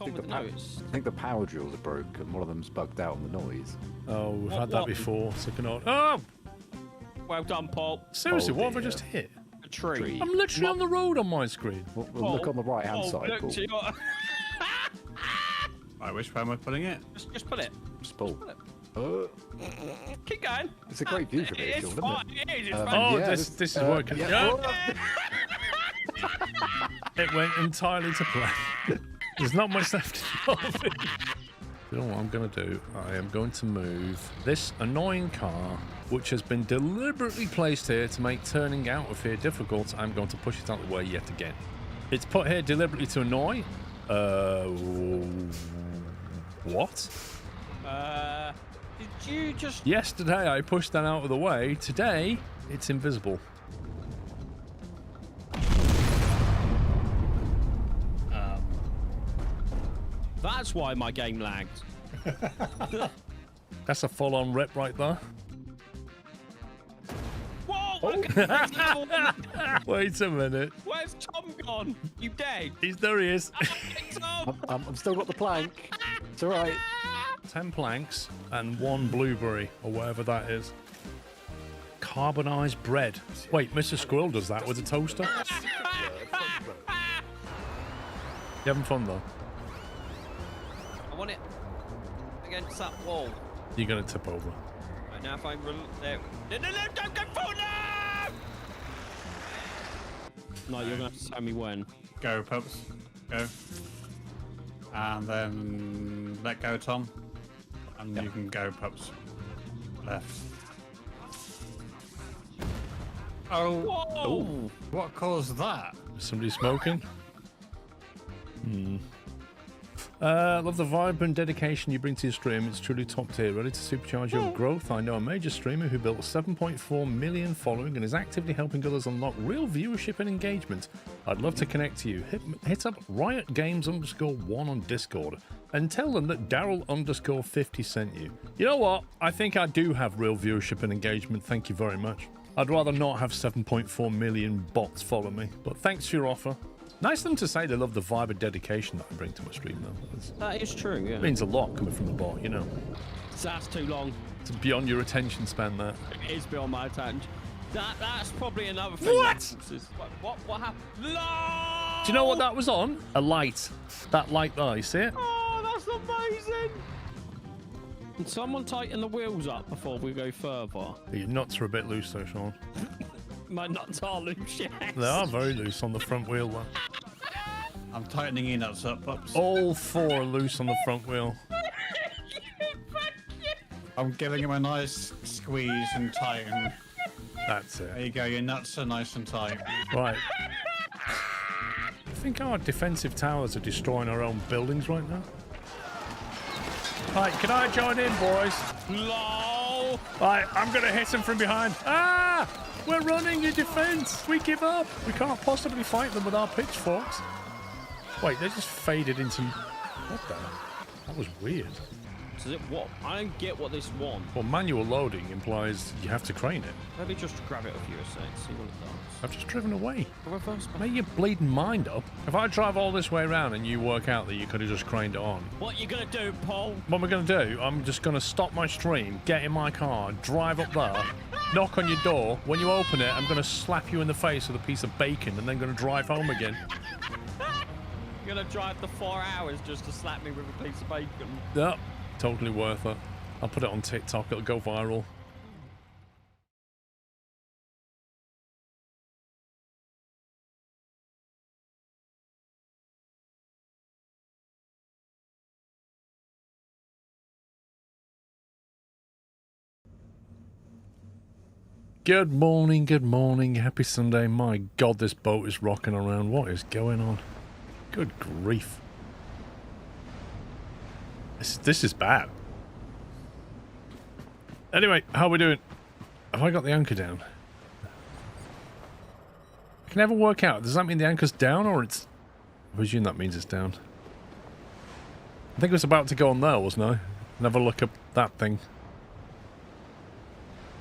on with the notes? I think the power drills are broke and one of them's bugged out on the noise. Oh, we've had that before. So cannot. Oh! Well done, Paul. Seriously, Oh, what have I dear. just hit? A tree. I'm literally on the road on my screen. We'll look on the right-hand side, look Paul. to your... Right, which way am I putting it? just pull it. Just Paul. Pull it. Uh, Keep going. it's a great view from here, It's Sean, isn't fine. it? It is. It's Um, fine. Oh, yeah, this is working. yeah. It went entirely to plan. There's not much left of it. You know what I'm going to do? I am going to move this annoying car, which has been deliberately placed here to make turning out of here difficult. I'm going to push it out of the way yet again. It's put here deliberately to annoy. What? Did you just... Yesterday I pushed that out of the way. Today it's invisible. That's why my game lagged. That's a full-on rip right there. Whoa! Wait a minute. Where's Tom gone? You dead? There he is. Tom! I've still got the plank. It's all right. 10 planks and 1 blueberry, or whatever that is. Carbonized bread. Wait, Mr. Squirrel does that with a toaster? You having fun, though? I want it against that wall. You're going to tip over. Right now, if I run there. No, don't go forward! No, you're going to have to tell me when. Go, pups. Go. And then let go, Tom. And you can go, pups. Left. Oh, Whoa! what caused that? Somebody smoking? Love the vibe and dedication you bring to your stream. It's truly top tier. Ready to supercharge your growth? I know a major streamer who built a 7.4 million following and is actively helping others unlock real viewership and engagement. I'd love to connect to you. Hit up riotgames_1 on Discord and tell them that Daryl_50 sent you. You know what? I think I do have real viewership and engagement. Thank you very much. I'd rather not have 7.4 million bots follow me, but thanks for your offer. Nice of them to say they love the vibe and dedication that I bring to my stream, though. That is true, yeah. It means a lot coming from the bot, you know. That's too long. It's beyond your attention span, that. It is beyond my attention. That's probably another thing. What? What happened? No! Do you know what that was on? A light. That light there, you see it? Oh, that's amazing! Can someone tighten the wheels up before we go further? Your nuts are a bit loose, though, Sean. My nuts are loose, yes. They are very loose on the front wheel, though. I'm tightening your nuts up, pups. All 4 are loose on the front wheel. I'm giving him a nice squeeze and tighten. That's There it. you go, your nuts are nice and tight. Right. I think our defensive towers are destroying our own buildings right now. Right, can I join in, boys? LOL! Right, I'm going to hit him from behind. Ah! We're running in defense. We give up. We can't possibly fight them with our pitchforks. Wait, they just faded into... What the... That was weird. Does it what? I don't get what this wants. Well, manual loading implies you have to crane it. Let me just grab it off you a sec, see what it does. I've just driven away. Reverse back. Make your bleeding mind up. If I drive all this way around and you work out that you could have just craned it on, What you gonna do, Paul? what am I going to do? I'm just going to stop my stream, get in my car, drive up there, knock on your door. When you open it, I'm going to slap you in the face with a piece of bacon and then going to drive home again. You're gonna drive the 4 hours just to slap me with a piece of bacon. Yep, totally worth it. I'll put it on TikTok. It'll go viral. Good morning, happy Sunday. My God, this boat is rocking around. What is going on? Good grief. This is bad. Anyway, how are we doing? Have I got the anchor down? I can never work out. Does that mean the anchor's down or it's... I presume that means it's down. I think it was about to go on there, wasn't I? Never look up that thing.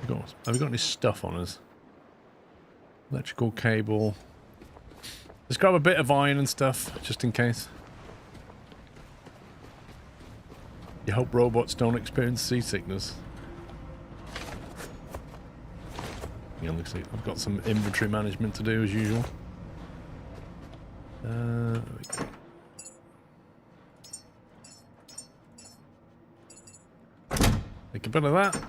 Have we got any stuff on us? Electrical cable. Let's grab a bit of iron and stuff, just in case. You hope robots don't experience seasickness. Yeah, looks like I've got some inventory management to do as usual. There we go. Take a bit of that.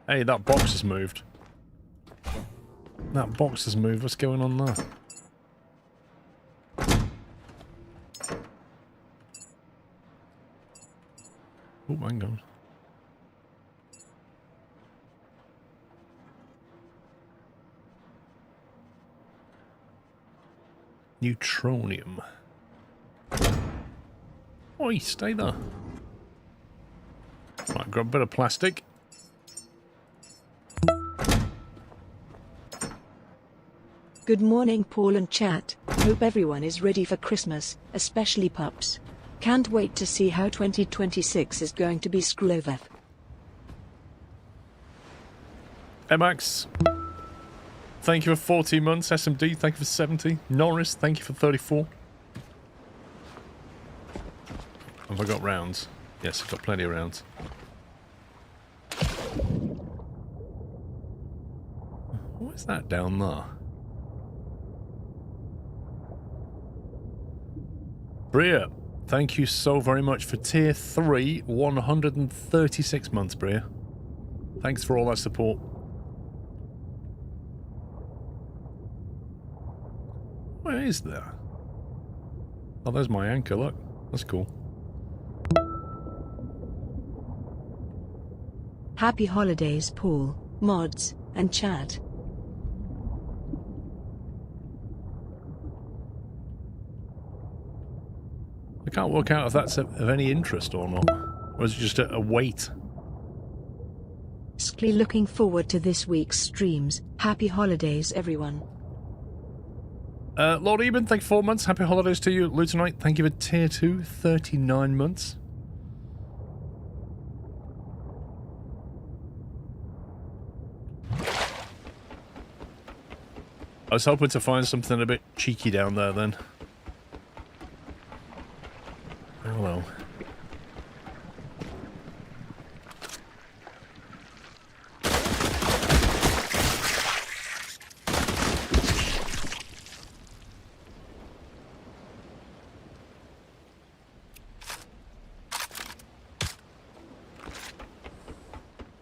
Hey, that box has moved. That box has moved. What's going on there? Oh, hang on. Neutronium. Oi, stay there. Right, grab a bit of plastic. Good morning, Paul and chat. Hope everyone is ready for Christmas, especially pups. Can't wait to see how 2026 is going to be screwed. Hey, Max. Thank you for 14 months. SMD, thank you for 70. Norris, thank you for 34. Have I got rounds? Yes, I've got plenty of rounds. What is that down there? Bria, thank you so very much for tier 3, 136 months, Bria. Thanks for all that support. Where is there? Oh, there's my anchor, look. That's cool. Happy holidays, Paul, mods, and chat. I can't work out if that's of any interest or not. Or is it just a wait? Skly looking forward to this week's streams. Happy holidays, everyone. Lord Eben, thank you for 4 months. Happy holidays to you. Lutonite, thank you for tier 2, 39 months. I was hoping to find something a bit cheeky down there then. Oh well.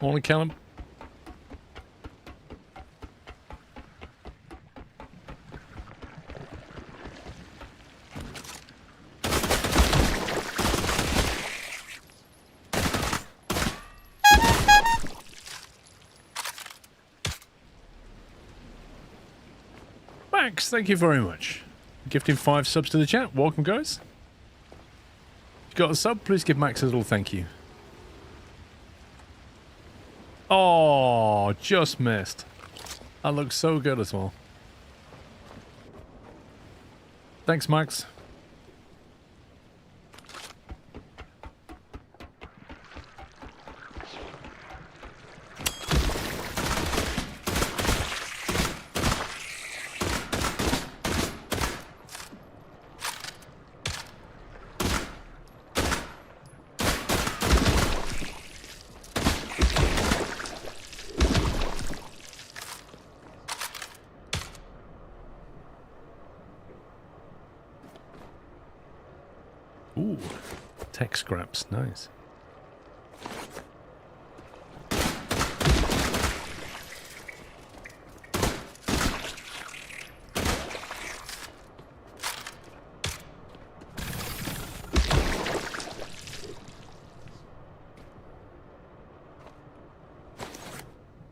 Morning, Callum. Max, thank you very much. Gifting 5 subs to the chat. Welcome, guys. If you got a sub, please give Max a little thank you. Oh, just missed. That looks so good as well. Thanks, Max. Ooh, tech scraps, nice.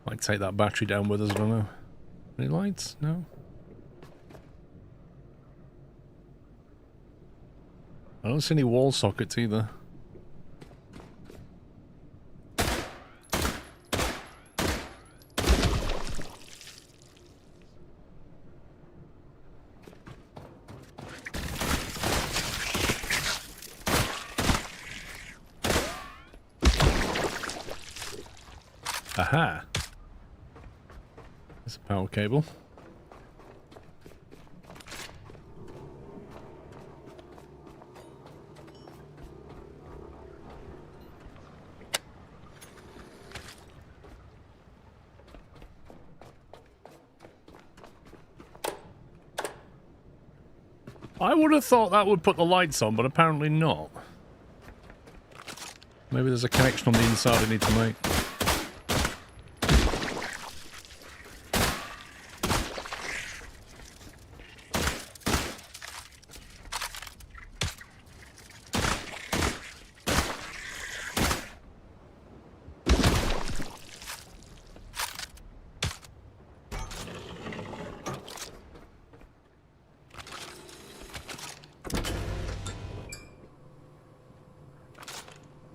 Might take that battery down with us, I don't know. Any lights? No? I don't see any wall sockets either. Aha. There's a power cable. I would have thought that would put the lights on, but apparently not. Maybe there's a connection on the inside I need to make.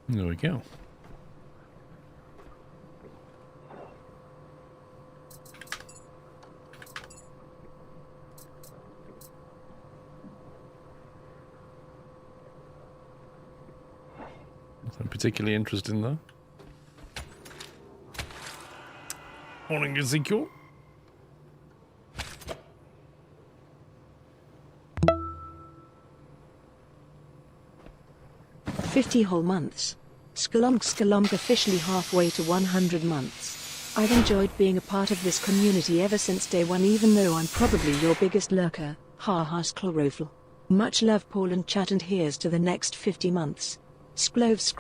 There we go. Nothing particularly interesting though. Morning, Ezekiel. "50 whole months. Skalomk officially halfway to 100 months. I've enjoyed being a part of this community ever since day one, even though I'm probably your biggest lurker. Haha Schlorophil. Much love Paul and chat, and here's to the next 50 months. Skloves.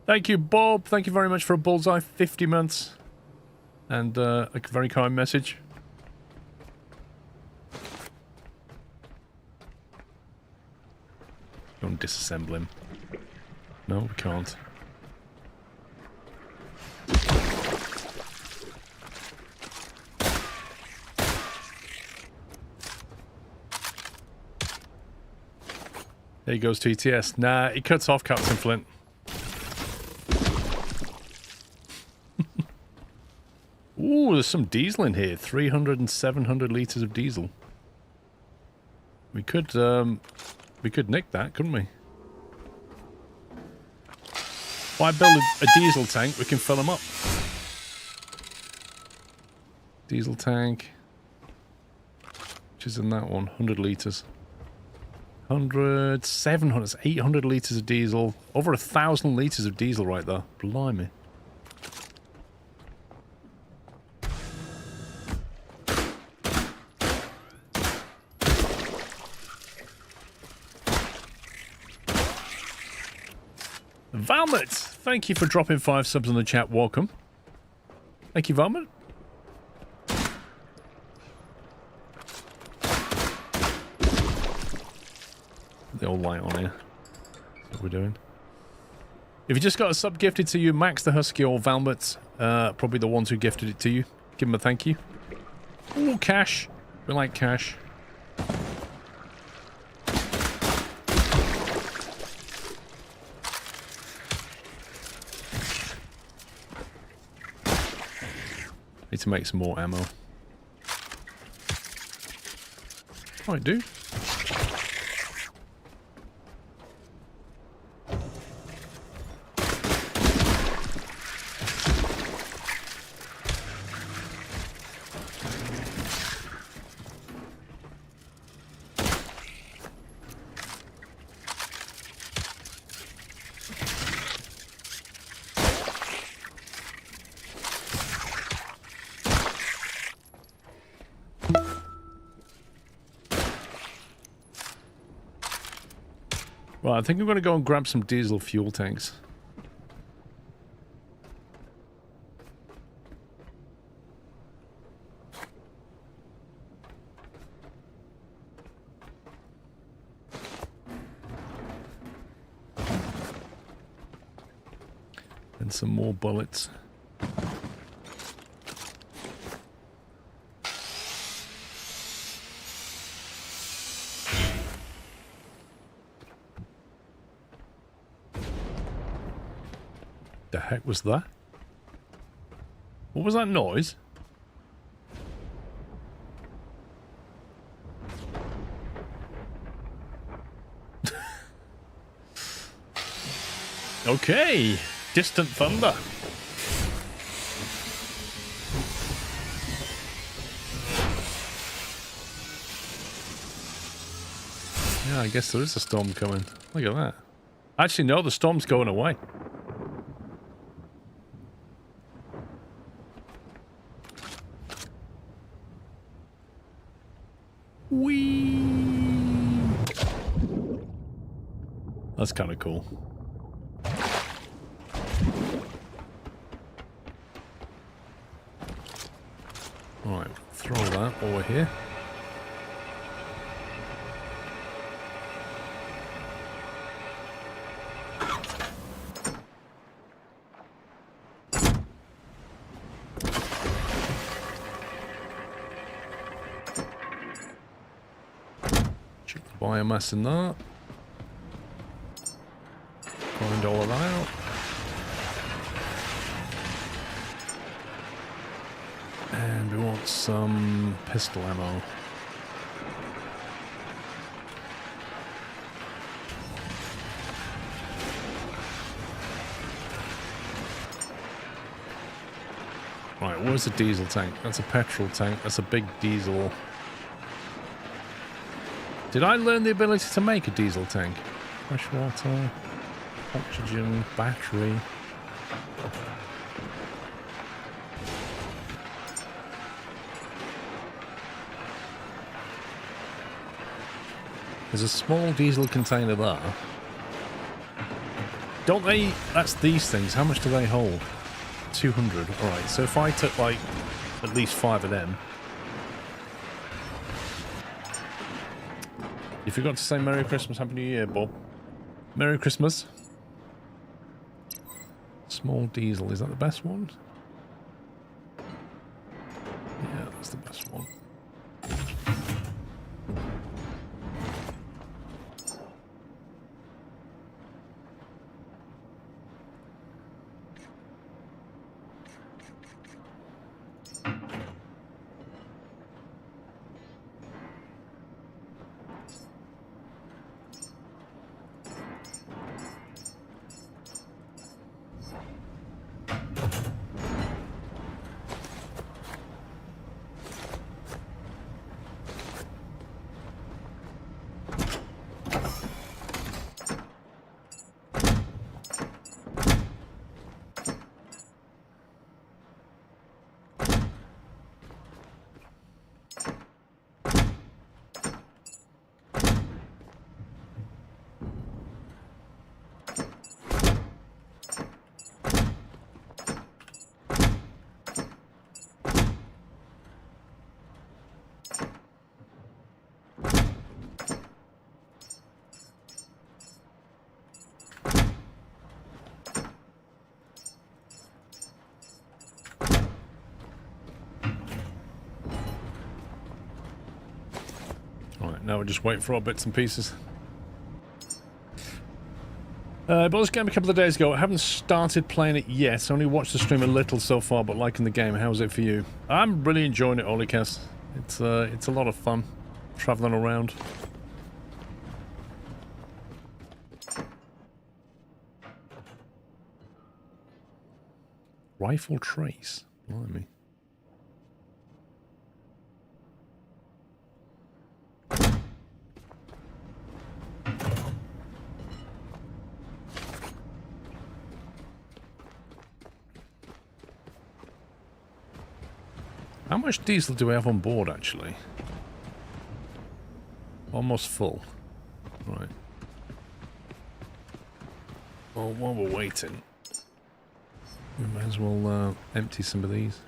Thank you, Bob. Thank you very much for a bullseye. 50 months. And a very kind message. Don't disassemble him. No, we can't. There goes TTS. Nah, he cuts off Captain Flint. Ooh, there's some diesel in here. 300 and 700 litres of diesel. We could nick that, couldn't we? If I build a diesel tank, we can fill them up. Diesel tank. Which is in that one. 100 litres. 100, 700, that's 800 litres of diesel. Over 1,000 litres of diesel right there. Blimey. Valmet, thank you for dropping 5 subs in the chat. Welcome. Thank you, Valmet. The old light on here. That's what we're doing. If you just got a sub gifted to you, Max the Husky or Valmet, probably the ones who gifted it to you. Give them a thank you. Ooh, cash. We like cash. Need to make some more ammo. Might do. Right, I think I'm going to go and grab some diesel fuel tanks. And some more bullets. The heck was that? What was that noise? Okay, distant thunder. Yeah, I guess there is a storm coming. Look at that. Actually, no, the storm's going away. Whee! That's kind of cool. Alright, throw that over here. Check the biomass in that. Find all of that out. And we want some pistol ammo. Right, where's the diesel tank? That's a petrol tank. That's a big diesel. Did I learn the ability to make a diesel tank? Fresh water, oxygen, battery. There's a small diesel container there. Don't they... That's these things. How much do they hold? 200. Alright, so if I took, like, at least 5 of them... You forgot to say Merry Christmas, Happy New Year, Bob. Merry Christmas. Small diesel. Is that the best one? Yeah, that's the best one. Now we're just waiting for our bits and pieces. But this game a couple of days ago. I haven't started playing it yet. I only watched the stream a little so far, but liking the game. How's it for you? I'm really enjoying it, Olikas. It's a lot of fun traveling around. Rifle trace. Blimey. How much diesel do we have on board, actually? Almost full. Right. Well, while we're waiting, we might as well empty some of these.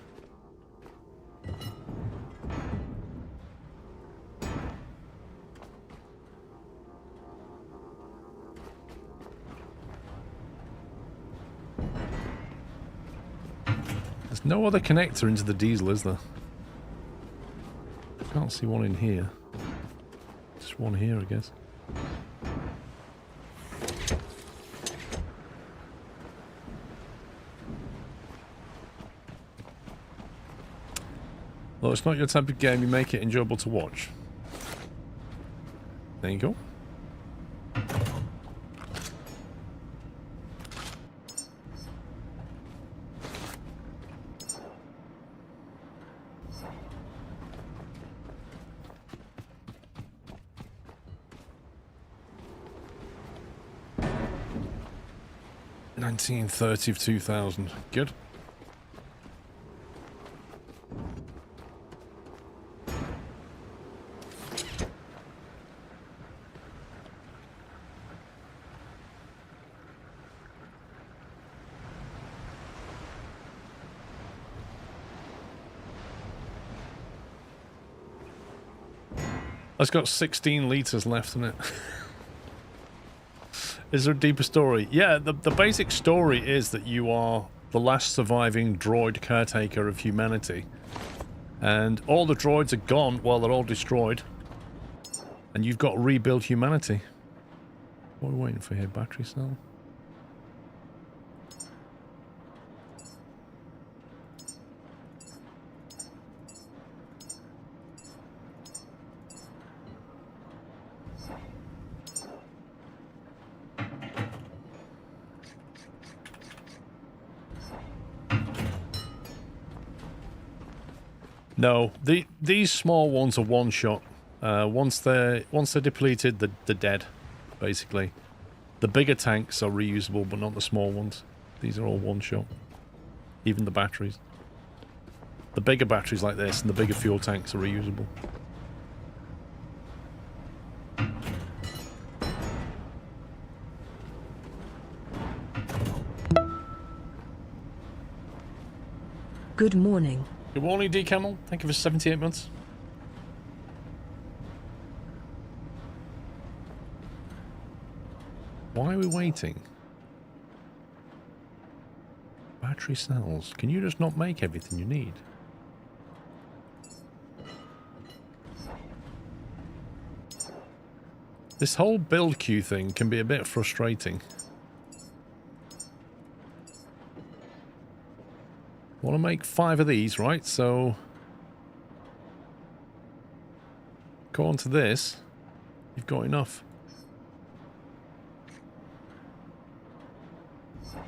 There's no other connector into the diesel, is there? Can't see one in here. Just one here, I guess. Well, it's not your type of game, you make it enjoyable to watch. There you go. 1930 of 2000. Good. It's got 16 litres left in it. Is there a deeper story? Yeah, the basic story is that you are the last surviving droid caretaker of humanity. And all the droids are gone, well, they're all destroyed. And you've got to rebuild humanity. What are we waiting for here? Battery cell? No, these small ones are one shot. Once they're depleted, they're dead, basically. The bigger tanks are reusable, but not the small ones. These are all one shot. Even the batteries. The bigger batteries like this and the bigger fuel tanks are reusable. Good morning. Good morning, D. Camel. Thank you for 78 months. Why are we waiting? Battery cells. Can you just not make everything you need? This whole build queue thing can be a bit frustrating. I want to make 5 of these, right? So go on to this. You've got enough. So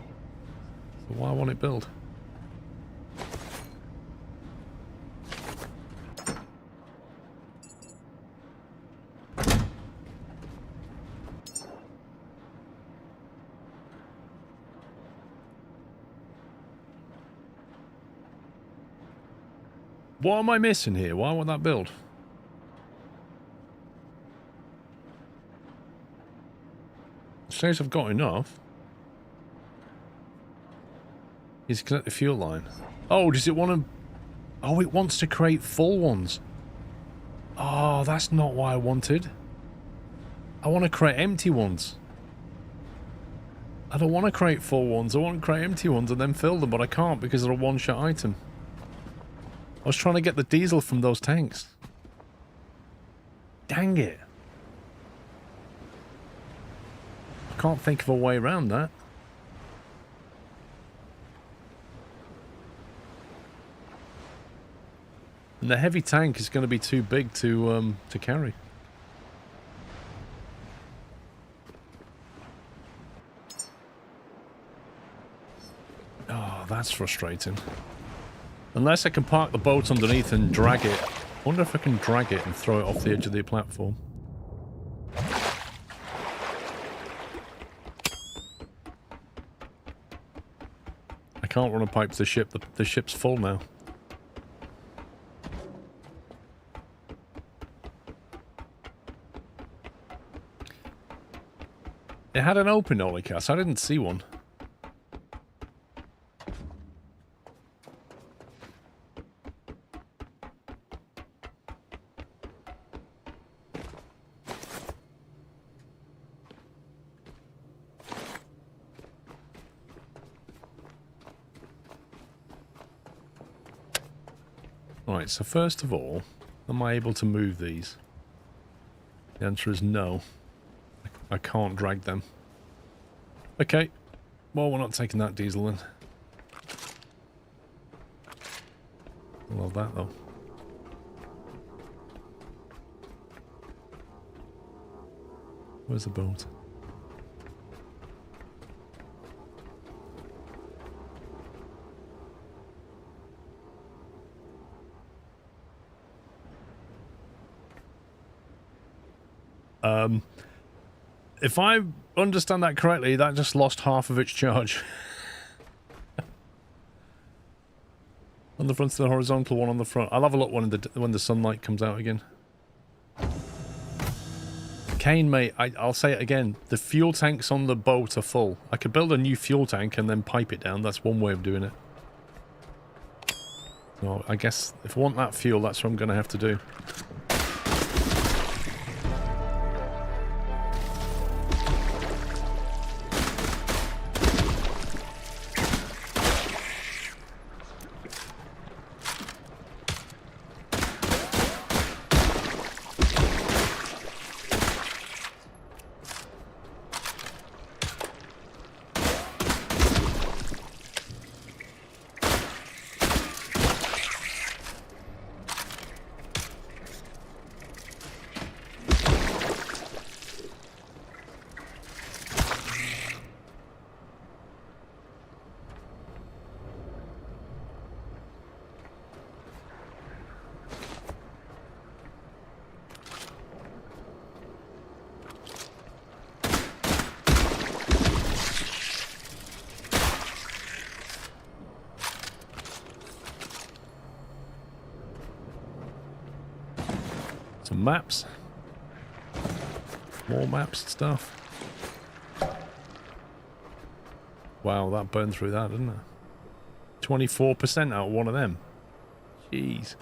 why won't it build? What am I missing here? Why won't that build? It says I've got enough. Is connect the fuel line. Oh, does it want to... Oh, it wants to create full ones. Oh, that's not what I wanted. I want to create empty ones. I don't want to create full ones. I want to create empty ones and then fill them, but I can't because they're a one-shot item. I was trying to get the diesel from those tanks. Dang it. I can't think of a way around that. And the heavy tank is going to be too big to carry. Oh, that's frustrating. Unless I can park the boat underneath and drag it. I wonder if I can drag it and throw it off the edge of the platform. I can't run a pipe to the ship. The ship's full now. It had an open ollie cast. I didn't see one. Right, so first of all, am I able to move these? The answer is no. I can't drag them. Okay, well, we're not taking that diesel then. I love that though. Where's the boat? if I understand that correctly, that just lost half of its charge. On the front of the horizontal one on the front. I'll have a look when the sunlight comes out again. Kane, mate, I'll say it again. The fuel tanks on the boat are full. I could build a new fuel tank and then pipe it down. That's one way of doing it. So I guess if I want that fuel, that's what I'm going to have to do. Some maps. More maps and stuff. Wow, that burned through that, didn't it? 24% out of one of them. Jeez.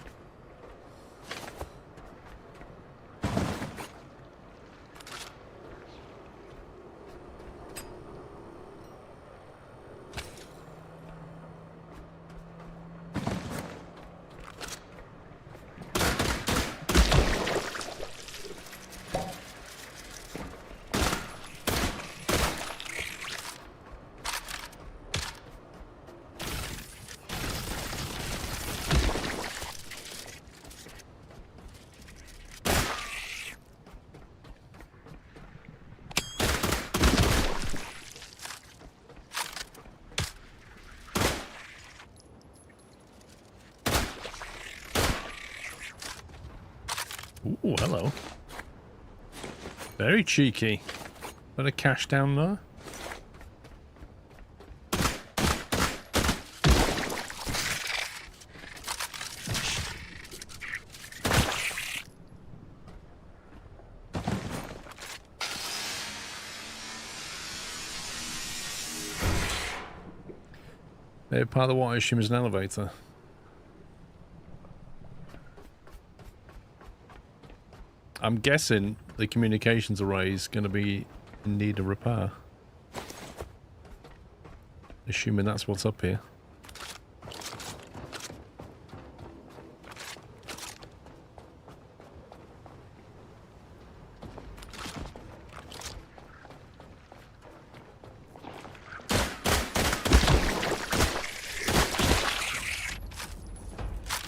Ooh, hello. Very cheeky. Bit of cash down there. Maybe part of what I assume is an elevator. I'm guessing the communications array is going to be in need of repair. Assuming that's what's up here.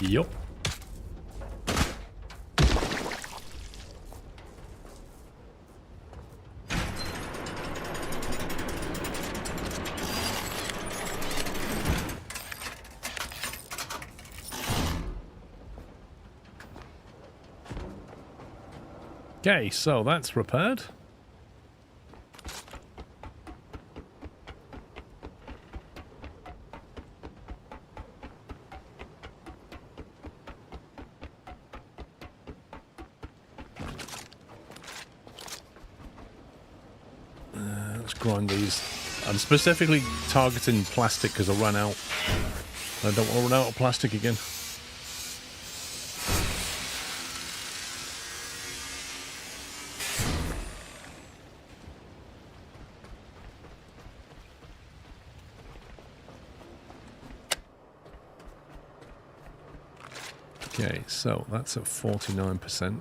Yup. Okay, so that's repaired. Let's grind these. I'm specifically targeting plastic because I ran out. I don't want to run out of plastic again. Okay, so that's at 49%.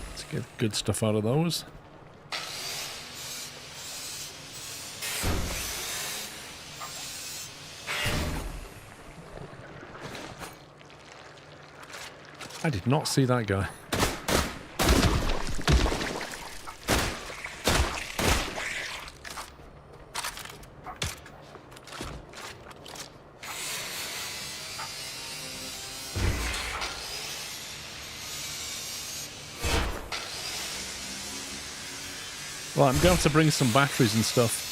Let's get good stuff out of those. I did not see that guy. Well, I'm going to have to bring some batteries and stuff.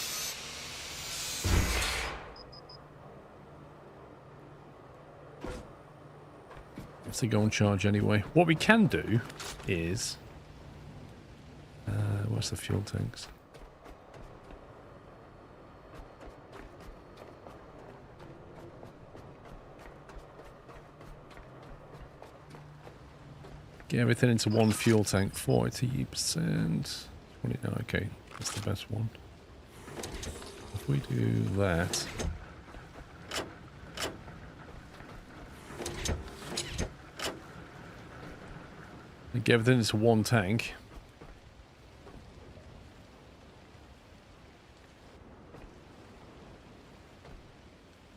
Have to go and charge anyway. What we can do is... where's the fuel tanks? Get everything into one fuel tank. 40%. 29. Okay, that's the best one. If we do that... and get everything into one tank.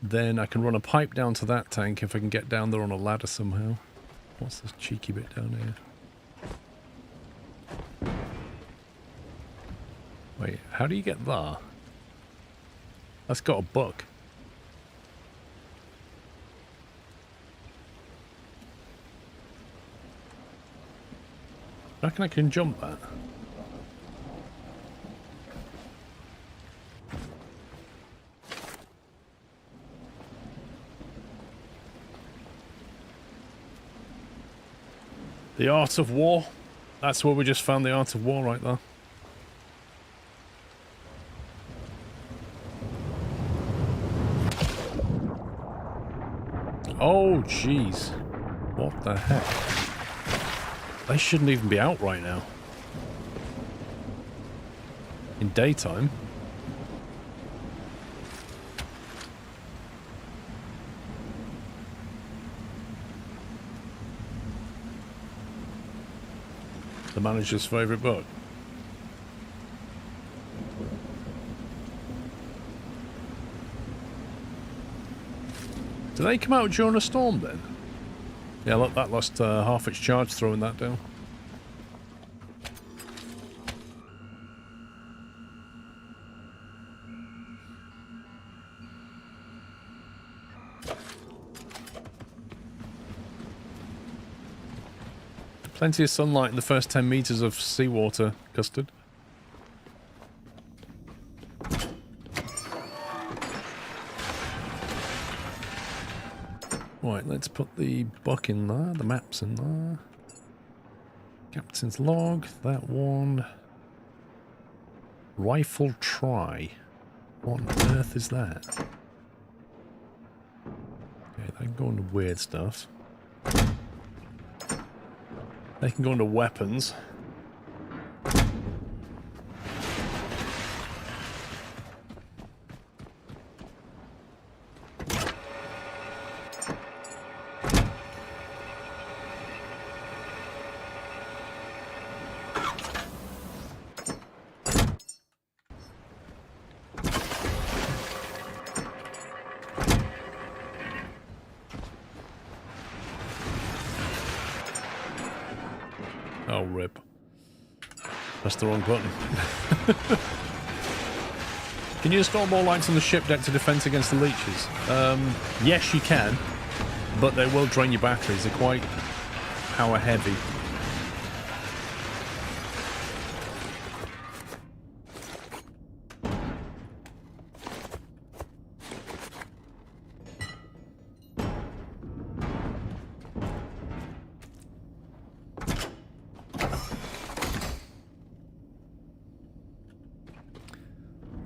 Then I can run a pipe down to that tank if I can get down there on a ladder somehow. What's this cheeky bit down here? Wait, how do you get there? That's got a buck. I reckon I can jump that. The Art of War. That's where we just found the Art of War right there. Oh, jeez. What the heck? They shouldn't even be out right now. In daytime. The manager's favourite book. Do they come out during a storm then? Yeah, look, that lost half its charge throwing that down. Plenty of sunlight in the first 10 metres of seawater, Custard. Right, let's put the book in there, the map's in there. Captain's log, that one. Rifle try. What on earth is that? Okay, they can go into weird stuff. They can go into weapons. Oh, rip. Pressed the wrong button. Can you install more lights on the ship deck to defend against the leeches? Yes, you can, but they will drain your batteries. They're quite power heavy.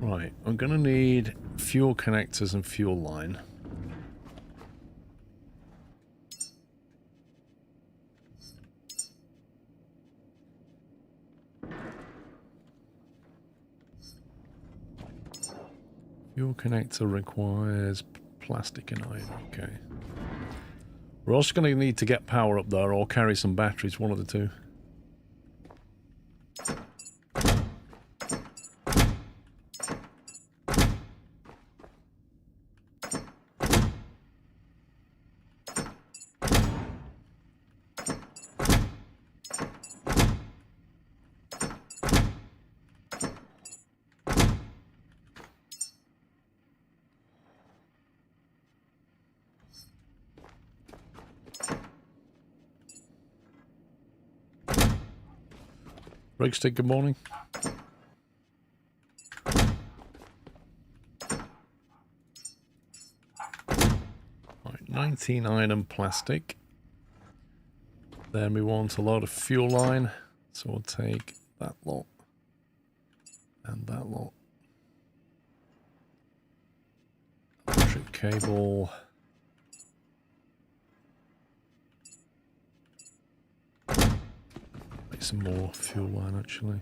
Right, I'm going to need fuel connectors and fuel line. Fuel connector requires plastic and iron, okay. We're also going to need to get power up there or carry some batteries, one of the two. Rigstick, good morning. 19 iron and plastic. Then we want a load of fuel line. So we'll take that lot. And that lot. Electric cable. Make some more fuel line actually.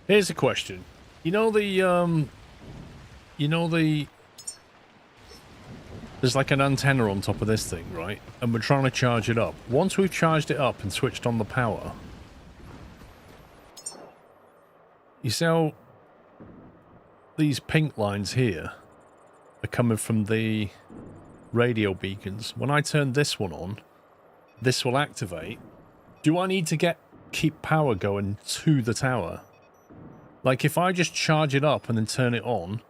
Here's a question. You know the there's like an antenna on top of this thing, right? And we're trying to charge it up. Once we've charged it up and switched on the power, you see how these pink lines here are coming from the radio beacons. When I turn this one on, this will activate. Do I need to keep power going to the tower? Like, if I just charge it up and then turn it on,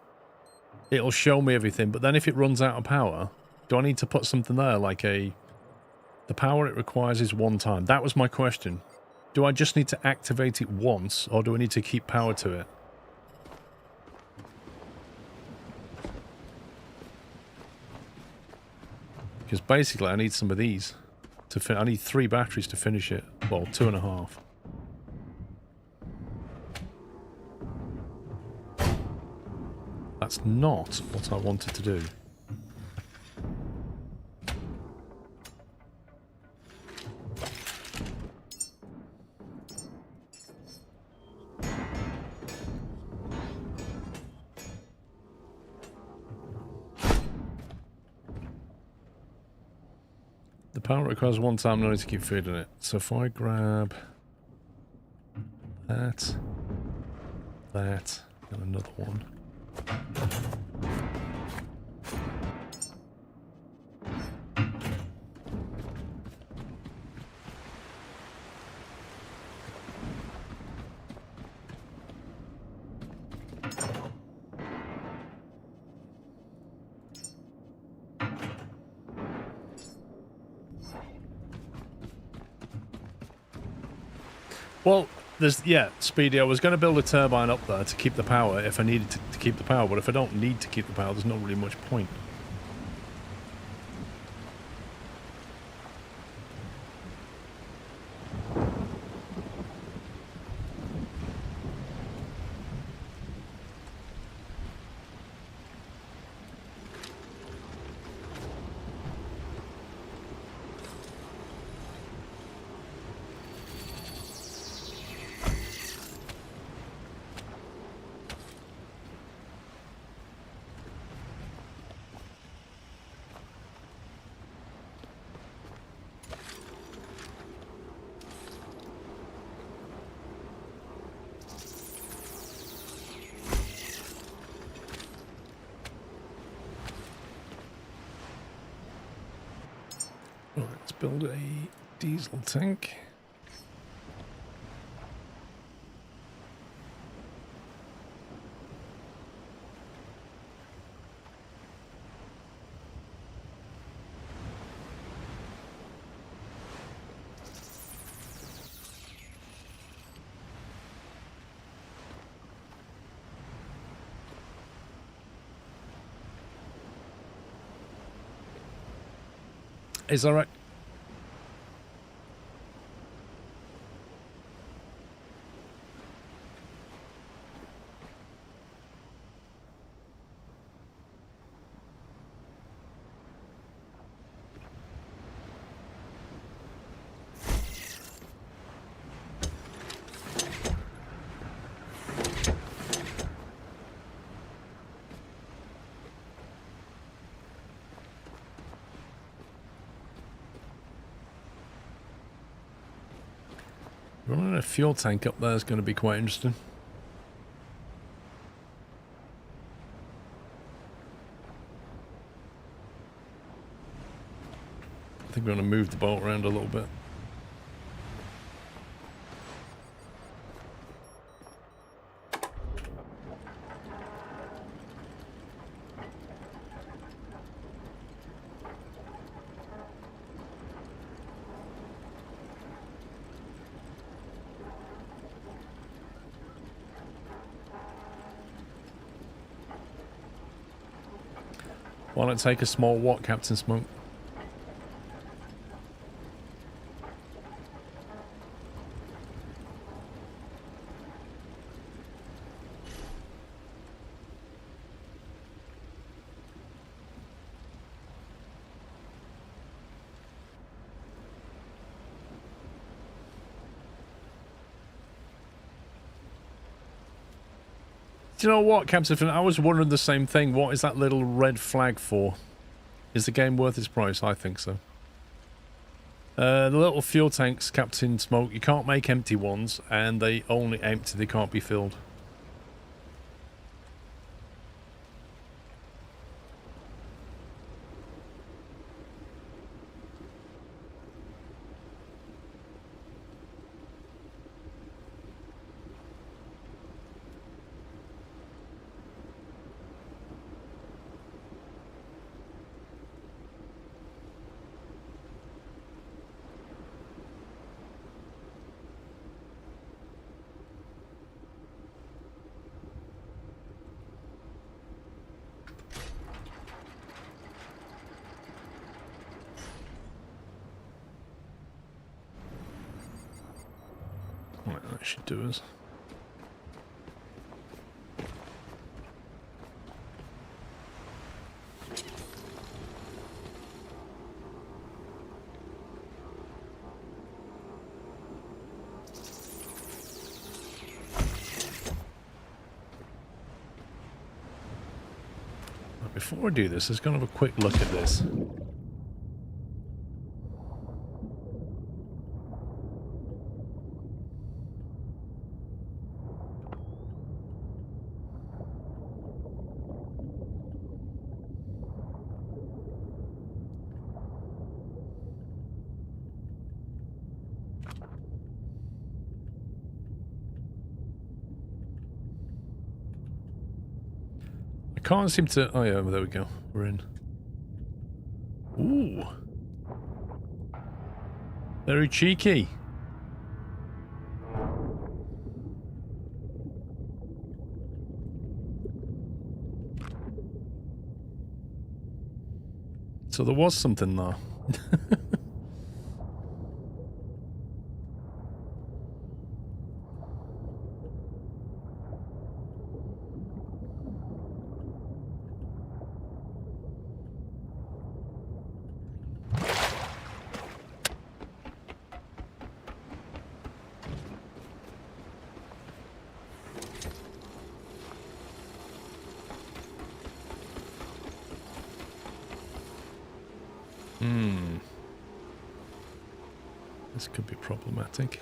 it'll show me everything. But then if it runs out of power, do I need to put something there? Like the power it requires is one time. That was my question. Do I just need to activate it once, or do I need to keep power to it? Because basically I need some of these. I need 3 batteries to finish it. Well, 2.5. That's not what I wanted to do. The power requires one time, no need to keep feeding it. So if I grab that, and another one. Well, Speedy, I was going to build a turbine up there to keep the power if I needed to keep the power, but if I don't need to keep the power, there's not really much point. Let's build a diesel tank. Is that right? Running a fuel tank up there is going to be quite interesting. I think we're going to move the boat around a little bit. Why not take a small what, Captain Smoke? Do you know what, Captain Finn? I was wondering the same thing. What is that little red flag for? Is the game worth its price? I think so. The little fuel tanks, Captain Smoke, you can't make empty ones, and they only empty, they can't be filled. Right, that should do us. Right, before I do this, let's go and have a quick look at this. Can't seem to... Oh yeah, there we go. We're in. Ooh. Very cheeky. So there was something there. This could be problematic.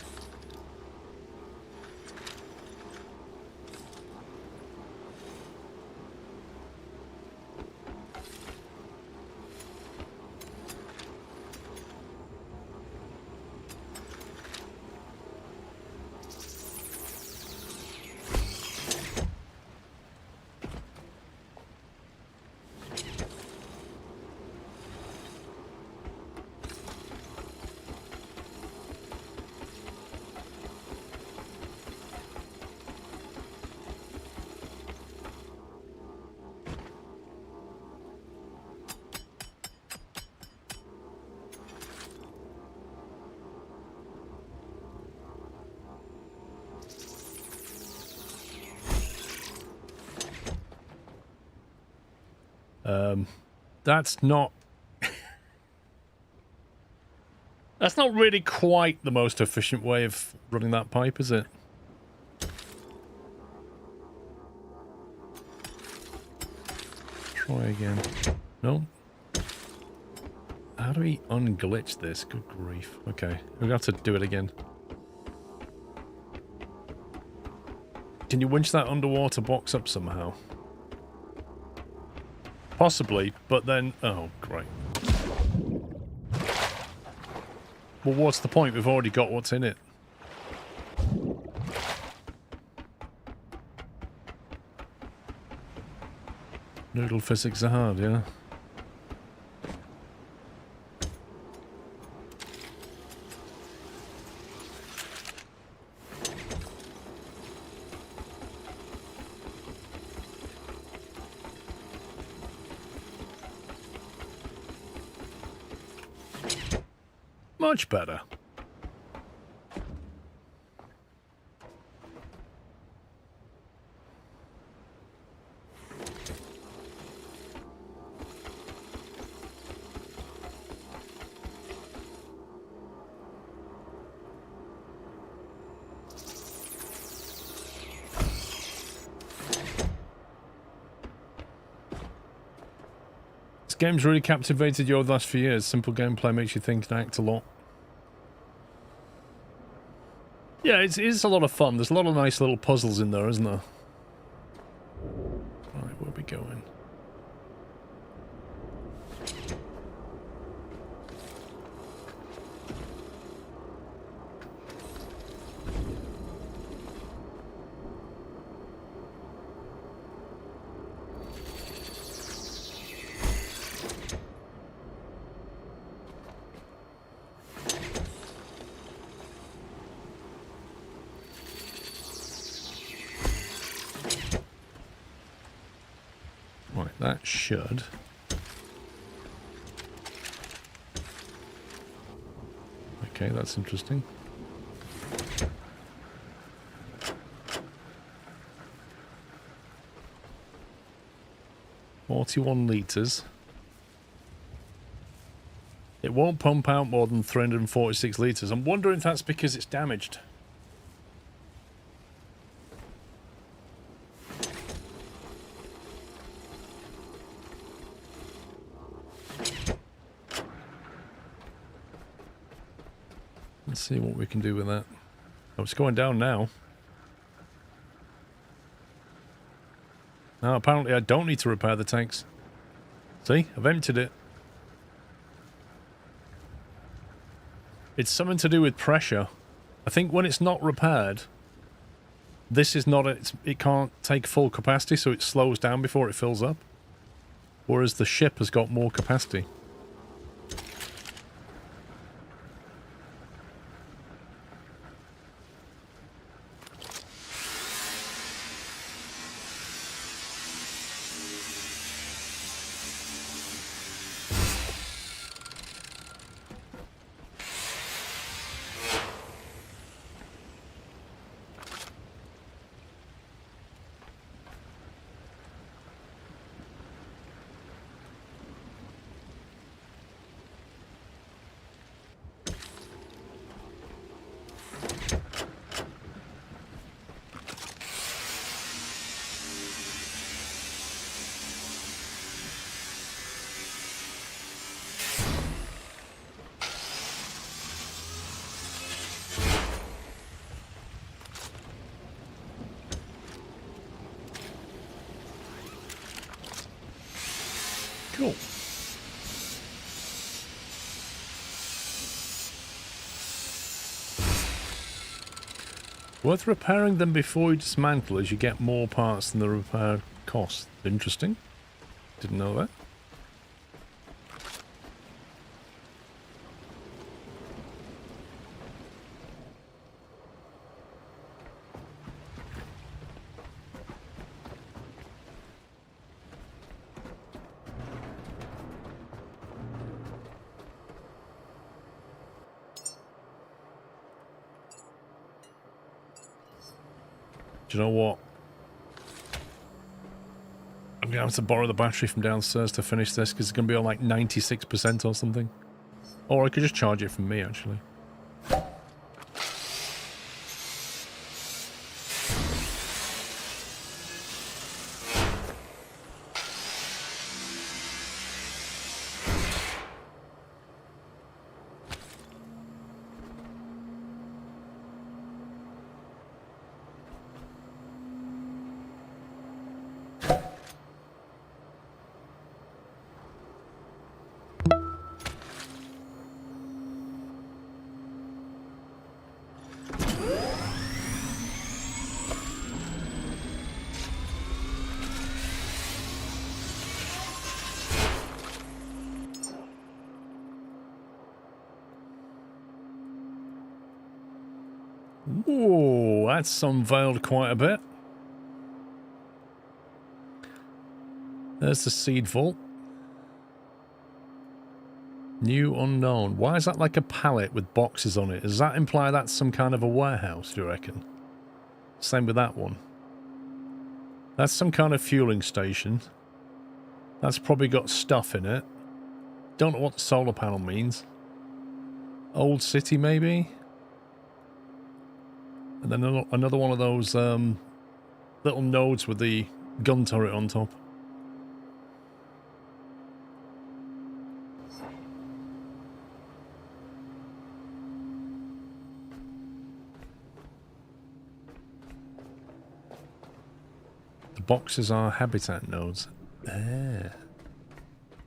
That's not... That's not really quite the most efficient way of running that pipe, is it? Try again. No? How do we unglitch this? Good grief. Okay, we're gonna have to do it again. Can you winch that underwater box up somehow? Possibly, but then... Oh, great. Well, what's the point? We've already got what's in it. Noodle physics are hard, yeah? Much better. This game's really captivated you over the last few years. Simple gameplay makes you think and act a lot. Yeah, it's a lot of fun. There's a lot of nice little puzzles in there, isn't there? Right, where are we going? Right, that should. Okay, that's interesting. $41 litres. It won't pump out more than 346 litres. I'm wondering if that's because it's damaged. Let's see what we can do with that. Oh, it's going down now. Now, apparently I don't need to repair the tanks. See? I've emptied it. It's something to do with pressure. I think when it's not repaired, this is not... it can't take full capacity, so it slows down before it fills up. Whereas the ship has got more capacity. Cool. Worth repairing them before you dismantle as you get more parts than the repair cost. Interesting. Didn't know that. Do you know what? I'm going to have to borrow the battery from downstairs to finish this because it's going to be on like 96% or something. Or I could just charge it from me, actually. Whoa, that's unveiled quite a bit. There's the seed vault. New unknown. Why is that like a pallet with boxes on it? Does that imply that's some kind of a warehouse, do you reckon? Same with that one. That's some kind of fueling station. That's probably got stuff in it. Don't know what the solar panel means. Old city, maybe? And then another one of those little nodes with the gun turret on top. The boxes are habitat nodes. Ah.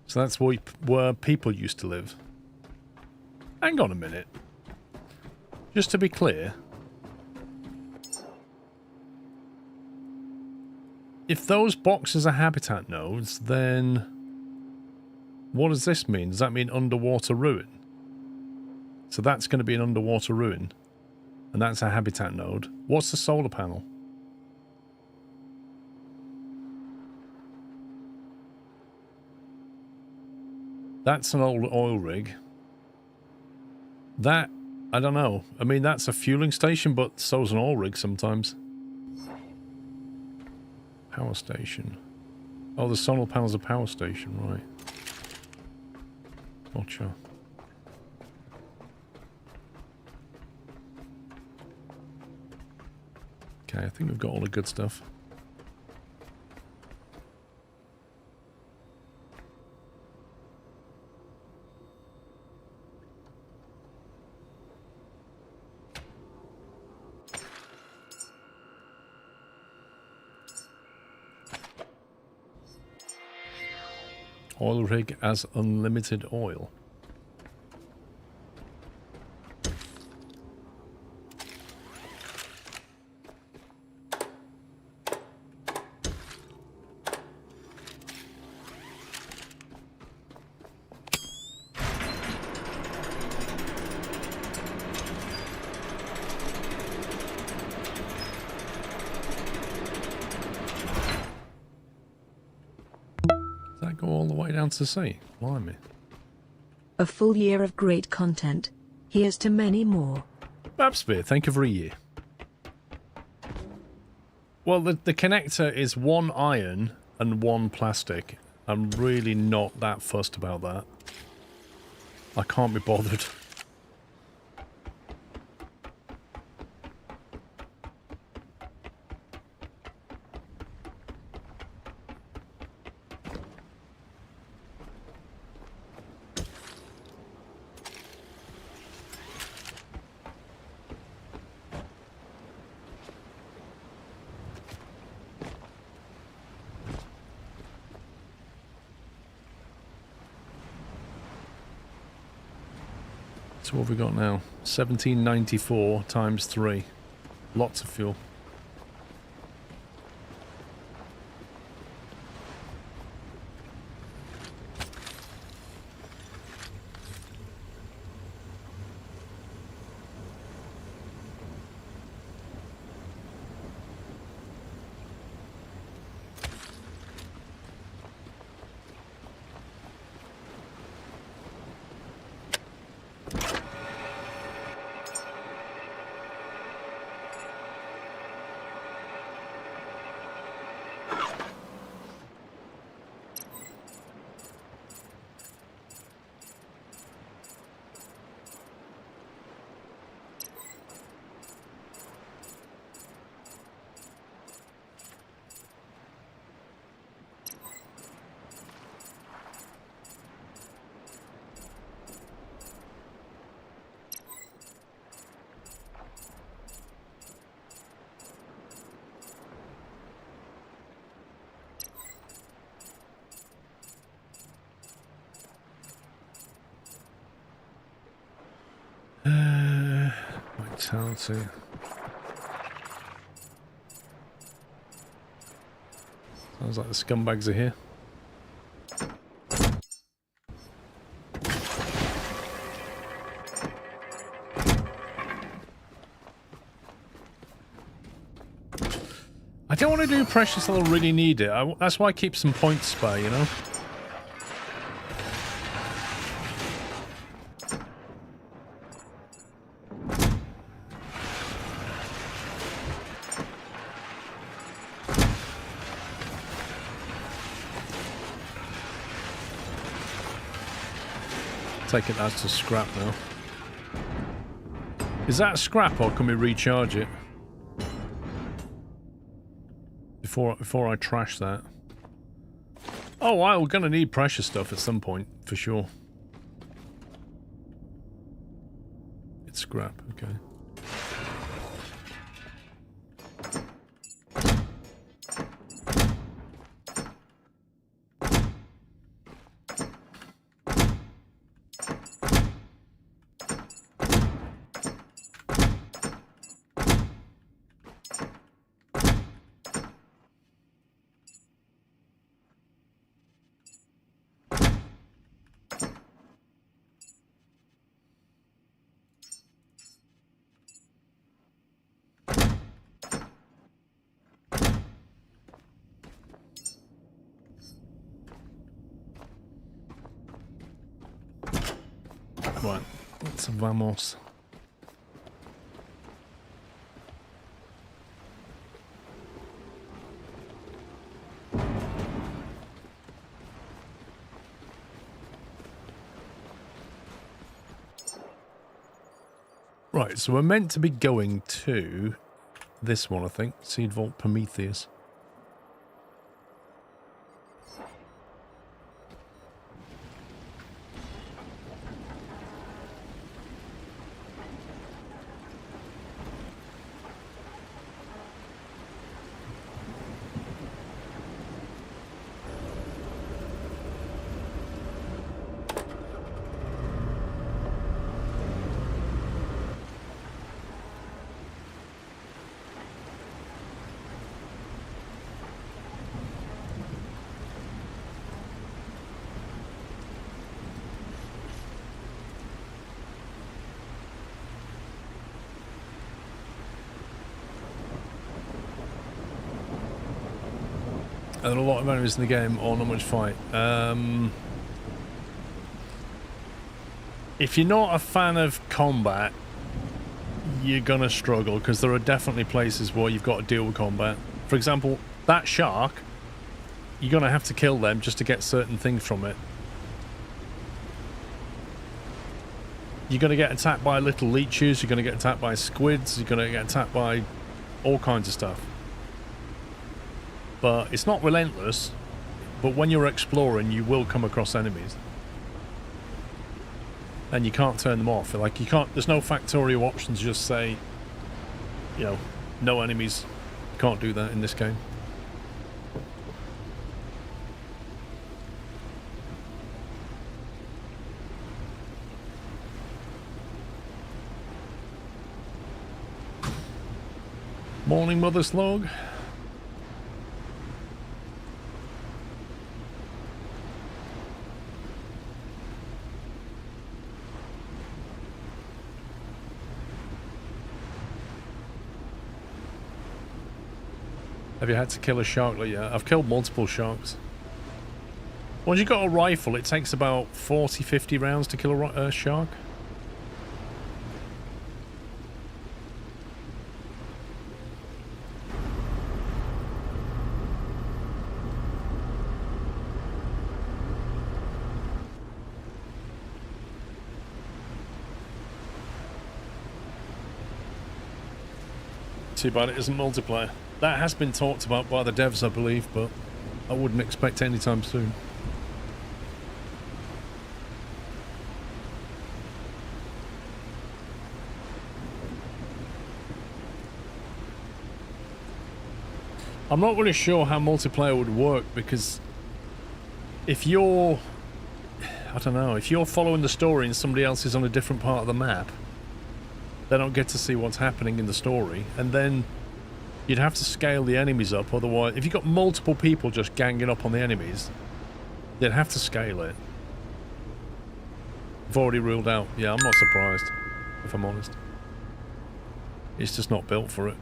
So that's where people used to live. Hang on a minute. Just to be clear, if those boxes are habitat nodes, then what does this mean? Does that mean underwater ruin? So that's going to be an underwater ruin, and that's a habitat node. What's the solar panel? That's an old oil rig. That, I don't know. I mean, that's a fueling station, but so's an oil rig sometimes. Power station. Oh, the solar panel's a power station, right. Gotcha. Okay, I think we've got all the good stuff. Oil rig as unlimited oil. Go all the way down to the sea. Blimey. A full year of great content. Here's to many more. Babspear, thank you for a year. Well, the connector is 1 iron and 1 plastic. I'm really not that fussed about that. I can't be bothered. So what have we got now? 1794 times 3. Lots of fuel. Vitality. Sounds like the scumbags are here. I don't want to do precious, I'll really need it. That's why I keep some points spare, you know? take it as to scrap now. Is that scrap or can we recharge it? Before I trash that. Oh, wow, we're gonna need precious stuff at some point, for sure. It's scrap, okay. Right, let's vamos. Right, so we're meant to be going to this one, I think. Seed Vault Prometheus. Are there a lot of enemies in the game or not much fight? If you're not a fan of combat, you're gonna struggle because there are definitely places where you've got to deal with combat. For example, that shark, you're gonna have to kill them just to get certain things from it. You're gonna get attacked by little leeches, you're gonna get attacked by squids, you're gonna get attacked by all kinds of stuff. But it's not relentless, but when you're exploring you will come across enemies. And you can't turn them off. Like, you can't, there's no factorial options, just say, you know, no enemies. You can't do that in this game. Morning, Mother Slog. Have you had to kill a shark like that? I've killed multiple sharks. Once you've got a rifle, it takes about 40-50 rounds to kill a shark. Too bad it isn't multiplayer. That has been talked about by the devs, I believe, but I wouldn't expect anytime soon. I'm not really sure how multiplayer would work, because if you're, I don't know, if you're following the story and somebody else is on a different part of the map, they don't get to see what's happening in the story, and then you'd have to scale the enemies up, otherwise, if you've got multiple people just ganging up on the enemies, they'd have to scale it. I've already ruled out. Yeah, I'm not surprised, if I'm honest. It's just not built for it.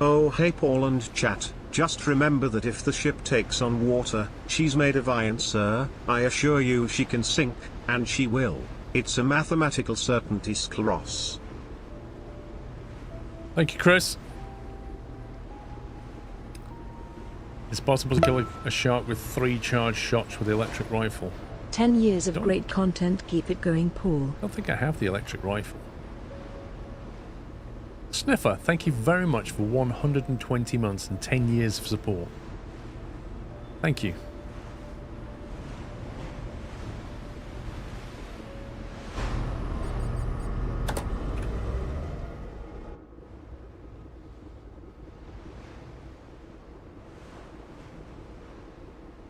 Oh hey Paul and chat, just remember that if the ship takes on water, she's made of iron, sir. I assure you she can sink, and she will. It's a mathematical certainty, Skleros. Thank you, Chris. It's possible to kill a shark with 3 charged shots with the electric rifle. 10 years of Don't- great content. Keep it going, Paul. I don't think I have the electric rifle. Sniffer, thank you very much for 120 months and 10 years of support. Thank you.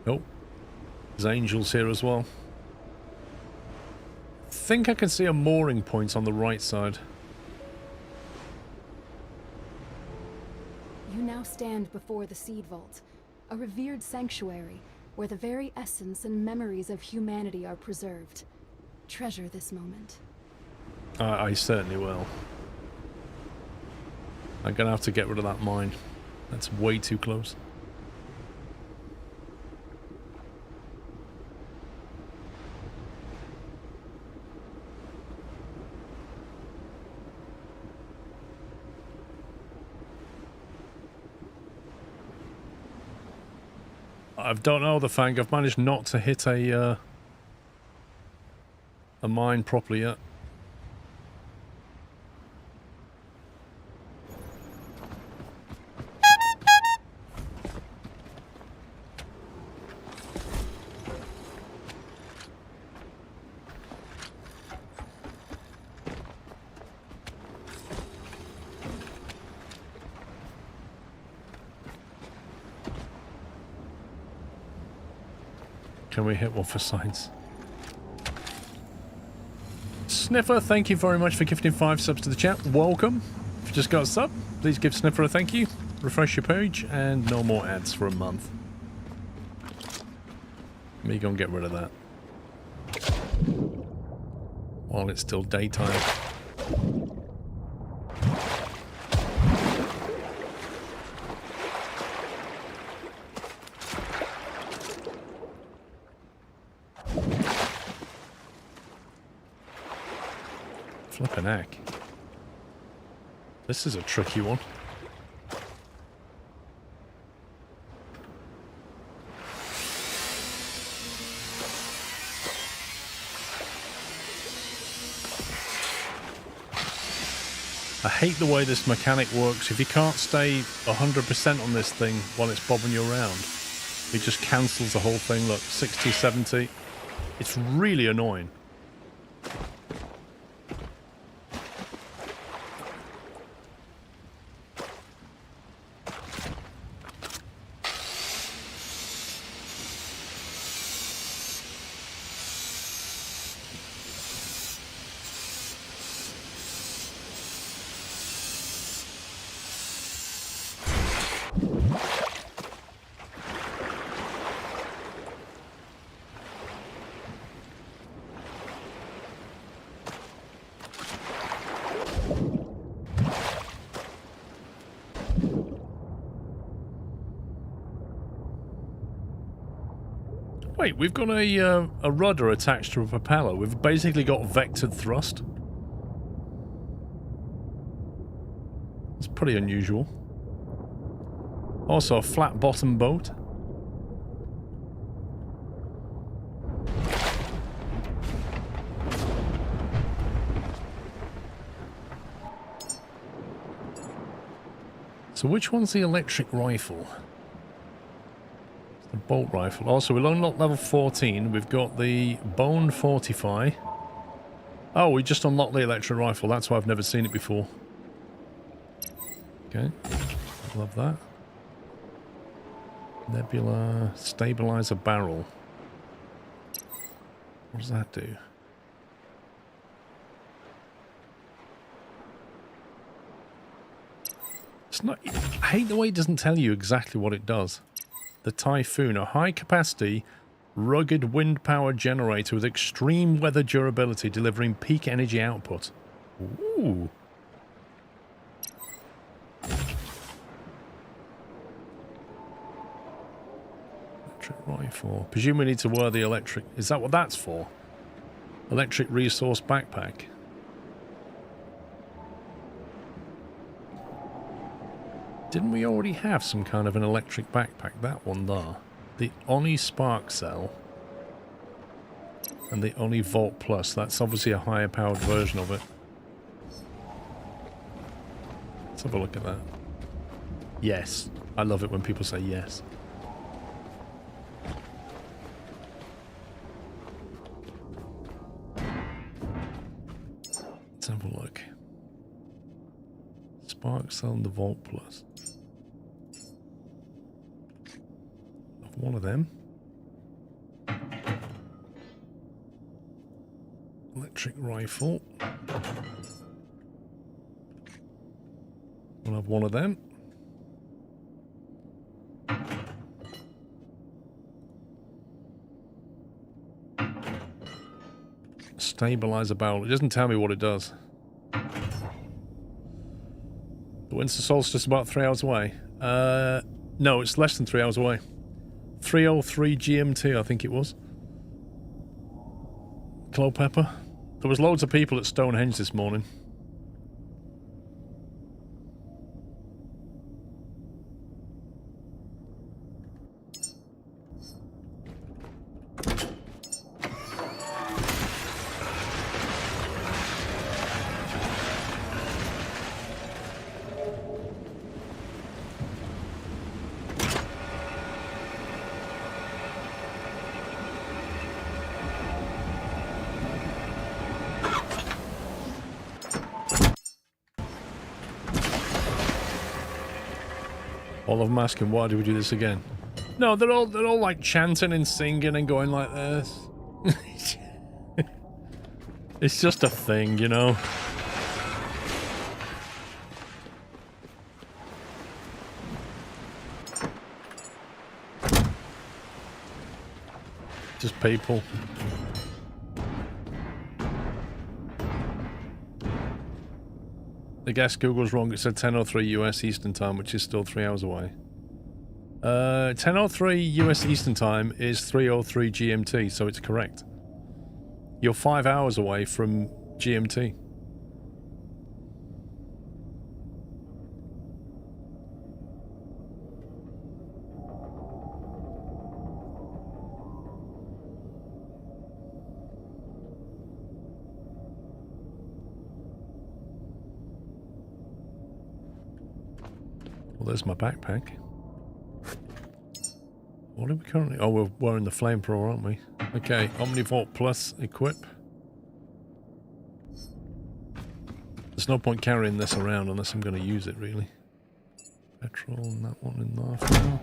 Oh, there's angels here as well. Think I can see a mooring point on the right side. You now stand before the Seed Vault, a revered sanctuary where the very essence and memories of humanity are preserved. Treasure this moment. I certainly will. I'm gonna have to get rid of that mine. That's way too close. I don't know the Fang. I've managed not to hit a mine properly yet. Can we hit one for science? Sniffer, thank you very much for gifting 5 subs to the chat. Welcome. If you just got a sub, please give Sniffer a thank you. Refresh your page, and no more ads for a month. Let me go and get rid of that. While it's still daytime. Flippin' heck. This is a tricky one. I hate the way this mechanic works. If you can't stay 100% on this thing while it's bobbing you around, it just cancels the whole thing. Look, 60, 70. It's really annoying. Wait, we've got a rudder attached to a propeller. We've basically got vectored thrust. It's pretty unusual. Also, a flat bottom boat. So which one's the electric rifle? The bolt rifle. Also, we'll unlock level 14. We've got the bone fortify. Oh, we just unlocked the electric rifle. That's why I've never seen it before. Okay. Love that. Nebula stabilizer barrel. What does that do? It's not... I hate the way it doesn't tell you exactly what it does. The Typhoon, a high-capacity, rugged wind power generator with extreme weather durability, delivering peak energy output. Ooh. Electric rifle. Presume we need to wear the electric... Is that what that's for? Electric resource backpack. Didn't we already have some kind of an electric backpack? That one there. The Oni Spark Cell. And the only Vault Plus. That's obviously a higher powered version of it. Let's have a look at that. Yes. I love it when people say yes. Let's have a look. Spark Cell and the Vault Plus. Have one of them. Electric rifle. We'll have one of them. Stabilizer barrel. It doesn't tell me what it does. The winter solstice about 3 hours away. No, it's less than 3 hours away. 3:03 GMT, I think it was. Clopepper. There was loads of people at Stonehenge this morning. All of them asking, why do we do this again? No, they're all like chanting and singing and going like this. It's just a thing, you know. Just people. I guess Google's wrong. It said 10:03 US Eastern Time, which is still 3 hours away. 10:03 US Eastern Time is 3:03 GMT, so it's correct. You're 5 hours away from GMT. Well, there's my backpack. What are we currently... Oh, we're wearing the flamethrower, aren't we? Okay, Omnivault Plus equip. There's no point carrying this around unless I'm going to use it, really. Petrol and that one in there for now.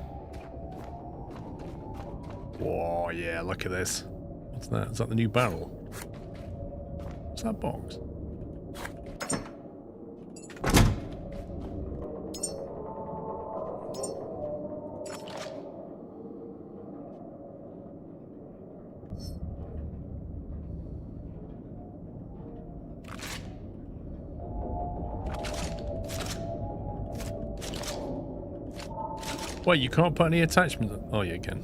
Whoa, yeah, look at this. What's that? Is that the new barrel? What's that box? Wait, you can't put any attachment... Oh, you can.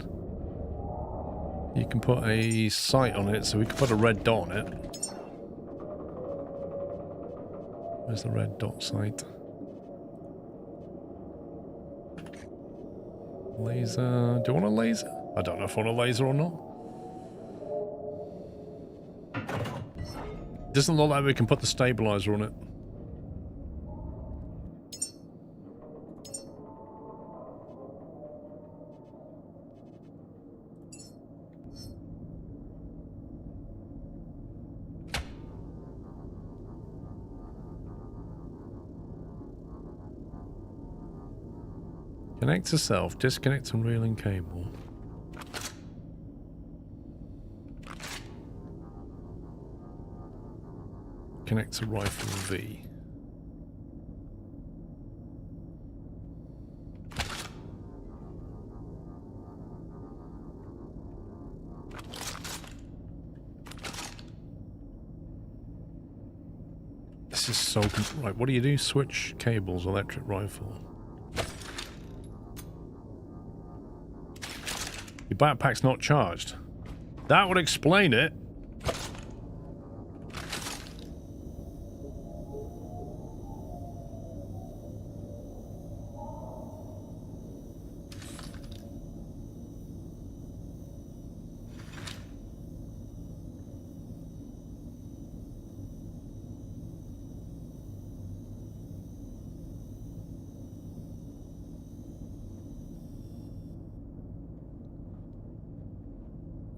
You can put a sight on it, so we can put a red dot on it. Where's the red dot sight? Laser... Do you want a laser? I don't know if I want a laser or not. Doesn't look like we can put the stabilizer on it. Connect to self, disconnect and reeling cable. Connect to rifle V. This is so... Right, what do you do? Switch cables, electric rifle. Your backpack's not charged. That would explain it.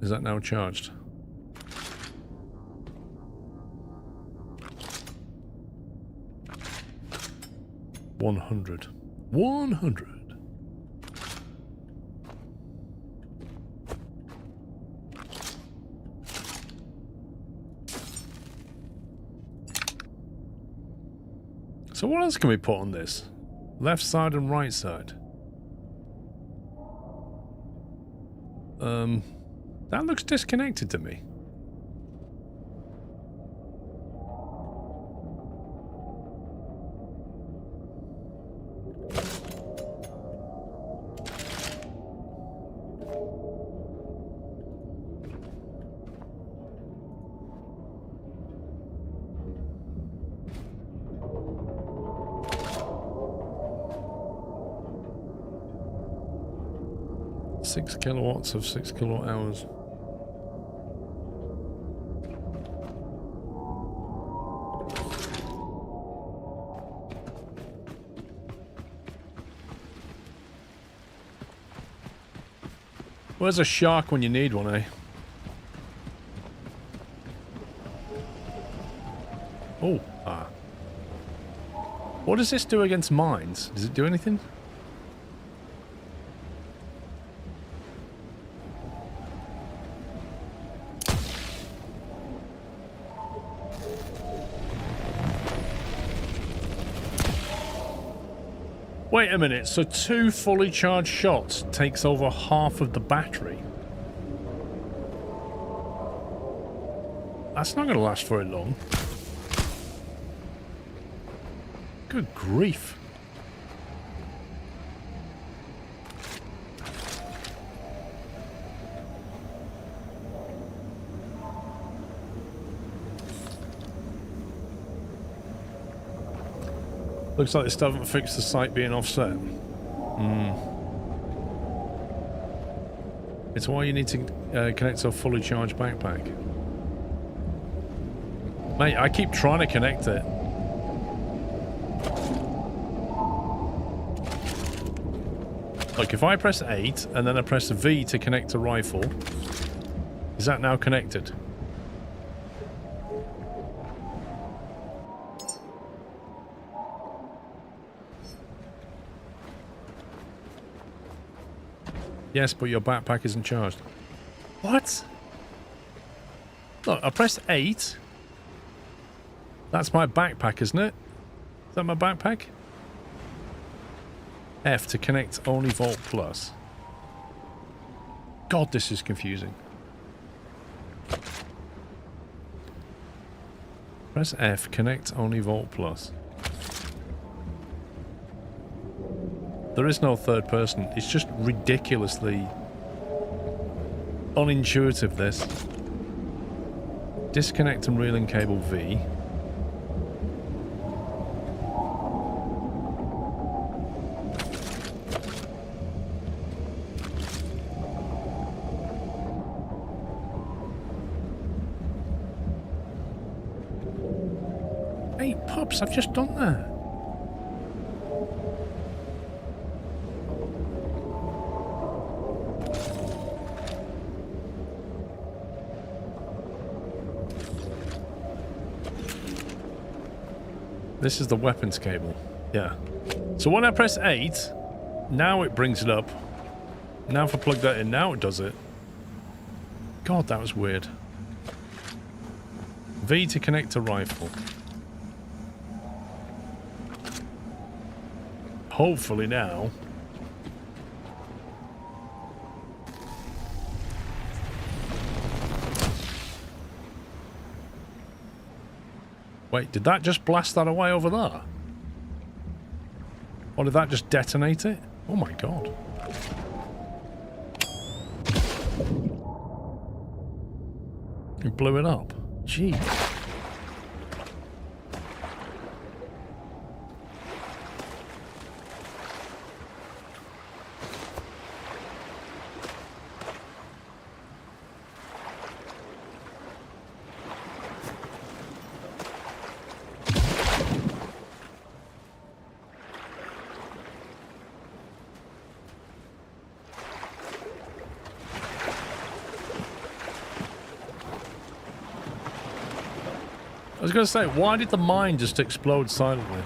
Is that now charged? $100. So what else can we put on this? Left side and right side. That looks disconnected to me. Six kilowatts of 6 kilowatt hours. Where's a shark when you need one, eh? Oh, ah. What does this do against mines? Does it do anything? Wait a minute, so 2 fully charged shots takes over half of the battery? That's not going to last very long. Good grief. Looks like they still haven't fixed the site being offset. It's why you need to connect to a fully charged backpack. Mate, I keep trying to connect it. Like, if I press 8 and then I press V to connect a rifle, is that now connected? Yes, but your backpack isn't charged. What? Look, I pressed 8. That's my backpack, isn't it? Is that my backpack? F to connect only Volt Plus. God, this is confusing. Press F, connect only Volt Plus. There is no third person. It's just ridiculously unintuitive, this. Disconnect and reeling cable V. Hey, pups, I've just done that. This is the weapons cable. Yeah. So when I press 8, now it brings it up. Now if I plug that in, now it does it. God, that was weird. V to connect to rifle. Hopefully now. Wait, did that just blast that away over there? Or did that just detonate it? Oh my god. It blew it up. Gee. was going to say, why did the mine just explode silently?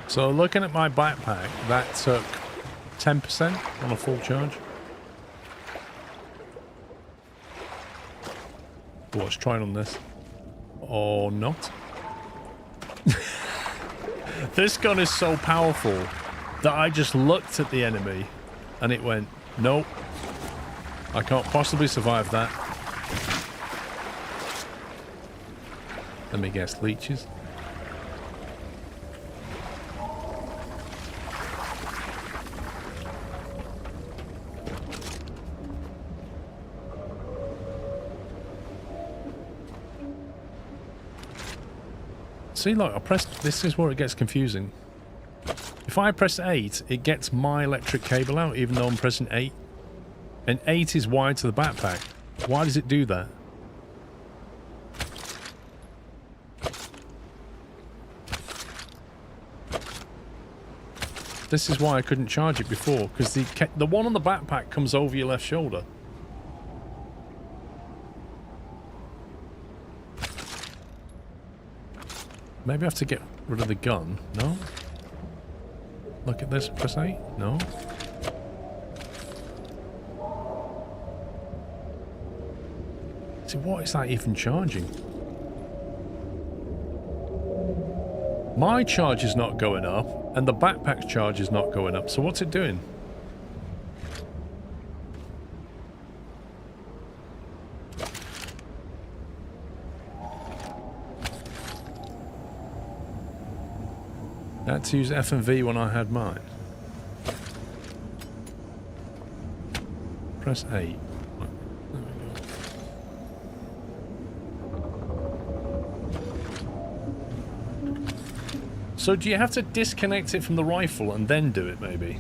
So looking at my backpack, that took 10% on a full charge. Oh, let's try it on this. Or not. This gun is so powerful that I just looked at the enemy and it went, nope. I can't possibly survive that. Let me guess, leeches. See, look, I pressed... This is where it gets confusing. If I press 8, it gets my electric cable out, even though I'm pressing 8. And 8 is wired to the backpack. Why does it do that? This is why I couldn't charge it before, because the one on the backpack comes over your left shoulder. Maybe I have to get rid of the gun. No? Look at this. Press 8? No? See, what is that even charging? My charge is not going up, and the backpack's charge is not going up. So what's it doing? I had to use F and V when I had mine. Press 8. There we go. So do you have to disconnect it from the rifle and then do it, maybe?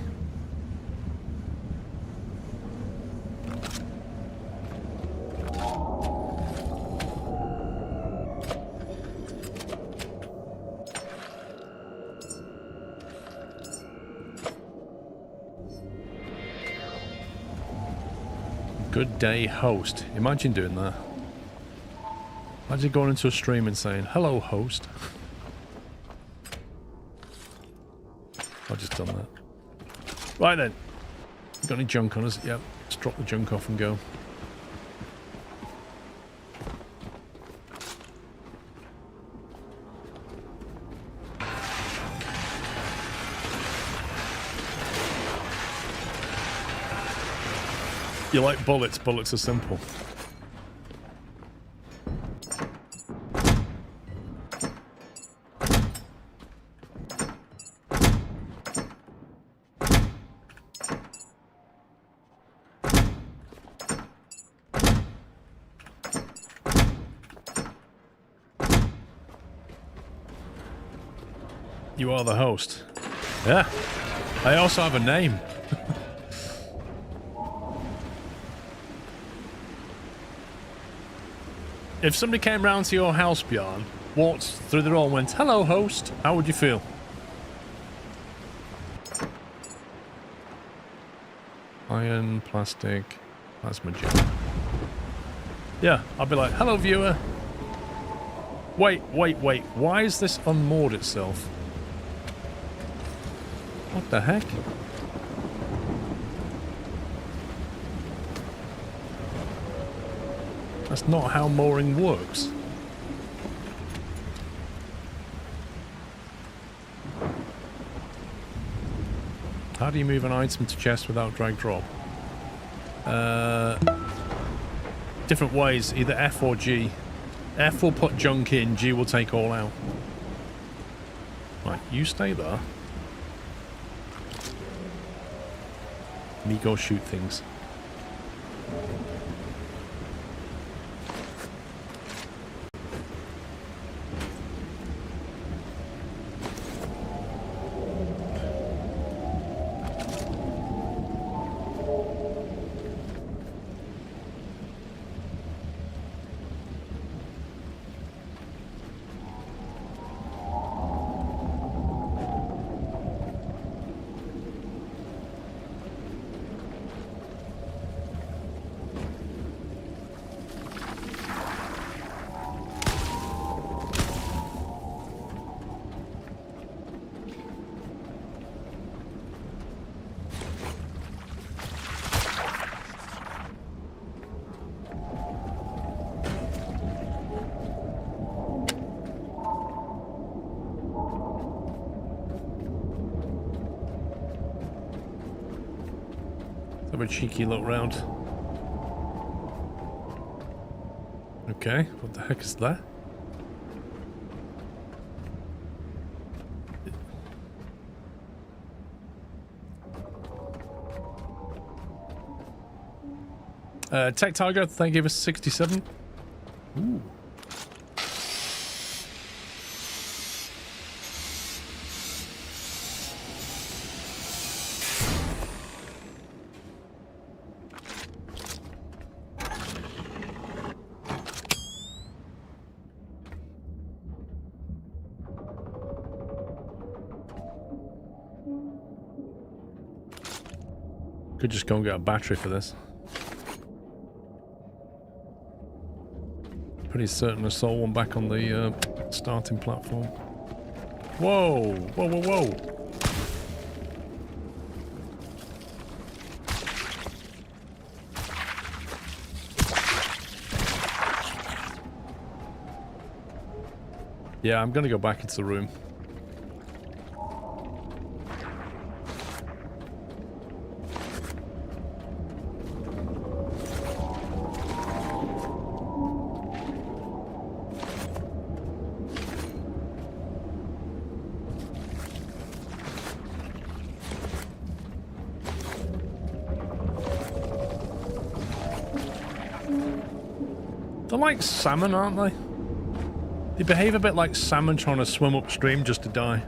Good day, host. Imagine doing that. Imagine going into a stream and saying, hello, host. I've just done that. Right then. Got any junk on us? Yep. Let's drop the junk off and go. You like bullets? Bullets are simple. You are the host. Yeah. I also have a name. If somebody came round to your house, Bjorn, walked through the door and went, hello, host, how would you feel? Iron, plastic, plasma gel. Yeah, I'd be like, hello, viewer. Wait. Why is this unmoored itself? What the heck? That's not how mooring works. How do you move an item to chest without drag drop? Different ways, either F or G. F will put junk in, G will take all out. Right, you stay there. Me go shoot things. Have a cheeky look round. Okay, what the heck is that? Tech Tiger, thank you for 67. Ooh. Could just go and get a battery for this. Pretty certain I saw one back on the starting platform. Whoa! Whoa, whoa, whoa! Yeah, I'm gonna go back into the room. They're like salmon, aren't they? They behave a bit like salmon trying to swim upstream just to die.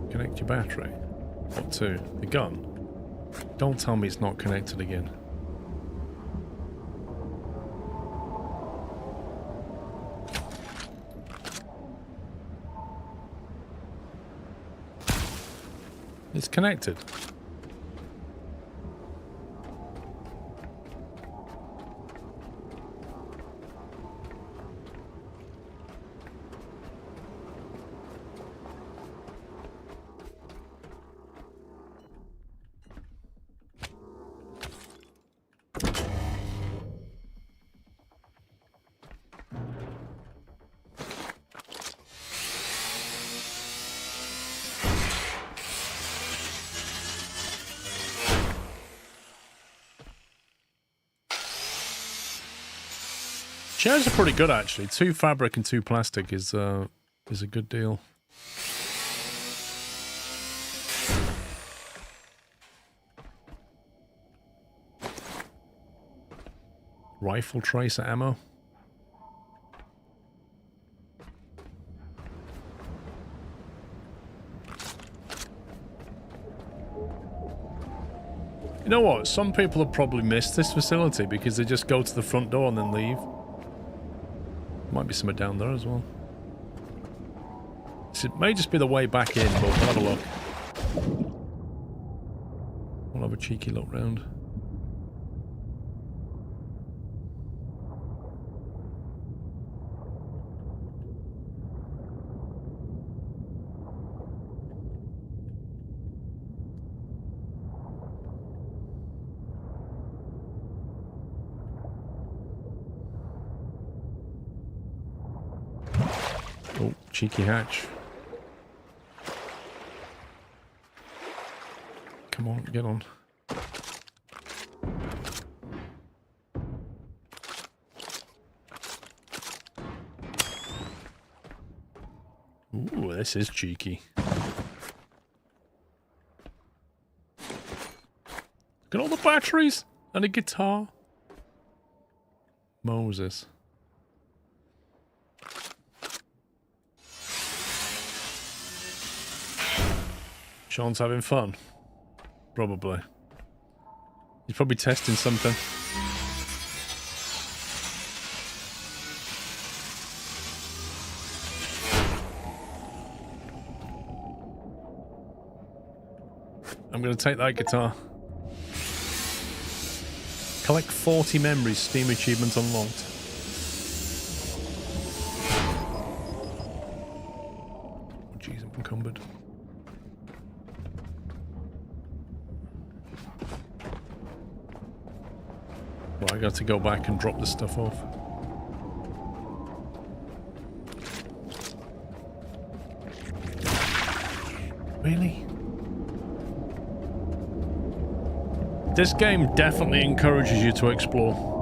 Connect your battery. What to? The gun? Don't tell me it's not connected again. It's connected. Chairs are pretty good actually. 2 fabric and 2 plastic is a good deal. Rifle tracer ammo. You know what? Some people have probably missed this facility because they just go to the front door and then leave. Might be somewhere down there as well. So it may just be the way back in, but we'll have a look. We'll have a cheeky look round. Oh, cheeky hatch. Come on, get on. Ooh, this is cheeky. Look at all the batteries and a guitar. Moses. Sean's having fun. Probably. He's probably testing something. I'm going to take that guitar. Collect 40 memories. Steam achievement unlocked. Oh, jeez, I'm encumbered. Well, I got to go back and drop this stuff off. Really? This game definitely encourages you to explore.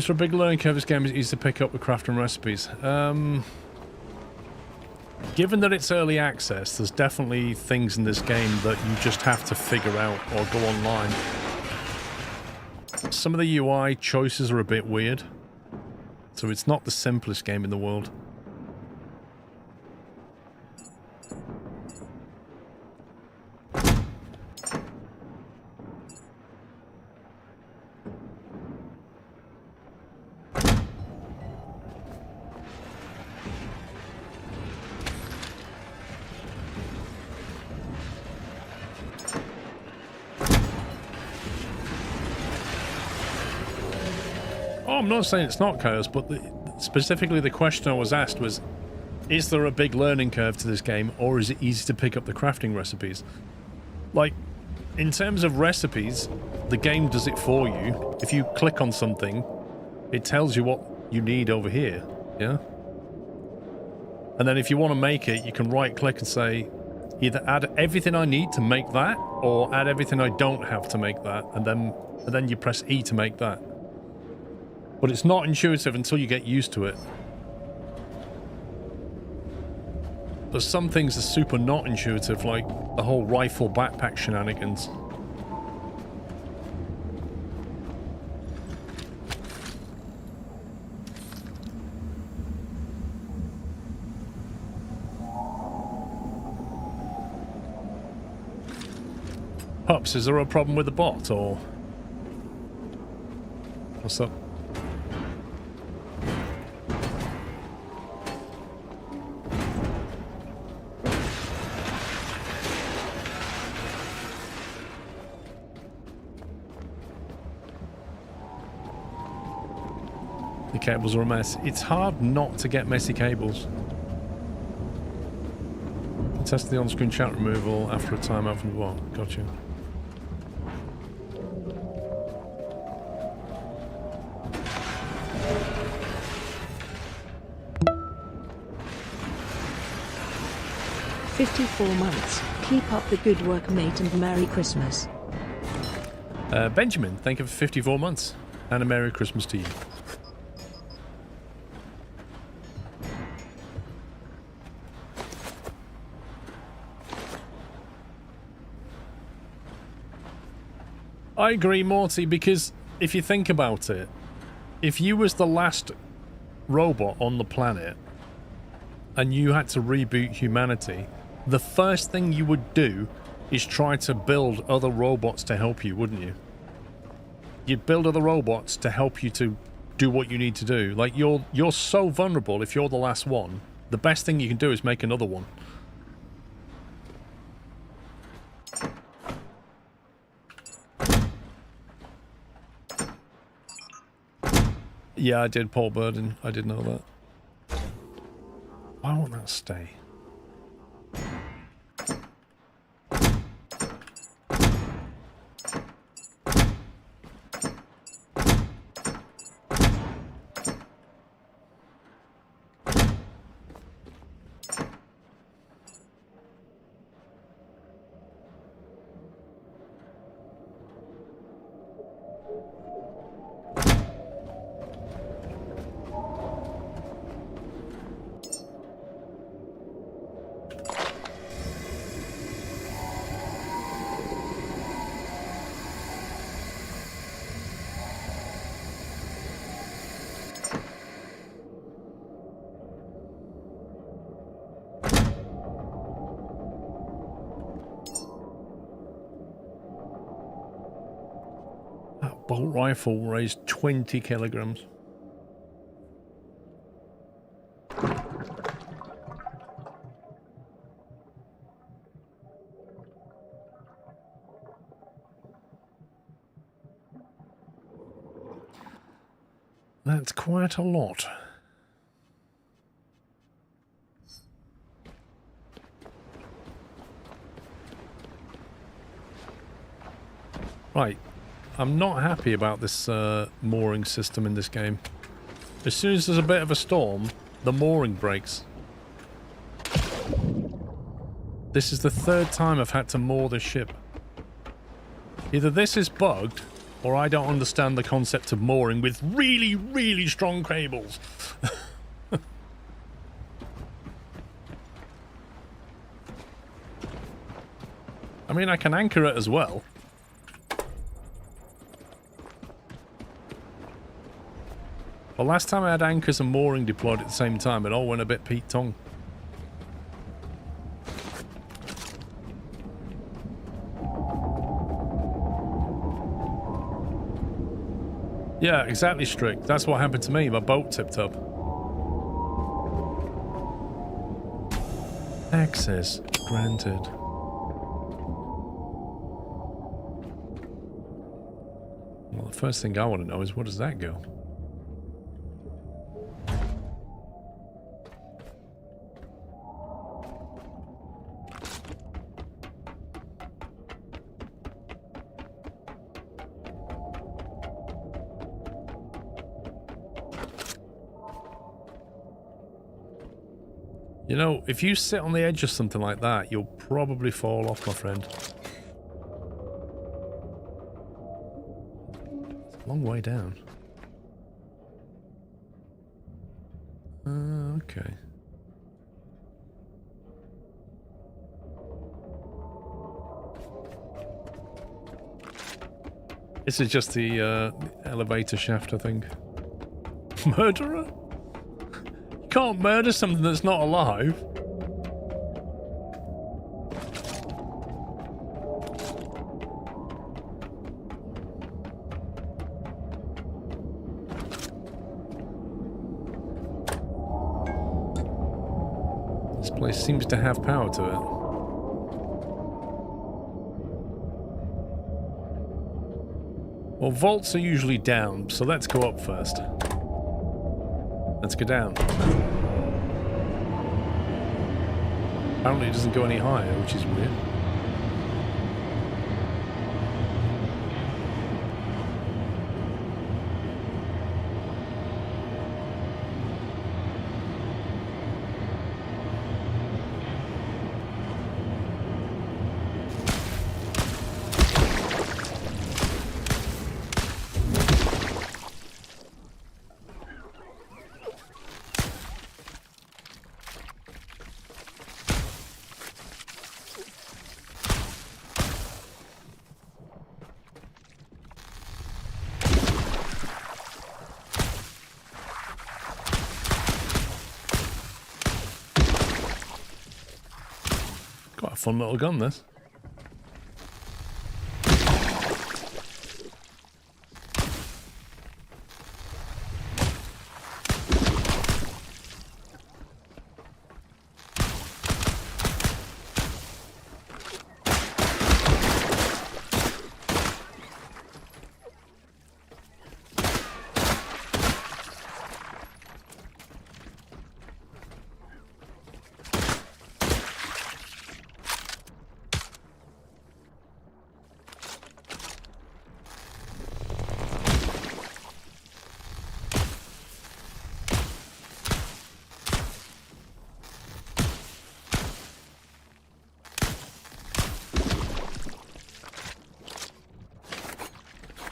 So a big learning curve this game is easy to pick up the crafting recipes. Given that it's early access, there's definitely things in this game that you just have to figure out or go online. Some of the UI choices are a bit weird, so it's not the simplest game in the world. I'm not saying it's not chaos, but specifically the question I was asked was, is there a big learning curve to this game, or is it easy to pick up the crafting recipes? Like, in terms of recipes, the game does it for you. If you click on something, it tells you what you need over here, yeah? And then if you want to make it, you can right-click and say, either add everything I need to make that, or add everything I don't have to make that, and then you press E to make that. But it's not intuitive until you get used to it. There's some things that are super not intuitive, like the whole rifle backpack shenanigans. Pups, is there a problem with the bot, or what's up? The cables are a mess. It's hard not to get messy cables. Test the on-screen chat removal after a timeout from the bot. Gotcha. "54 months. Keep up the good work, mate, and Merry Christmas." Benjamin, thank you for 54 months. And a Merry Christmas to you. I agree, Morty, because if you think about it, if you was the last robot on the planet and you had to reboot humanity, the first thing you would do is try to build other robots to help you, wouldn't you? You'd build other robots to help you to do what you need to do. Like, you're so vulnerable if you're the last one. The best thing you can do is make another one. Yeah, I did, Paul Burden. I did know that. Why won't that stay? Bolt rifle weighs 20 kilograms. That's quite a lot. Right. I'm not happy about this mooring system in this game. As soon as there's a bit of a storm, the mooring breaks. This is the third time I've had to moor this ship. Either this is bugged, or I don't understand the concept of mooring with really, really strong cables. I mean, I can anchor it as well. But last time I had anchors and mooring deployed at the same time, it all went a bit Pete Tong. Yeah, exactly, Strict. That's what happened to me. My boat tipped up. Access granted. Well, the first thing I want to know is, where does that go? You know, if you sit on the edge of something like that, you'll probably fall off, my friend. It's a long way down. Okay. This is just the elevator shaft, I think. Murderer? You can't murder something that's not alive. This place seems to have power to it. Well, vaults are usually down, so let's go up first. Let's go down. Apparently it doesn't go any higher, which is weird. Quite a fun little gun, this.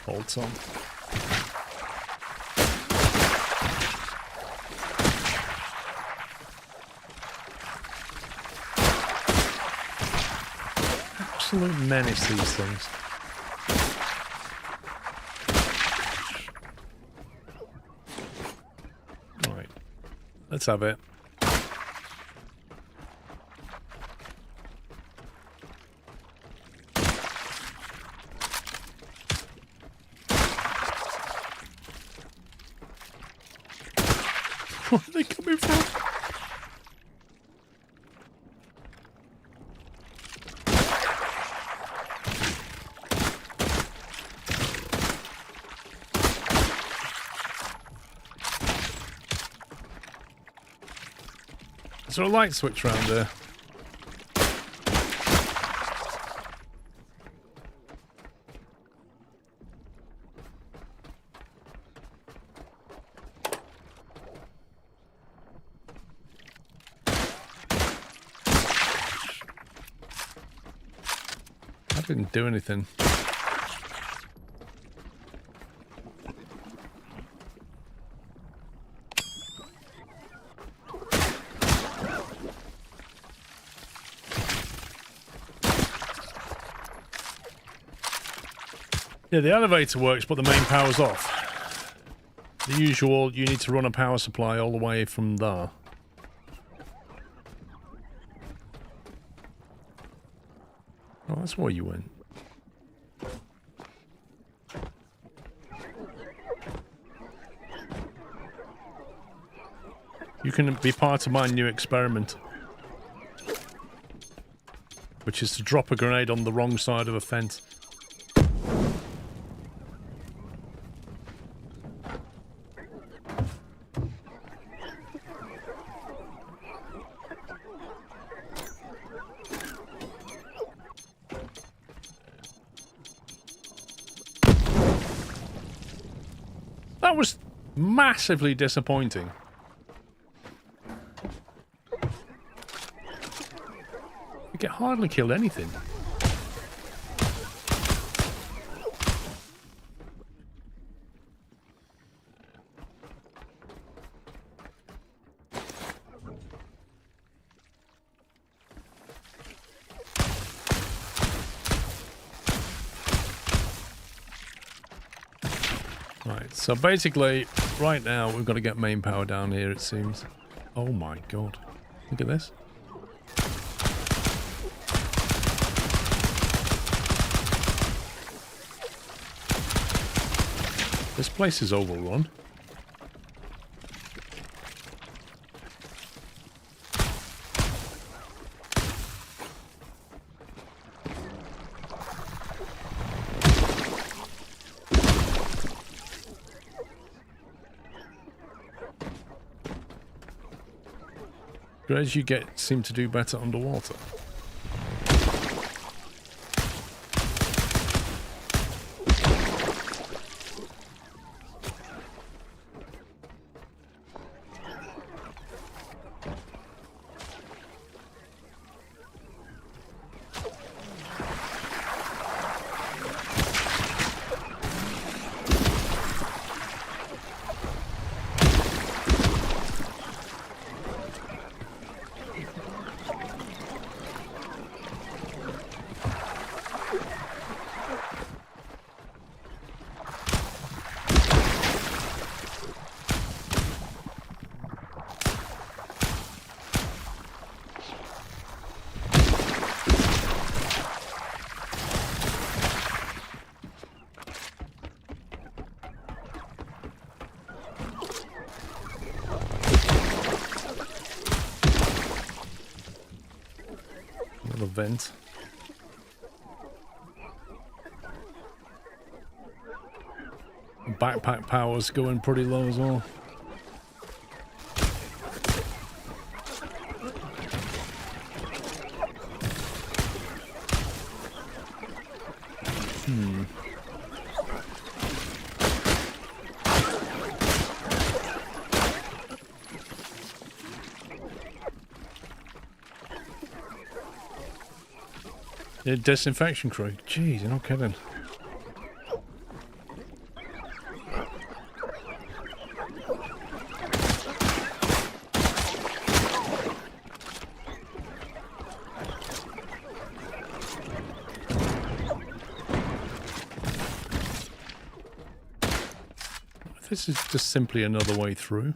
Bolts on. Absolute menace, these things. Right. Let's have it. Where are they coming from? Is there a light switch around there? I didn't do anything. Yeah, the elevator works, but the main power's off. The usual, you need to run a power supply all the way from there. Oh, that's where you went. You can be part of my new experiment, which is to drop a grenade on the wrong side of a fence. That was massively disappointing. You get hardly killed anything. Right, so basically, right now, we've got to get main power down here, it seems. Oh my god. Look at this. This place is overrun. As you seem to do better underwater. Vent. Backpack power's going pretty low as well. Yeah, disinfection crew. Jeez, you're not kidding. This is just simply another way through.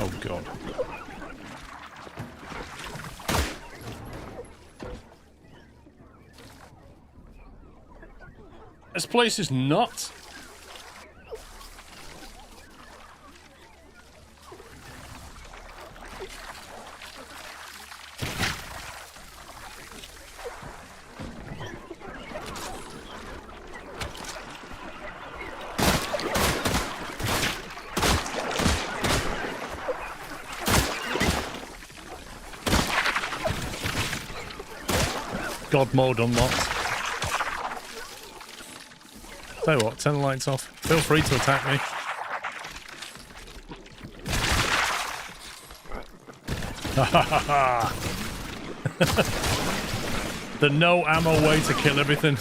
Oh god. This place is nuts. God mode unlocked. Tell you what, turn the lights off. Feel free to attack me. The no ammo way to kill everything.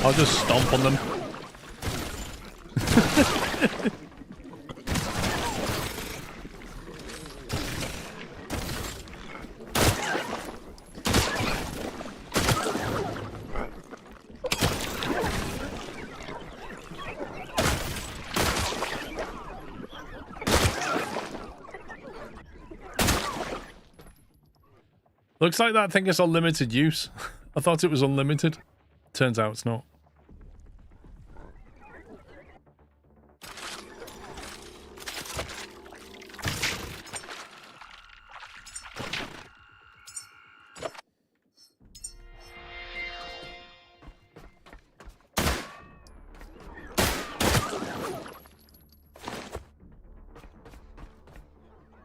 I'll just stomp on them. Looks like that thing is unlimited use. I thought it was unlimited. Turns out it's not.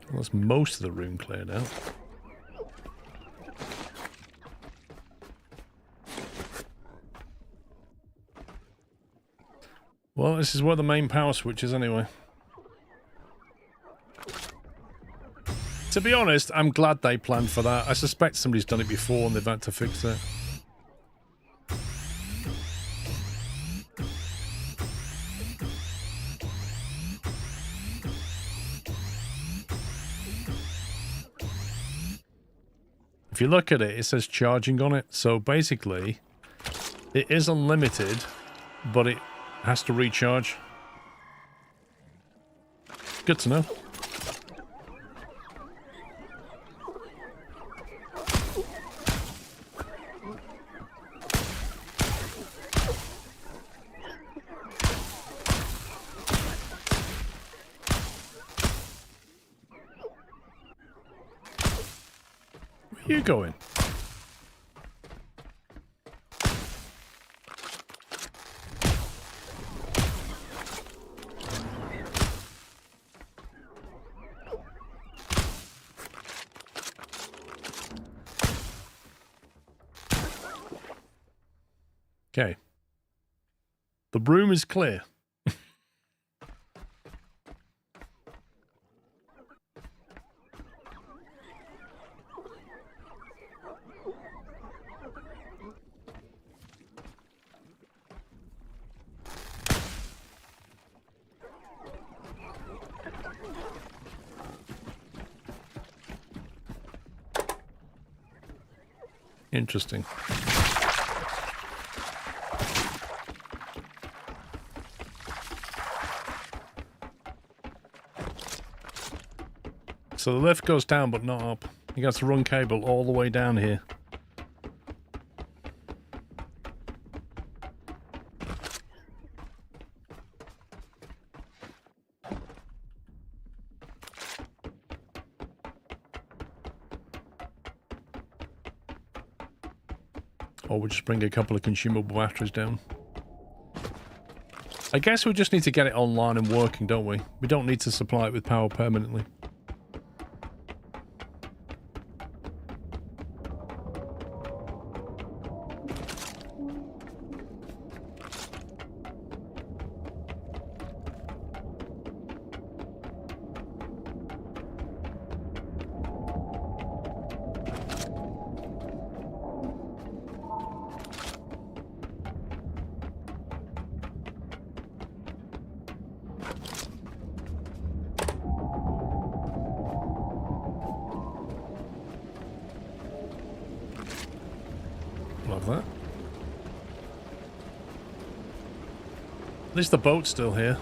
Well, that's most of the room cleared out. Well, this is where the main power switch is anyway. To be honest, I'm glad they planned for that. I suspect somebody's done it before and they've had to fix it. If you look at it, it says charging on it. So basically, it is unlimited, but it has to recharge. Good to know. Where are you going? Okay. The room is clear. Interesting. So the lift goes down, but not up. You got to run cable all the way down here. Or we'll just bring a couple of consumable batteries down. I guess we just need to get it online and working, don't we? We don't need to supply it with power permanently. Love that. At least the boat's still here.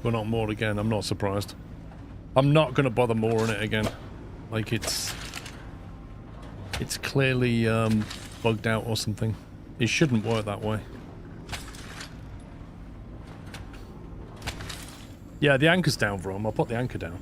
We're not moored again. I'm not surprised. I'm not going to bother mooring it again. Like, it's clearly bugged out or something. It shouldn't work that way. Yeah, the anchor's down, Rome. I'll put the anchor down.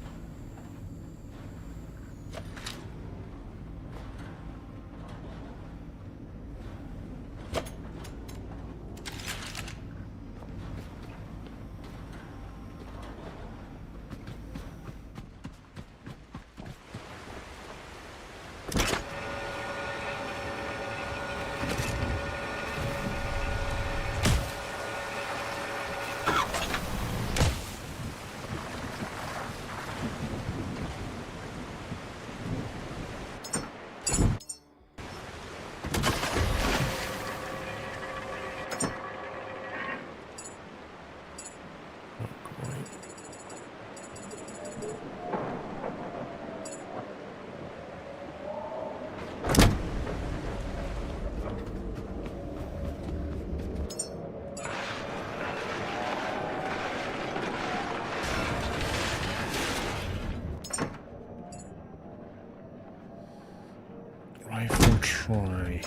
Rifle try.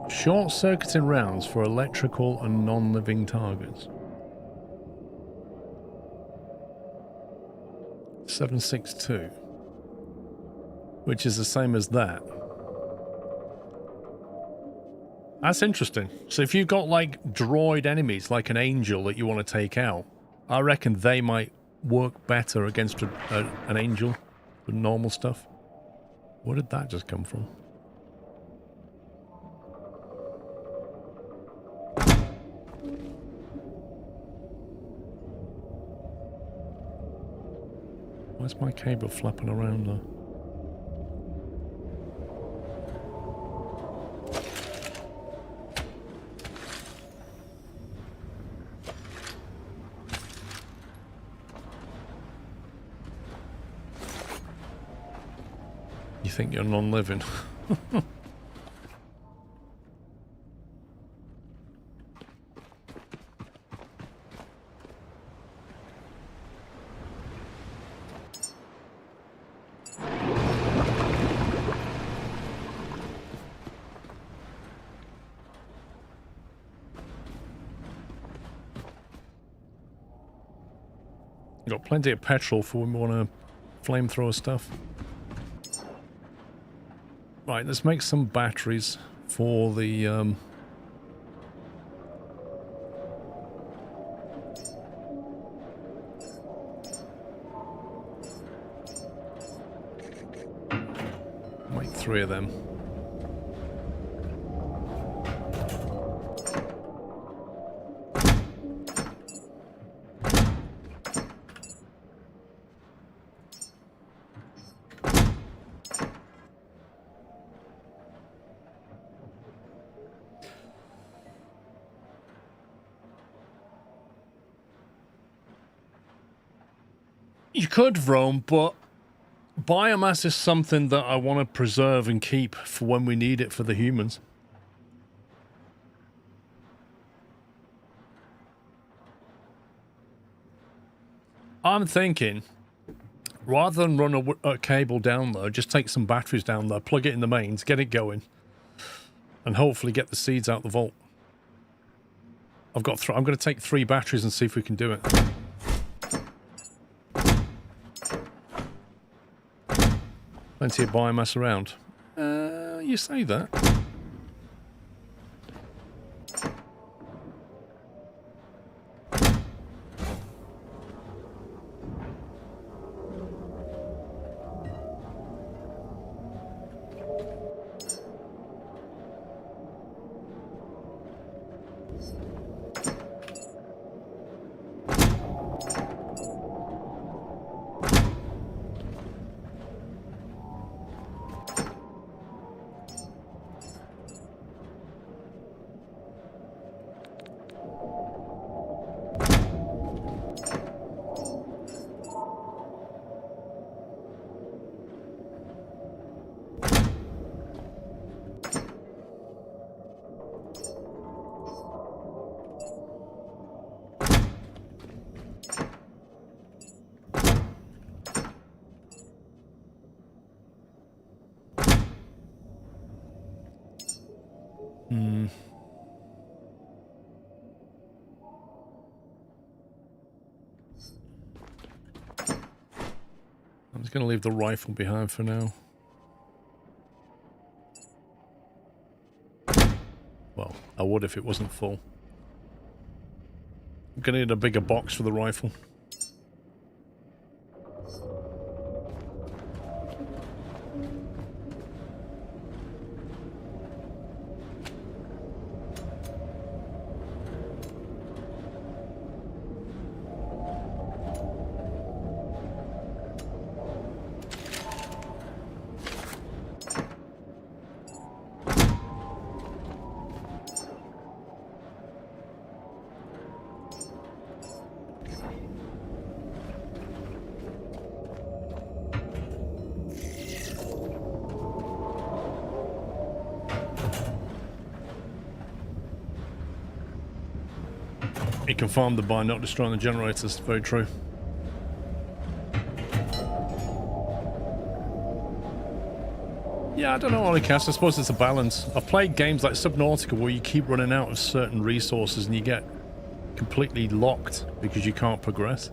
Short-circuiting rounds for electrical and non-living targets. 762. Which is the same as that. That's interesting. So if you've got like droid enemies, like an angel that you want to take out, I reckon they might work better against an angel than normal stuff. Where did that just come from? Where's my cable flapping around though? You think you're non-living? Got plenty of petrol for when we want to flamethrower stuff. Right, let's make some batteries for the make 3 of them. You could roam, but biomass is something that I want to preserve and keep for when we need it for the humans. I'm thinking, rather than run a cable down there, just take some batteries down there, plug it in the mains, get it going, and hopefully get the seeds out the vault. I'm going to take 3 batteries and see if we can do it. Plenty of biomass around. You say that. I'm just going to leave the rifle behind for now. Well, I would if it wasn't full. I'm going to need a bigger box for the rifle. You can farm the by not destroying the generators. Very true. Yeah, I don't know, Olicast. I suppose it's a balance. I've played games like Subnautica where you keep running out of certain resources and you get completely locked because you can't progress.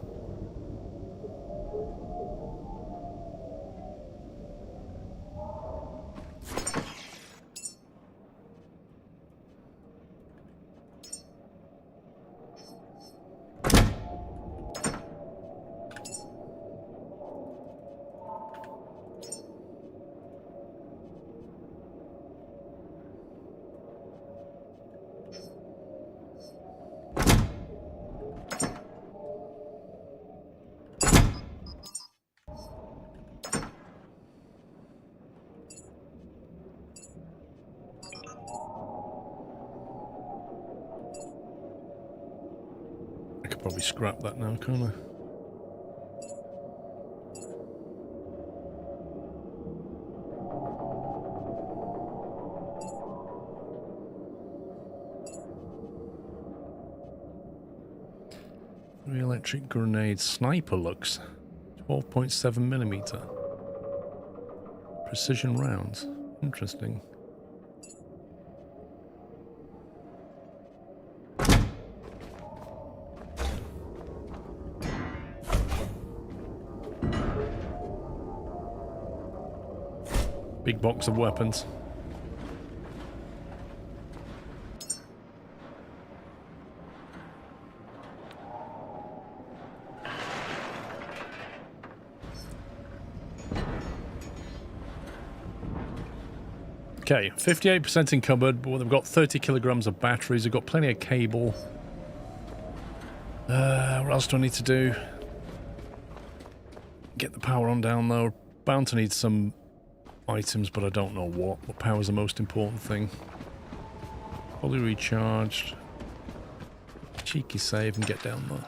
Probably scrap that now, can't I? Three electric grenade sniper looks. 12.7mm. Precision rounds. Interesting. Big box of weapons. Okay, 58% encumbered, but they've got 30 kilograms of batteries. They've got plenty of cable. What else do I need to do? Get the power on down though. Bound to need some items, but I don't know what. But power's the most important thing. Fully recharged. Cheeky save and get down there.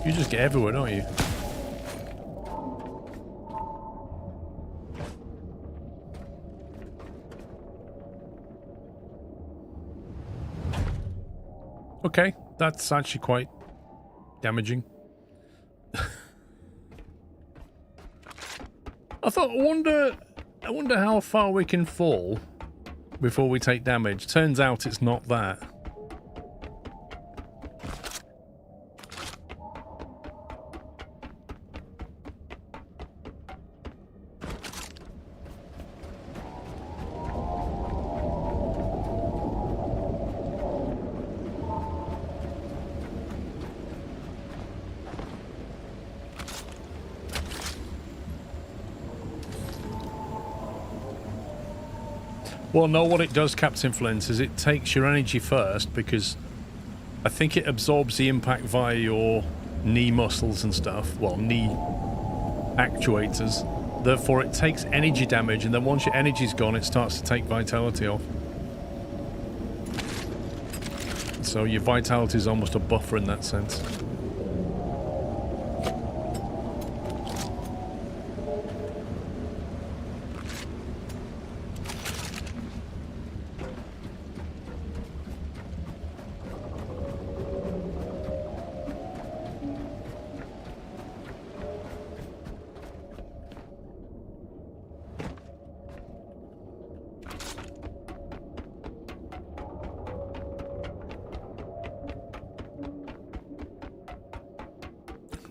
You just get everywhere, don't you? Okay, that's actually quite damaging. I wonder how far we can fall before we take damage. Turns out it's not that. Well, no, what it does, Captain Flint, is it takes your energy first, because I think it absorbs the impact via your knee muscles and stuff. Well, knee actuators. Therefore, it takes energy damage, and then once your energy's gone, it starts to take vitality off. So your vitality is almost a buffer in that sense.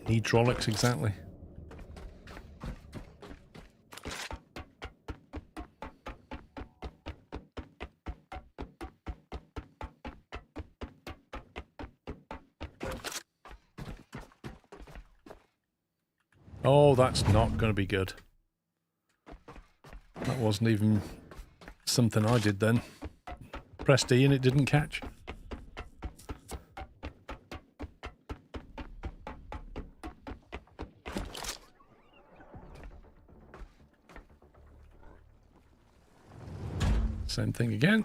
Hydraulics, exactly. Oh, that's not going to be good. That wasn't even something I did then. Pressed E and it didn't catch. Same thing again.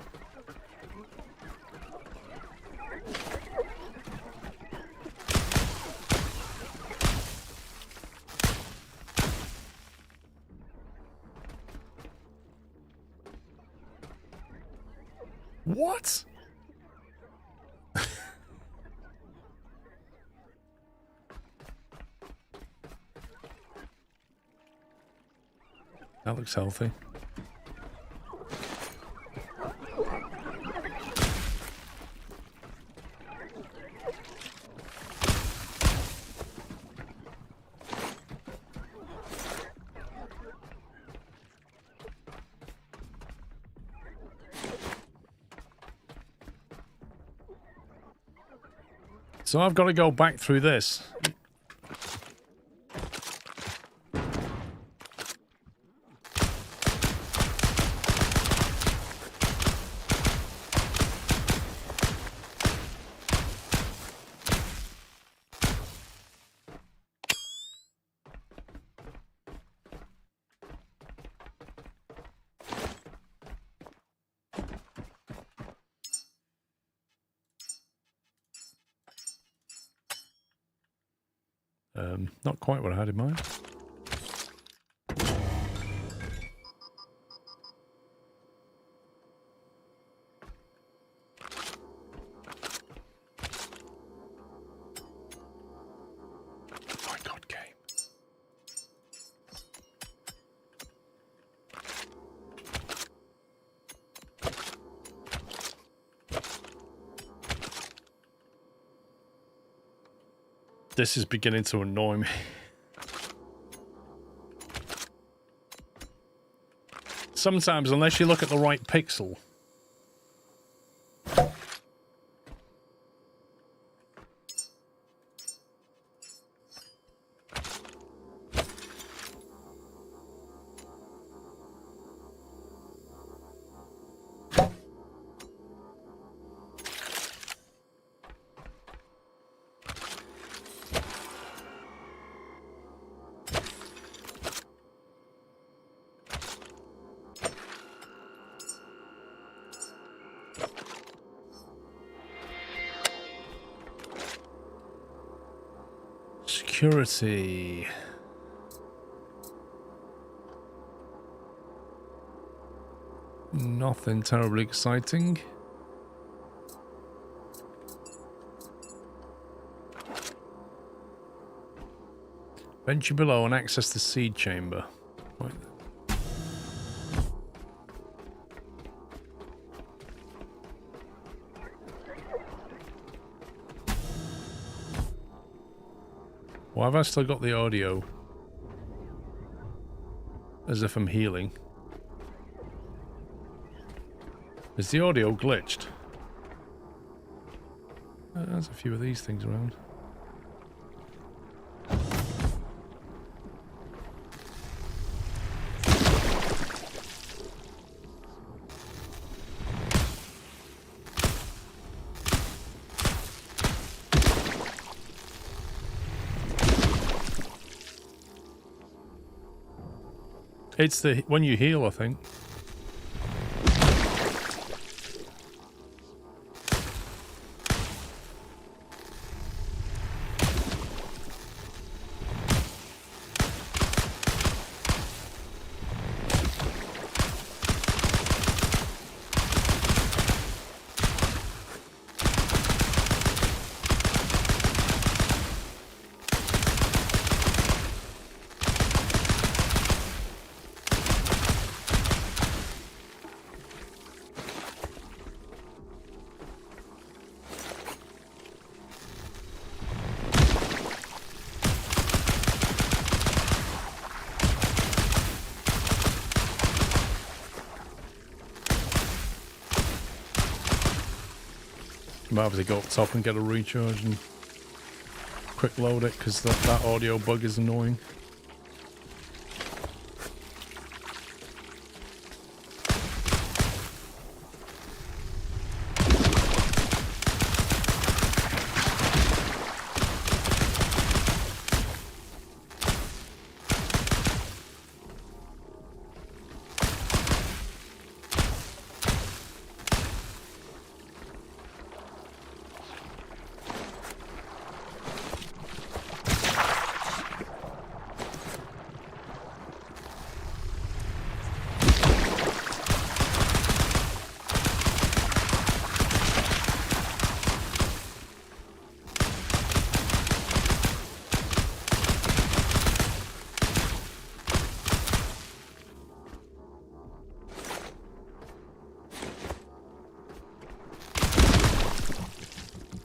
What? That looks healthy. So I've got to go back through this. Not quite what I had in mind. My God, game. This is beginning to annoy me. Sometimes, unless you look at the right pixel. Security. Nothing terribly exciting. Venture below and access the seed chamber. Right. Why have I still got the audio? As if I'm healing. Is the audio glitched? There's a few of these things around. It's the when you heal, I think. Might have to go up top and get a recharge and quick load it because that audio bug is annoying.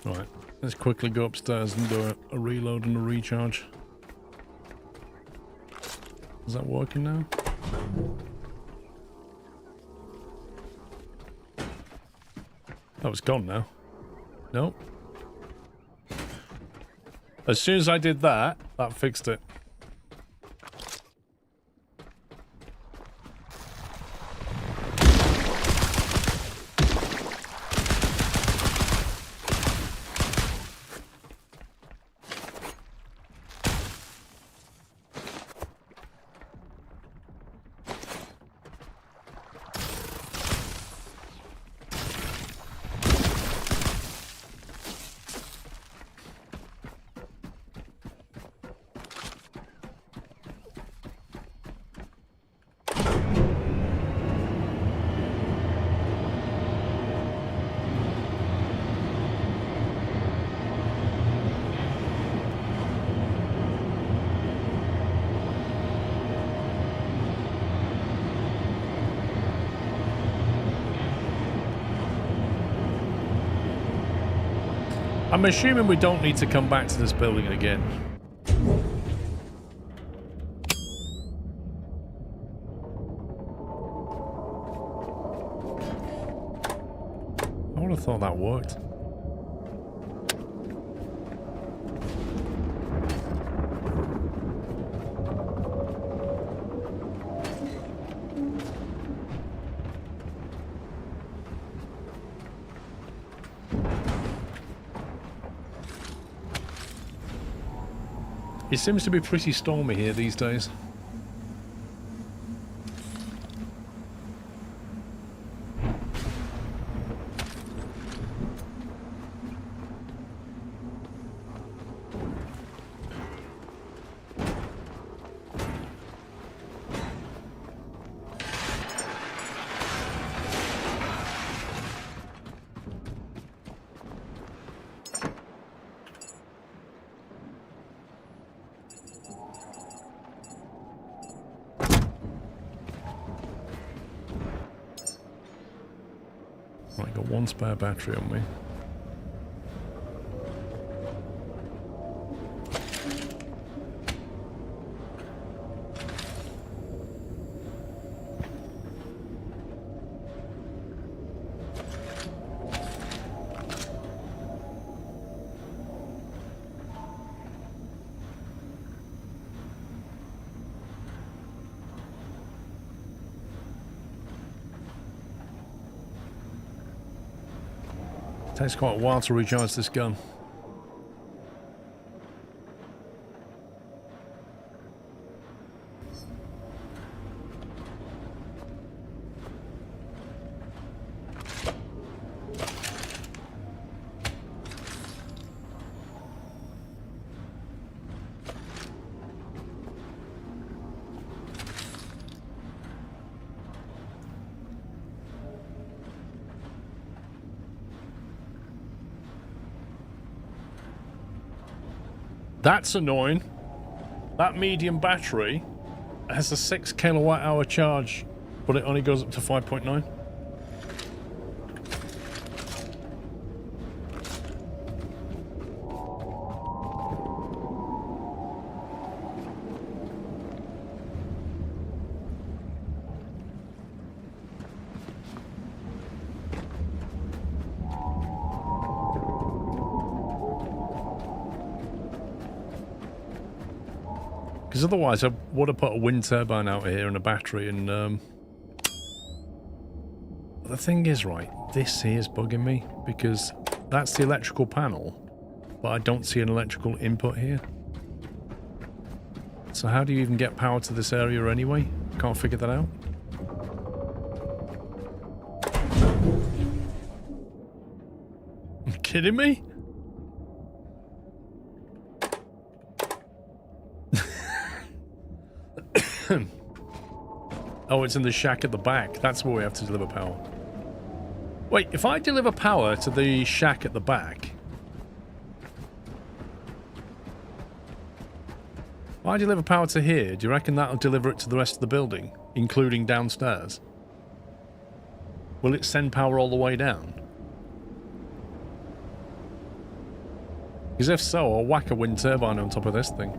Right, let's quickly go upstairs and do a reload and a recharge. Is that working now? Oh, it's gone now. Nope. As soon as I did that, that fixed it. I'm assuming we don't need to come back to this building again. I would have thought that worked. It seems to be pretty stormy here these days. Right, got one spare battery on me. Takes quite a while to recharge this gun. That's annoying. That medium battery has a 6 kilowatt hour charge, but it only goes up to 5.9. Because otherwise I would have put a wind turbine out here and a battery and... The thing is, right, this here is bugging me because that's the electrical panel, but I don't see an electrical input here. So how do you even get power to this area anyway? Can't figure that out. You kidding me? Oh, it's in the shack at the back. That's where we have to deliver power. Wait, if I deliver power to the shack at the back... If I deliver power to here, do you reckon that'll deliver it to the rest of the building, including downstairs? Will it send power all the way down? Because if so, I'll whack a wind turbine on top of this thing.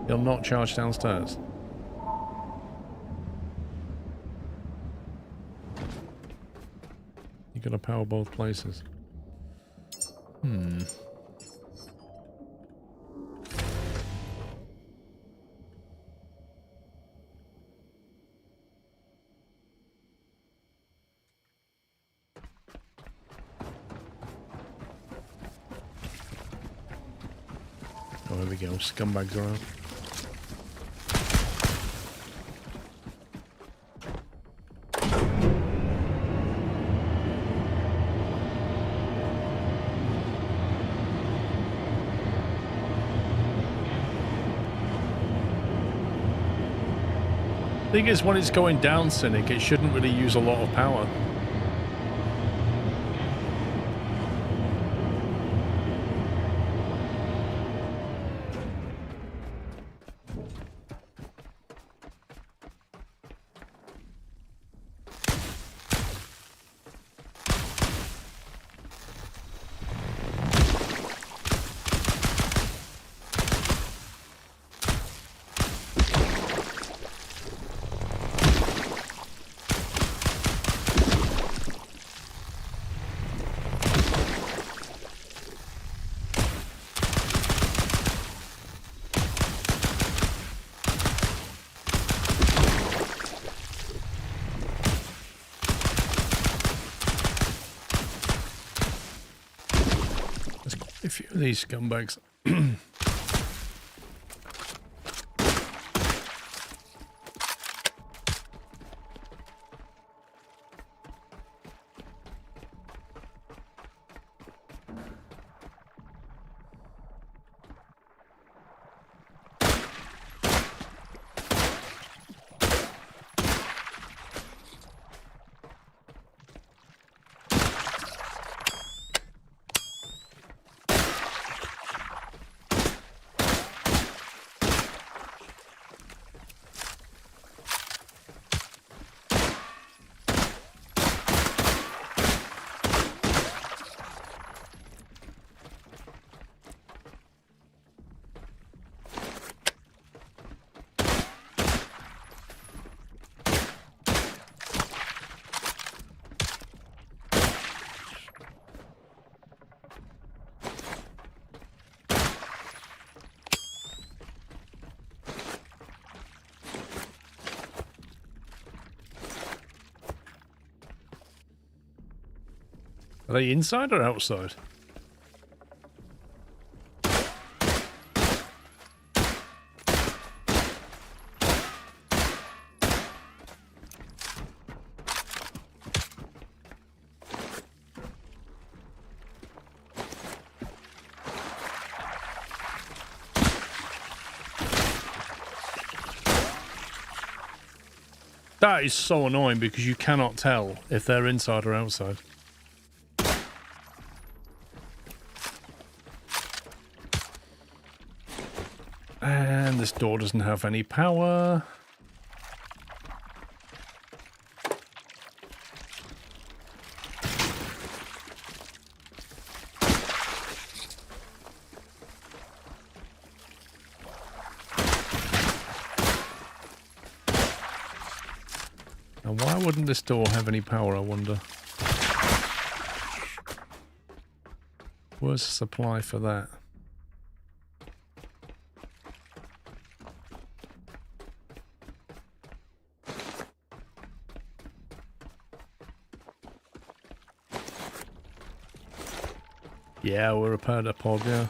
It'll not charge downstairs. You gotta power both places. Oh, here we go. Scumbags around. Thing is, when it's going down, Cynic, it shouldn't really use a lot of power. A few of these scumbags. Are they inside or outside? That is so annoying because you cannot tell if they're inside or outside. And this door doesn't have any power. Now, why wouldn't this door have any power, I wonder? Where's the supply for that? Yeah, we repaired a pod, yeah.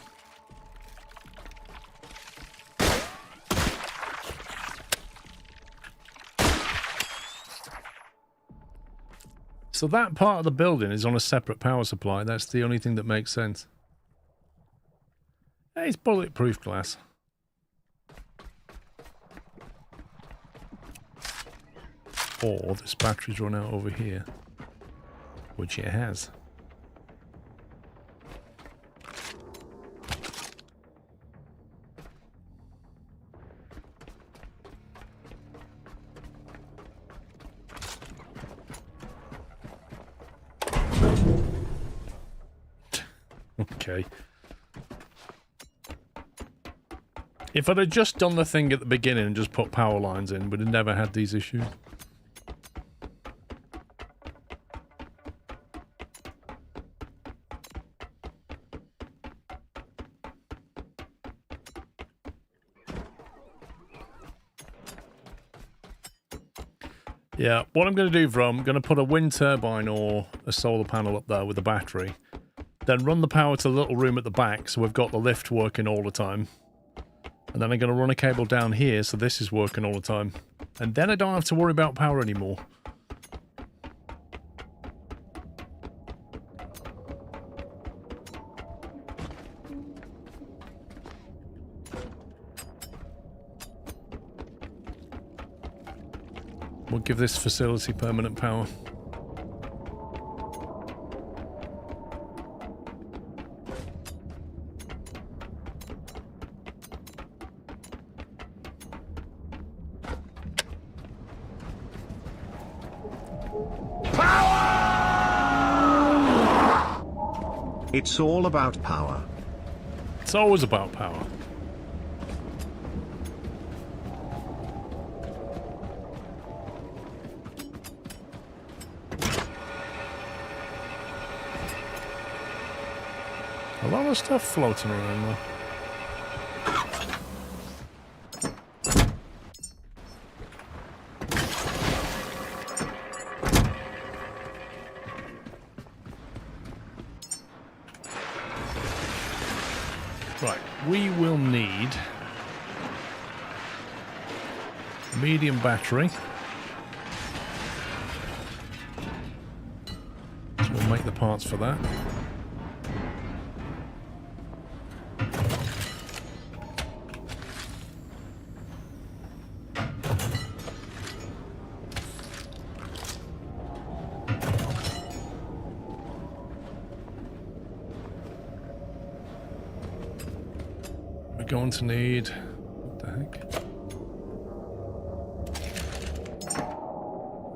So that part of the building is on a separate power supply. That's the only thing that makes sense. Hey, it's bulletproof glass. Or this battery's run out over here. Which it has. Okay. If I'd have just done the thing at the beginning and just put power lines in, we'd have never had these issues. Yeah, what I'm going to do, I'm going to put a wind turbine or a solar panel up there with a battery. Then run the power to the little room at the back, so we've got the lift working all the time. And then I'm going to run a cable down here, so this is working all the time. And then I don't have to worry about power anymore. We'll give this facility permanent power. It's all about power. It's always about power. A lot of stuff floating around there. Right, we will need a medium battery. So we'll make the parts for that. Going to need, what the heck,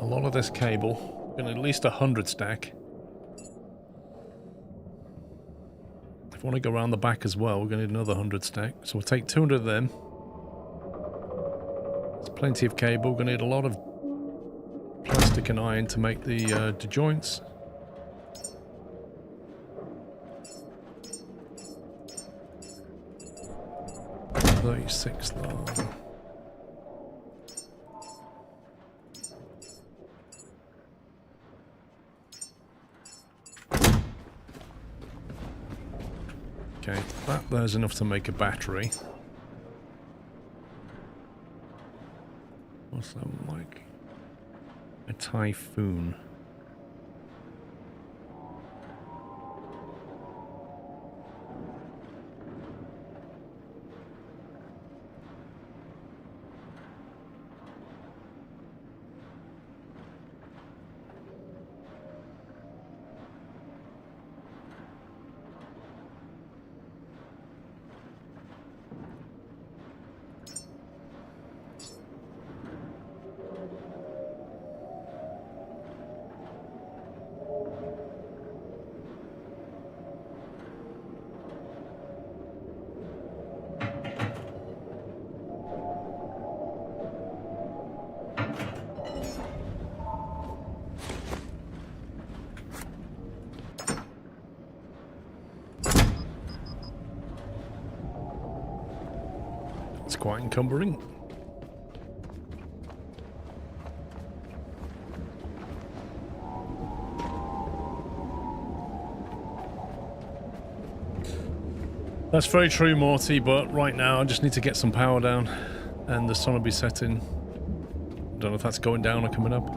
a lot of this cable. Going to at least 100 stack. If we want to go around the back as well, we're going to need another 100 stack. So we'll take 200 of them. There's plenty of cable. We're going to need a lot of plastic and iron to make the joints. 36 long. Okay, there's enough to make a battery. What's that like? A typhoon. It's quite encumbering. That's very true, Morty, but right now I just need to get some power down and the sun will be setting. Don't know if that's going down or coming up.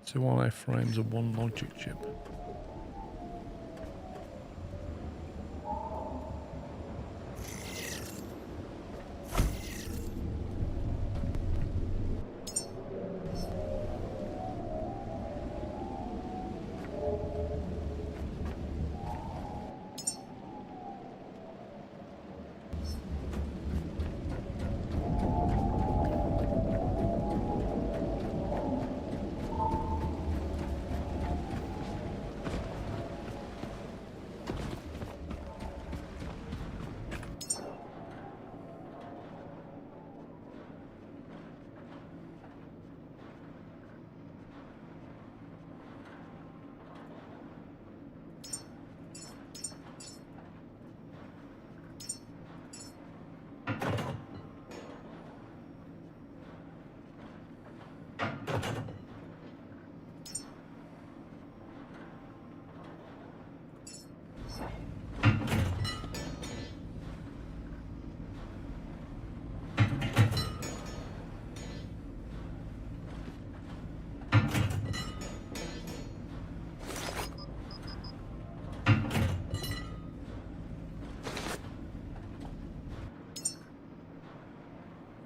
Two iframes and one logic chip.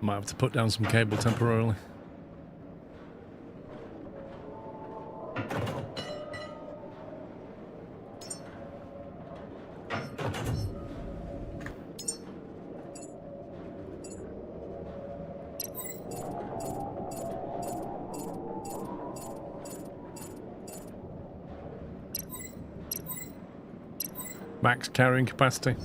Might have to put down some cable temporarily. Max carrying capacity.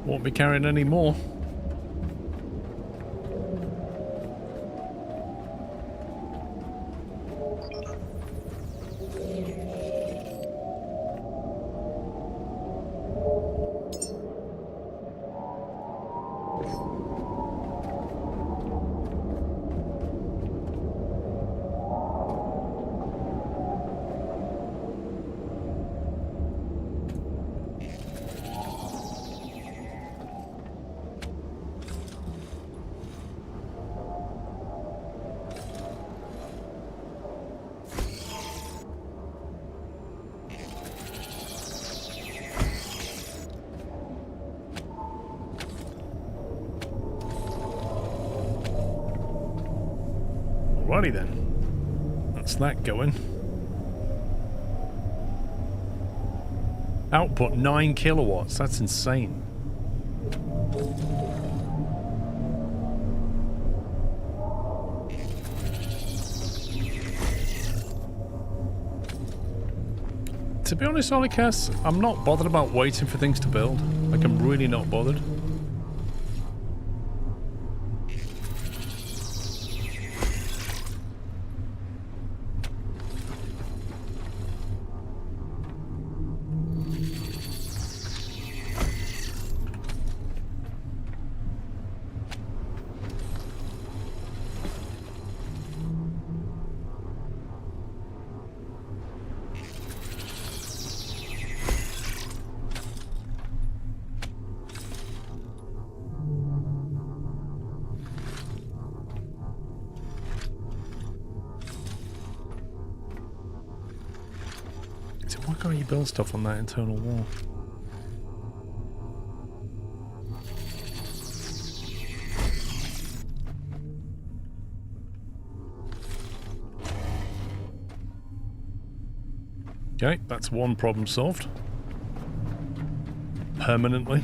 Won't be carrying any more. Alrighty then. That's that going. Output 9 kilowatts. That's insane. To be honest, Olicas, I'm not bothered about waiting for things to build. Like, I'm really not bothered. Why can't you build stuff on that internal wall? Okay, that's one problem solved. permanently.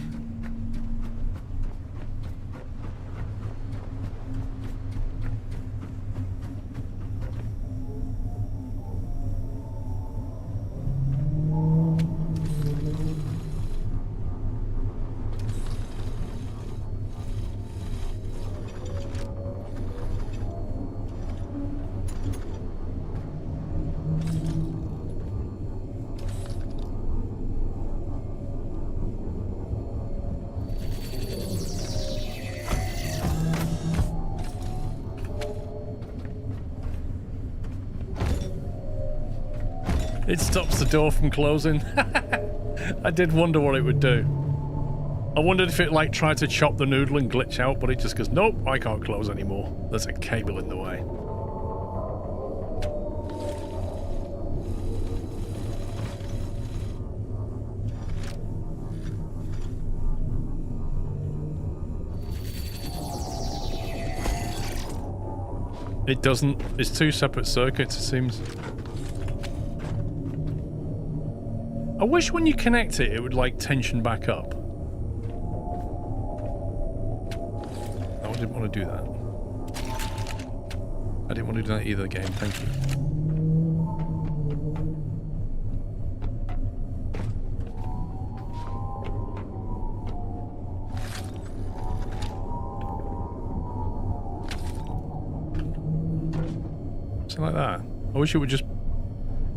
It stops the door from closing. I did wonder what it would do. I wondered if it like tried to chop the noodle and glitch out, but it just goes, nope, I can't close anymore. There's a cable in the way. It doesn't. It's two separate circuits, it seems. I wish when you connect it, it would like tension back up. No, I didn't want to do that. I didn't want to do that either, game. Thank you. Something like that. I wish it would just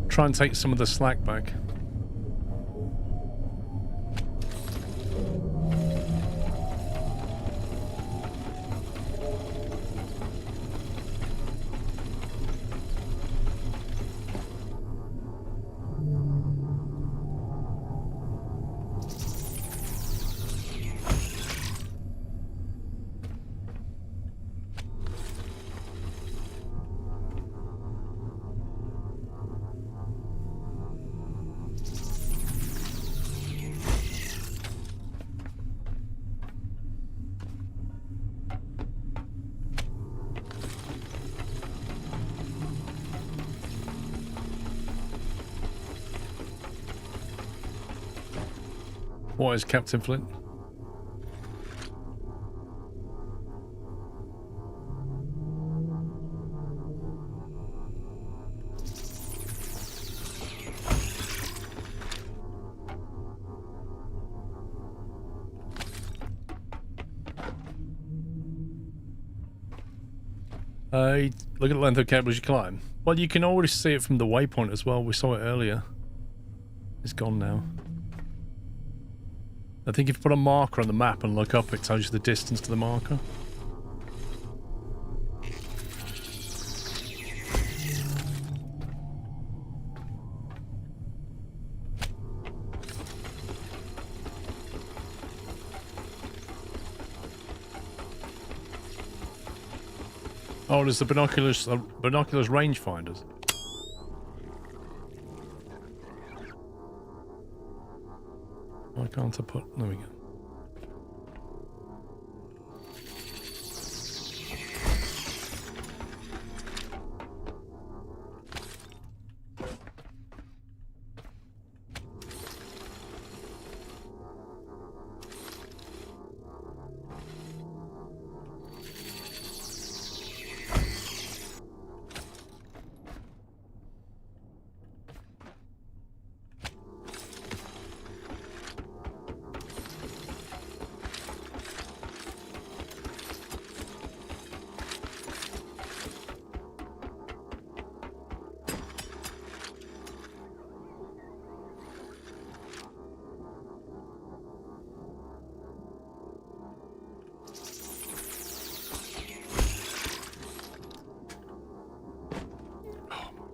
try and take some of the slack back. What is Captain Flint? Look at the length of cables you climb. Well, you can already see it from the waypoint as well. We saw it earlier. It's gone now. I think if you put a marker on the map and look up, it tells you the distance to the marker. Oh, there's the binoculars rangefinders. Why can't I put... There we go.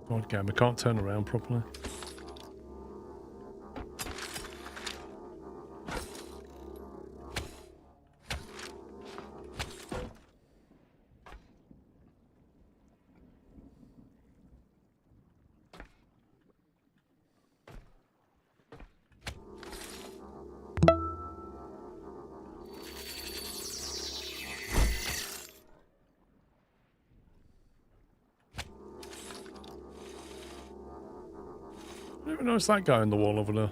God, game, I can't turn around properly. I don't even notice that guy on the wall over there.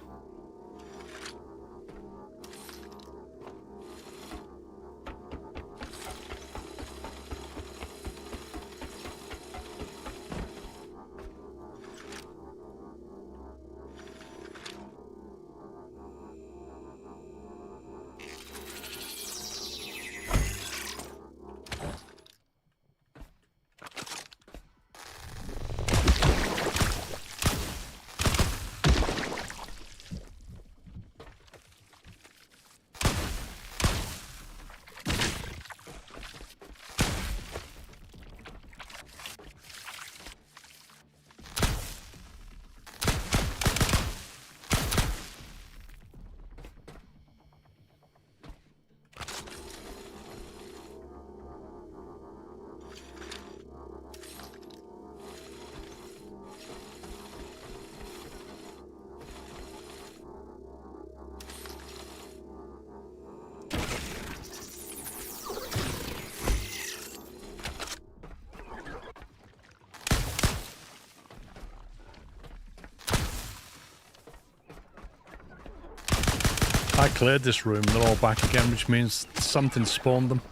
I cleared this room. They're all back again, which means something spawned them.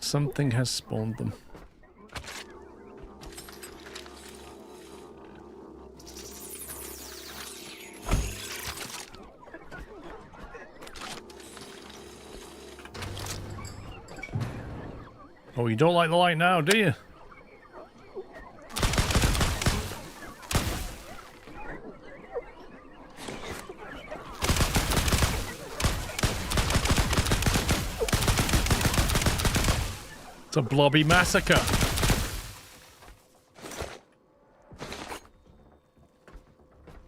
Something has spawned them. Oh, you don't like the light now, do you? It's a blobby massacre.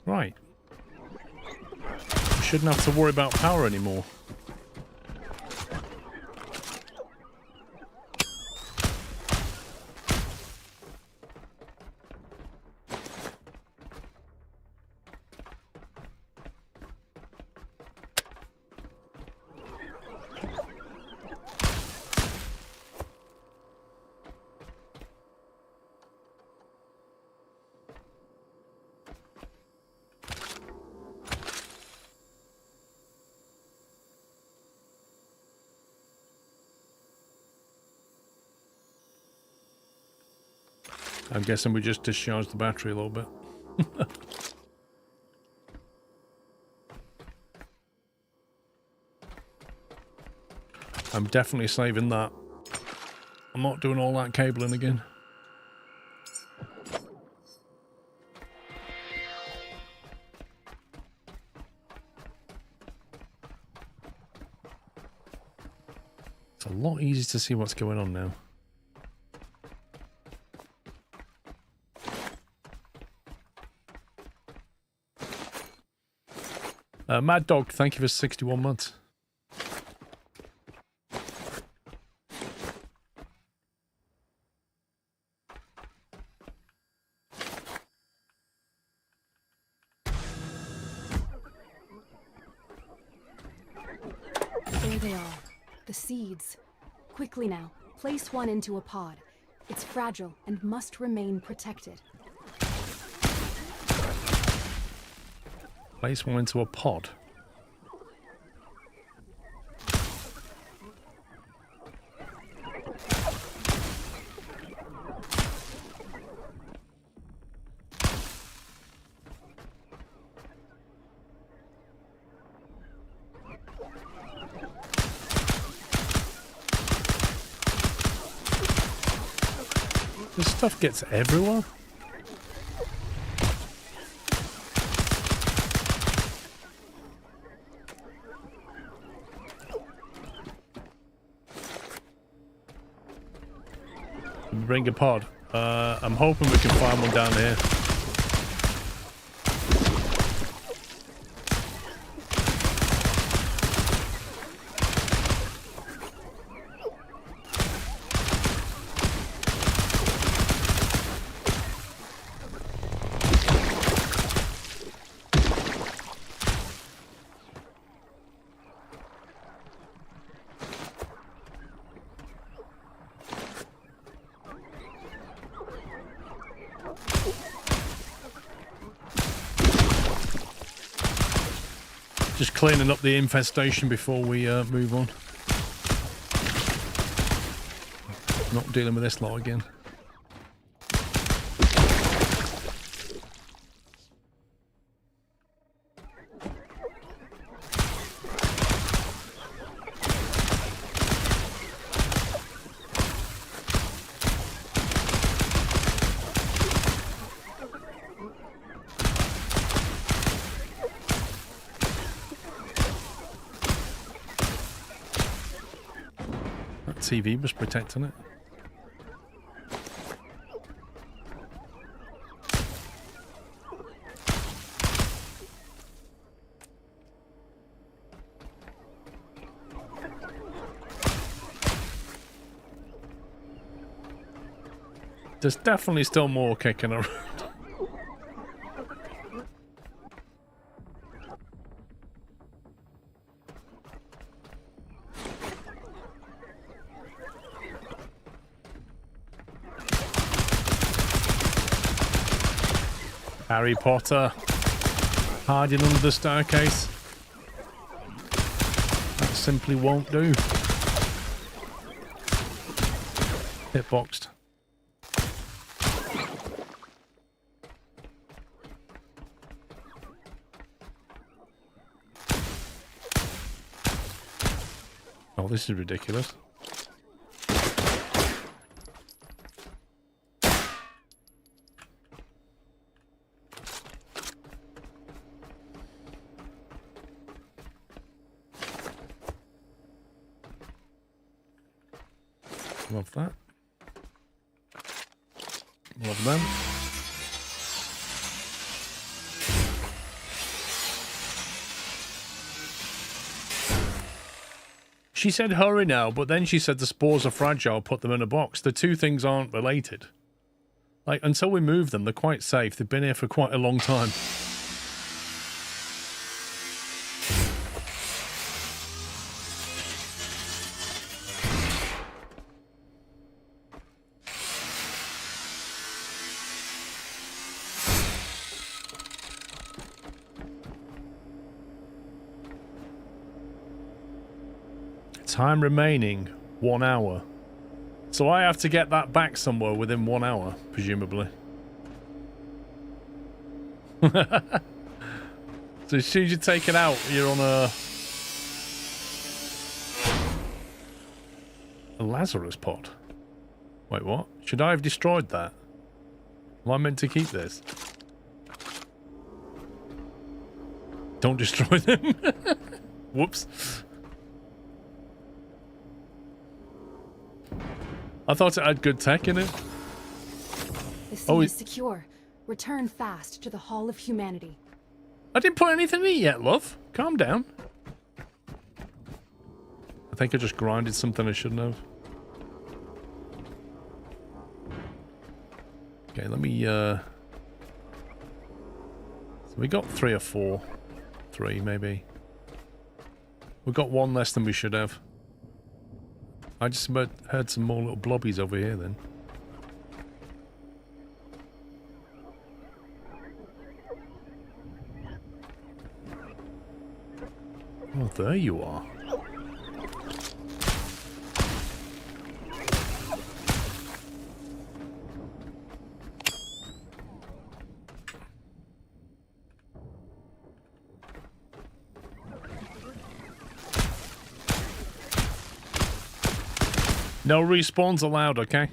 Right. We shouldn't have to worry about power anymore. I'm guessing we just discharged the battery a little bit. I'm definitely saving that. I'm not doing all that cabling again. It's a lot easier to see what's going on now. Mad Dog, thank you for 61 months. There they are. The seeds. Quickly now, place one into a pod. It's fragile and must remain protected. Place one into a pod. This stuff gets everywhere. Bring a pod. I'm hoping we can find one down here. Just cleaning up the infestation before we move on. Not dealing with this lot again. TV was protecting it. There's definitely still more kicking around. Harry Potter. Hiding under the staircase. That simply won't do. Hitboxed. Oh, this is ridiculous. Love that. Love them. She said hurry now, but then she said the spores are fragile, put them in a box. The two things aren't related. Like, until we move them, they're quite safe. They've been here for quite a long time. Time remaining, 1 hour. So I have to get that back somewhere within 1 hour, presumably. So as soon as you take it out, you're on a Lazarus pod. Wait, what? Should I have destroyed that? Am I meant to keep this? Don't destroy them. Whoops. I thought it had good tech in it. The seed is secure. Return fast to the Hall of Humanity. I didn't put anything in it yet, love. Calm down. I think I just grinded something I shouldn't have. Okay, let me, So we got 3 or 4. 3, maybe. We got 1 less than we should have. I just about heard some more little blobbies over here then. Oh, there you are. No respawns allowed, okay?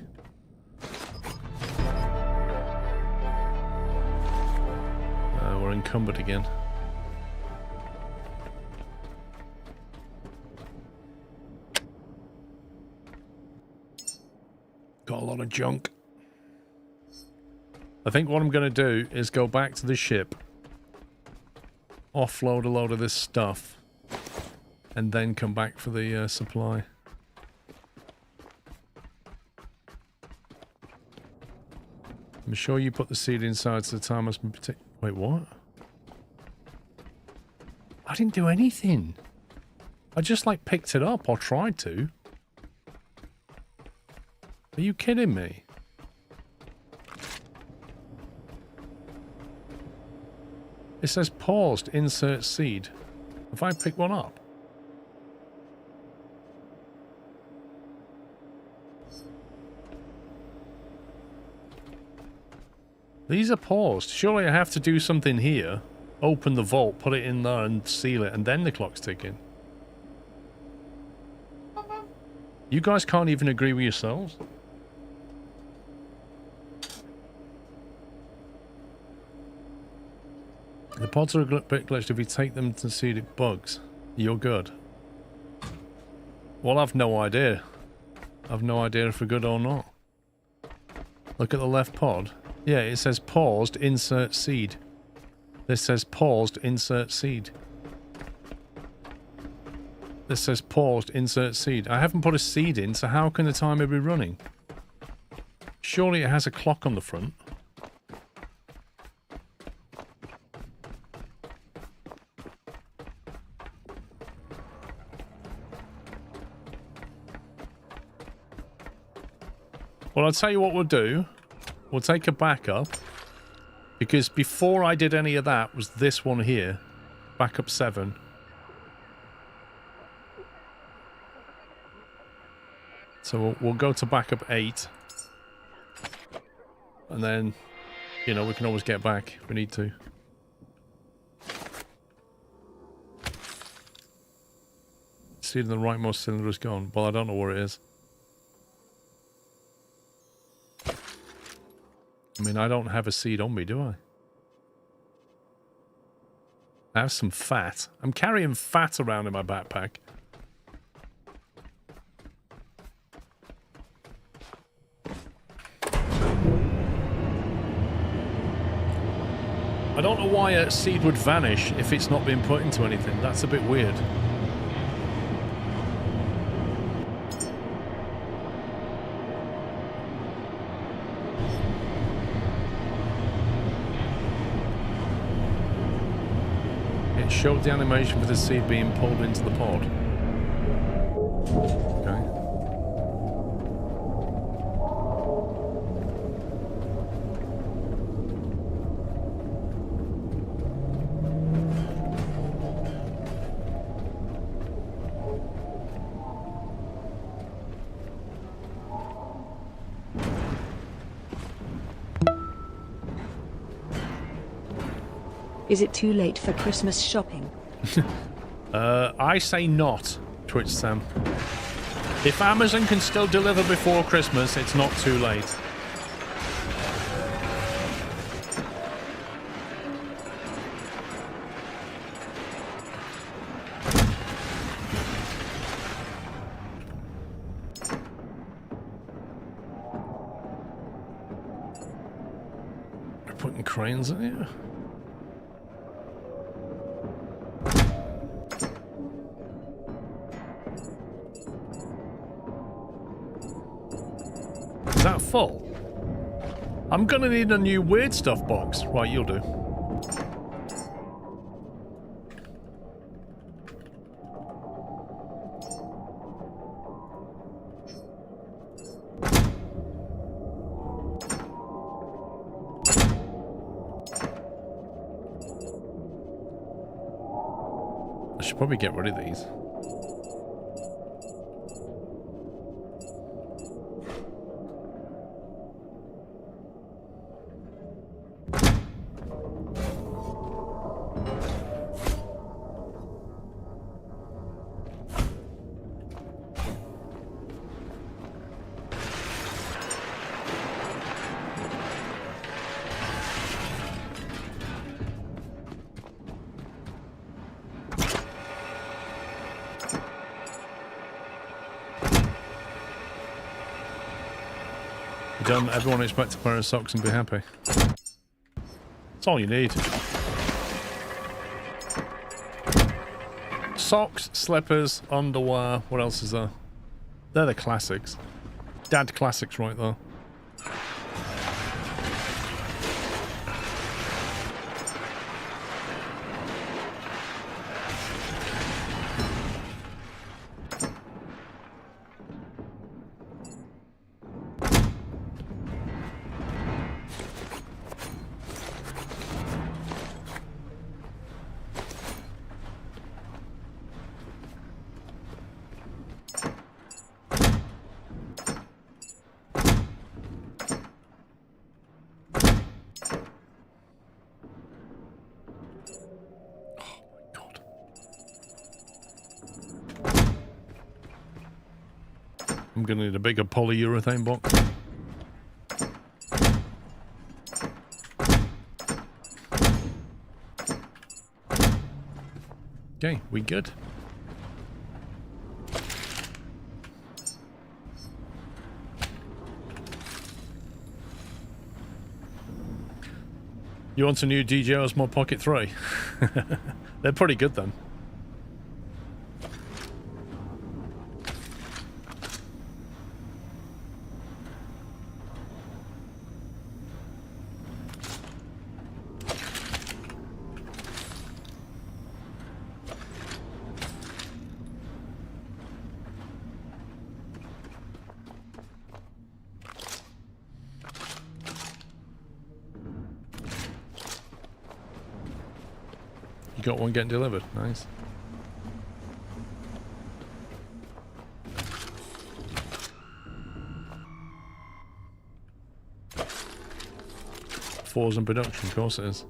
We're encumbered again. Got a lot of junk. I think what I'm going to do is go back to the ship, offload a load of this stuff, and then come back for the supply. I'm sure you put the seed inside so the time must be... Wait, what? I didn't do anything. I just, like, picked it up, or tried to. Are you kidding me? It says paused, insert seed. Have I picked one up? These are paused. Surely I have to do something here. Open the vault, put it in there and seal it, and then the clock's ticking. You guys can't even agree with yourselves? The pods are a bit glitched. If you take them to seed it bugs, you're good. Well, I've no idea. I've no idea if we're good or not. Look at the left pod. Yeah, it says paused, insert seed. This says paused, insert seed. This says paused, insert seed. I haven't put a seed in, so how can the timer be running? Surely it has a clock on the front. Well, I'll tell you what we'll do. We'll take a backup. Because before I did any of that was this one here. Backup 7. So we'll go to backup 8. And then, you know, we can always get back if we need to. Seed in the rightmost cylinder is gone. Well, I don't know where it is. I mean, I don't have a seed on me, do I? I have some fat. I'm carrying fat around in my backpack. I don't know why a seed would vanish if it's not been put into anything. That's a bit weird. It showed the animation for the seed being pulled into the pod. Okay. Is it too late for Christmas shopping? I say not, Twitch Sam. If Amazon can still deliver before Christmas, it's not too late. We're putting cranes in here. Is that full? I'm gonna need a new weird stuff box. Right, you'll do. I should probably get rid of these. Done. Everyone expects a pair of socks and be happy. That's all you need. Socks, slippers, underwear. What else is there? They're the classics. Dad classics right there. I'm going to need a bigger polyurethane box. Okay, we good? You want a new DJ Osmo Pocket 3? They're pretty good then. Got one getting delivered. Nice. Four's in production, of course it is.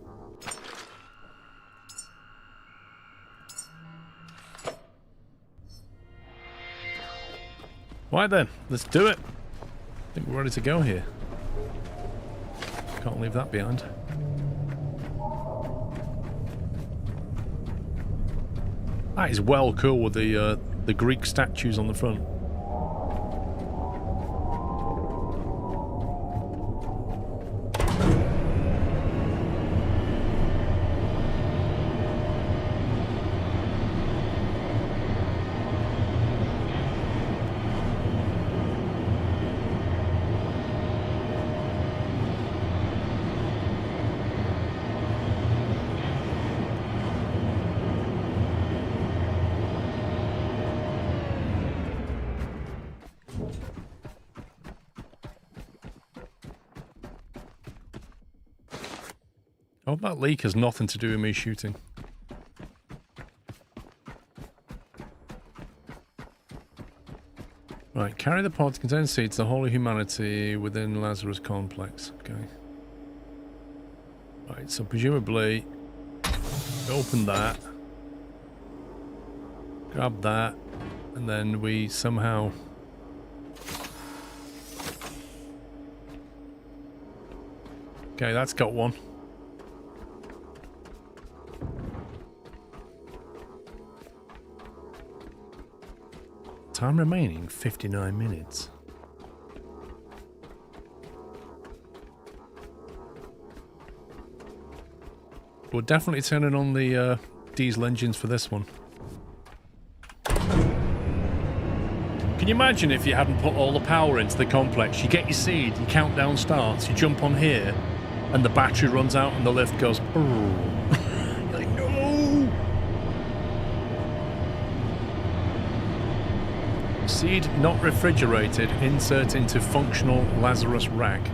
Right then, let's do it. I think we're ready to go here. Can't leave that behind. That is well cool with the Greek statues on the front. I hope that leak has nothing to do with me shooting. Right, carry the pod to contain seeds, the whole of humanity within Lazarus complex. Okay. Right, so presumably open that, grab that, and then we somehow okay, that's got one. Time remaining 59 minutes. We're definitely turning on the diesel engines for this one. Can you imagine if you hadn't put all the power into the complex? You get your seed, your countdown starts, you jump on here, and the battery runs out and the lift goes. You're like, no! Seed not refrigerated, insert into functional Lazarus rack.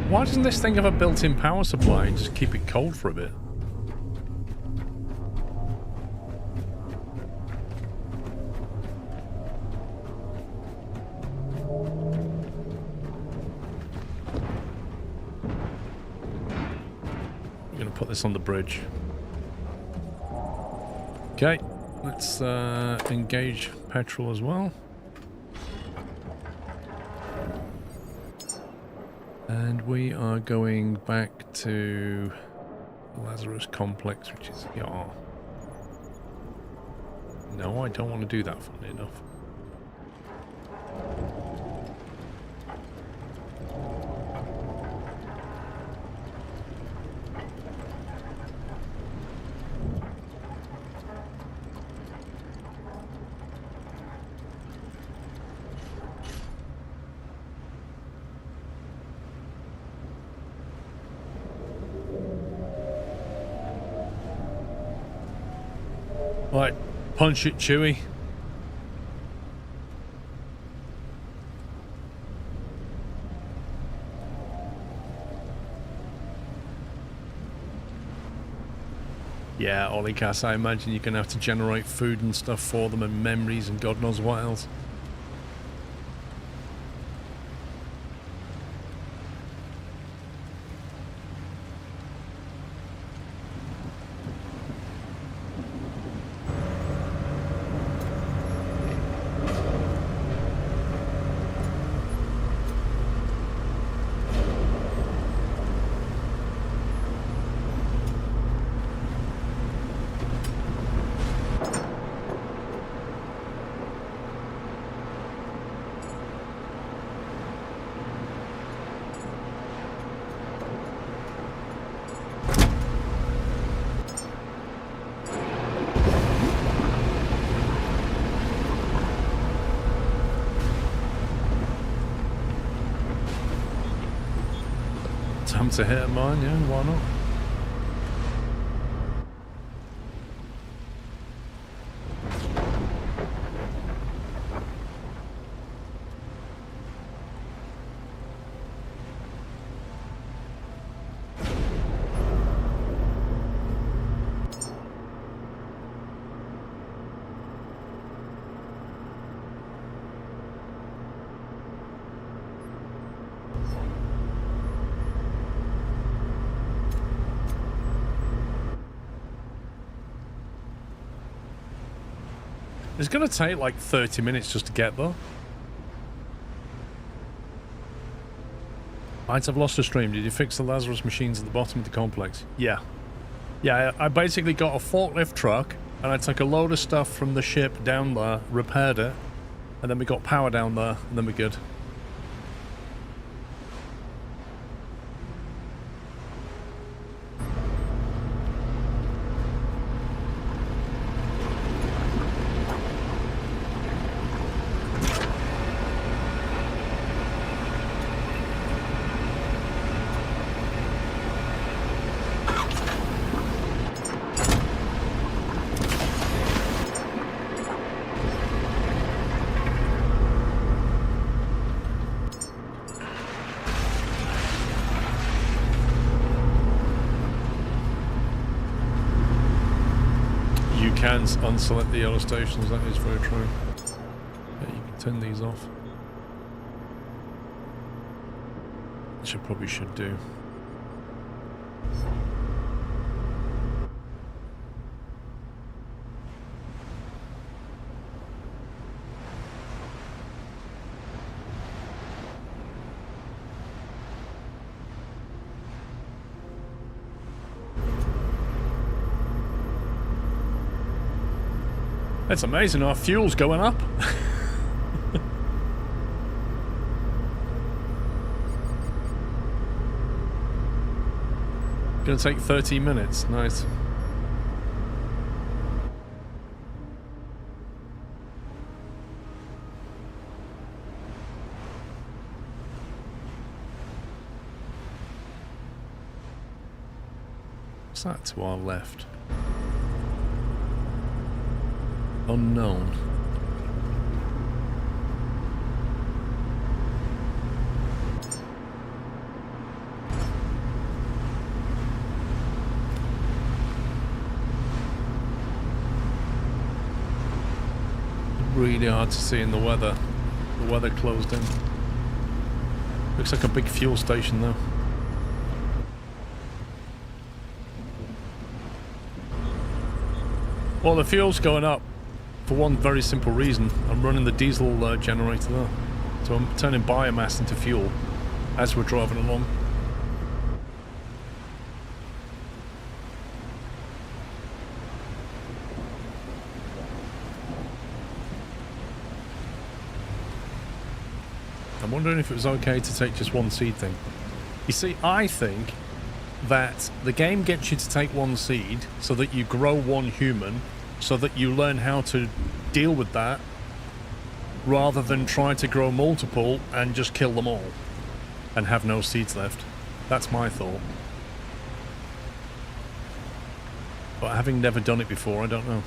Why doesn't this thing have a built-in power supply and just keep it cold for a bit? We're going to put this on the bridge. Okay. Let's engage petrol as well. And we are going back to the Lazarus complex, which is here. No, I don't want to do that, funnily enough. Right, punch it, Chewie. Yeah, Ollie Cass, I imagine you're going to have to generate food and stuff for them and memories and God knows what else. Time to hit mine, yeah, why not? It's going to take like 30 minutes just to get there. Might have lost a stream. Did you fix the Lazarus machines at the bottom of the complex? Yeah. Yeah, I basically got a forklift truck and I took a load of stuff from the ship down there, repaired it, and then we got power down there, and then we're good. Unselect the yellow stations, that is very true. Yeah, you can turn these off. Which I probably should do. It's amazing our fuel's going up. Gonna take 13 minutes. Nice. What's that to our left? Unknown. Really hard to see in the weather. The weather closed in. Looks like a big fuel station though. Well, the fuel's going up. For one very simple reason, I'm running the diesel generator there. So I'm turning biomass into fuel as we're driving along. I'm wondering if it was okay to take just one seed thing. You see, I think that the game gets you to take one seed so that you grow one human, so that you learn how to deal with that, rather than try to grow multiple and just kill them all and have no seeds left. That's my thought. But having never done it before, I don't know.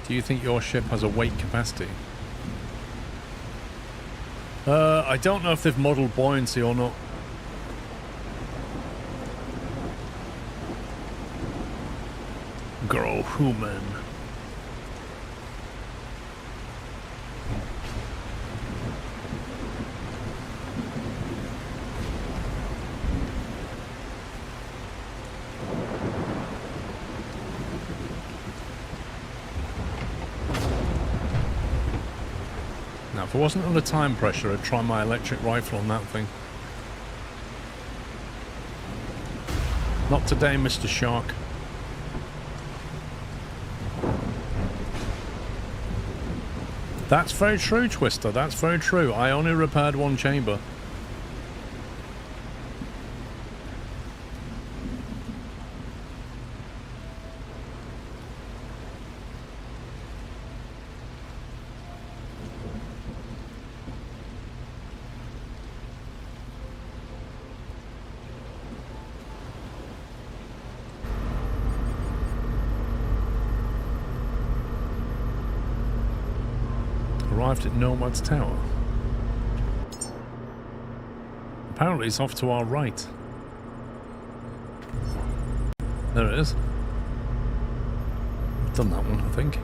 Do you think your ship has a weight capacity? I don't know if they've modelled buoyancy or not. Grow human. Now, if I wasn't under time pressure, I'd try my electric rifle on that thing. Not today, Mr. Shark. That's very true, Twister. That's very true. I only repaired one chamber. Arrived at Nomad's Tower. Apparently it's off to our right. There it is. I've done that one, I think.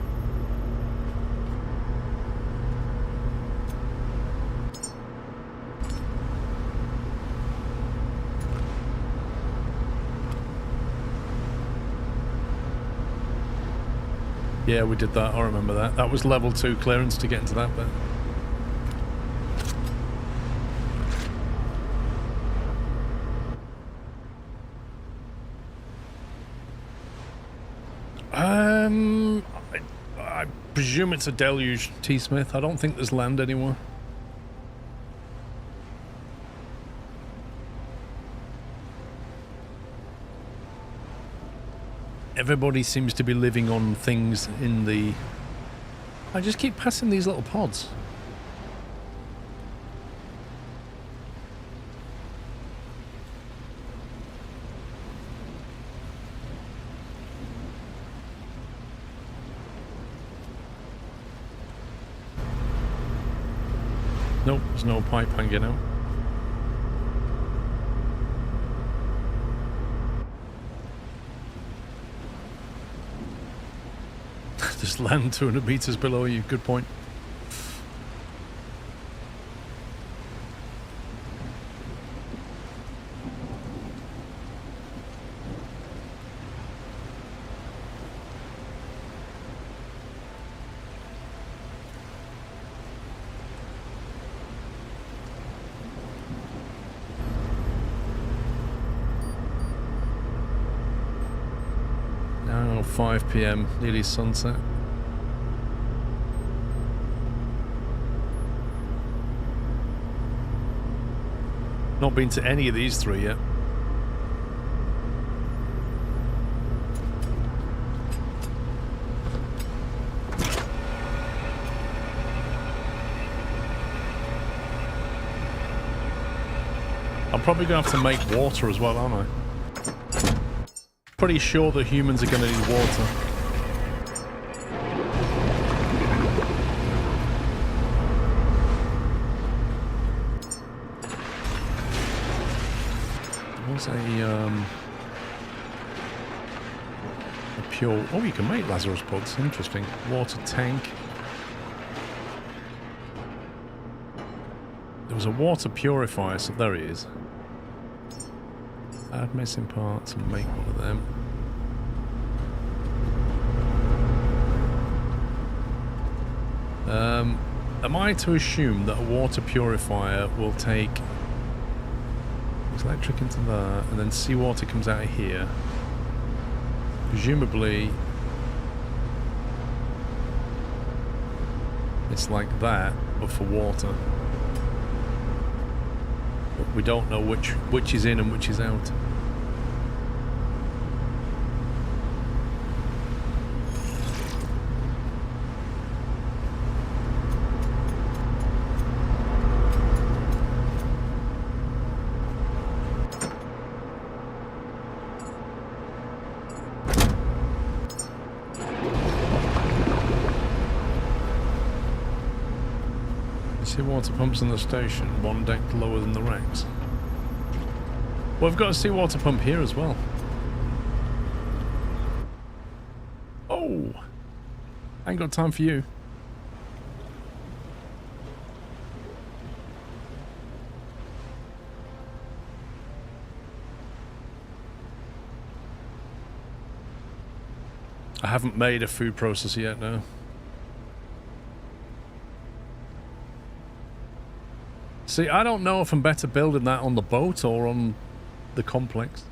Yeah, we did that. I remember that. That was level 2 clearance to get into that bit. I presume it's a deluge, T-Smith. I don't think there's land anymore. Everybody seems to be living on things in the... I just keep passing these little pods. Nope, there's no pipe hanging out. There's land 200 meters below you. Good point. Now 5 PM, nearly sunset. Not been to any of these three yet. I'm probably going to have to make water as well, aren't I? Pretty sure that humans are going to need water. A pure... Oh, you can make Lazarus pods. Interesting. Water tank. There was a water purifier, so there he is. Add missing parts and make one of them. Am I to assume that a water purifier will take... electric into that, and then seawater comes out of here. Presumably, it's like that, but for water. But we don't know which is in and which is out. Seawater pumps in the station, one deck lower than the racks. Well, I've got a seawater pump here as well. Oh! I ain't got time for you. I haven't made a food processor yet, no. See, I don't know if I'm better building that on the boat or on the complex.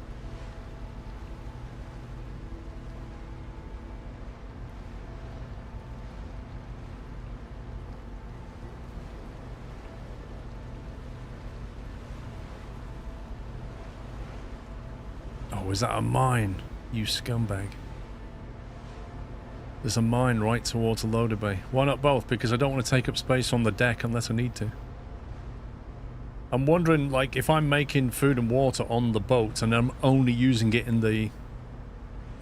Oh, is that a mine? You scumbag. There's a mine right towards the loader bay. Why not both? Because I don't want to take up space on the deck unless I need to. I'm wondering, like, if I'm making food and water on the boat and I'm only using it in the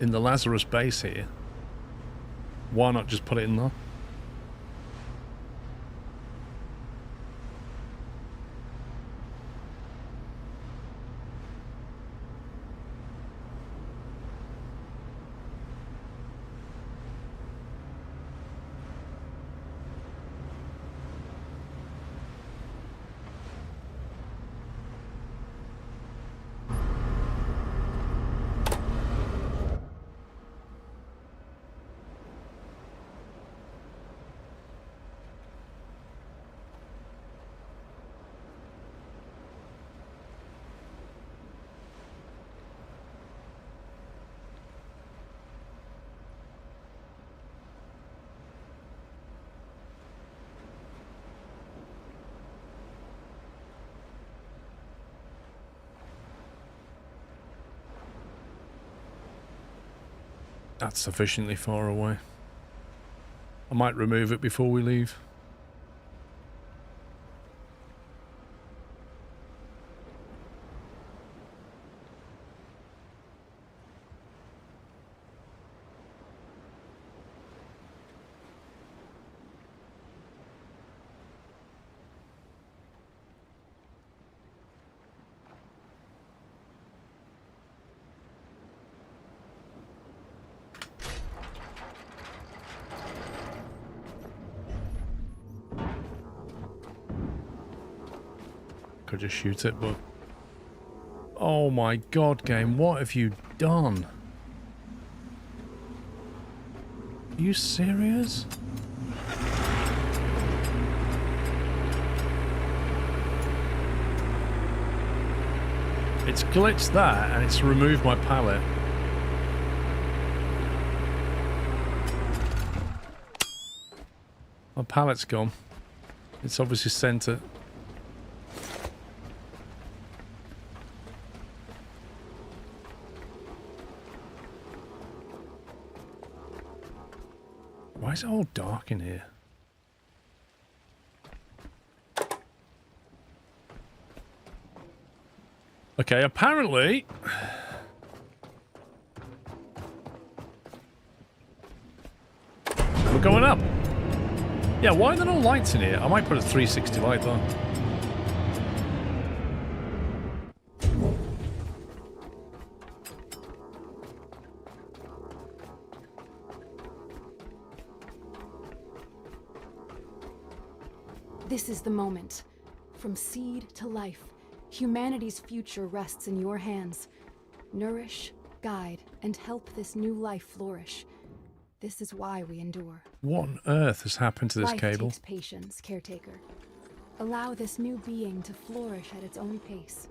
Lazarus base here, why not just put it in there? That's sufficiently far away. I might remove it before we leave. Could just shoot it, but... Oh my god, game, what have you done? Are you serious? It's glitched that, and it's removed my pallet. My pallet's gone. It's obviously sent it. Why is it all dark in here? Okay, apparently... we're going up. Yeah, why are there no lights in here? I might put a 360 light though. This is the moment. From seed to life, humanity's future rests in your hands. Nourish, guide, and help this new life flourish. This is why we endure. What on earth has happened to this Life cable? takes patience, caretaker. Allow this new being to flourish at its own pace.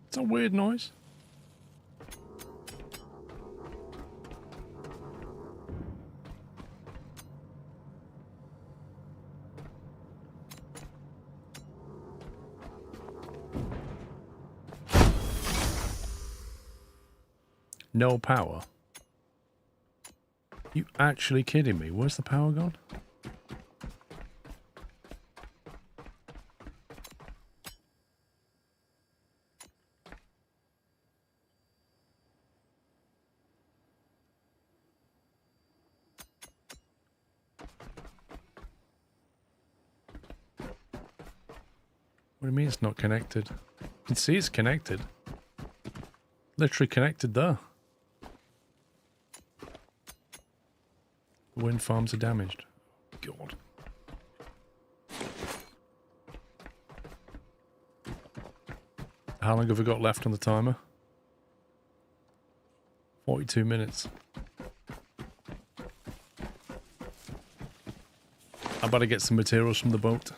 It's a weird noise. No power. You actually kidding me? Where's the power gone? What do you mean it's not connected? You can see it's connected. Literally connected there. Wind farms are damaged. God. How long have we got left on the timer? 42 minutes. I better get some materials from the boat.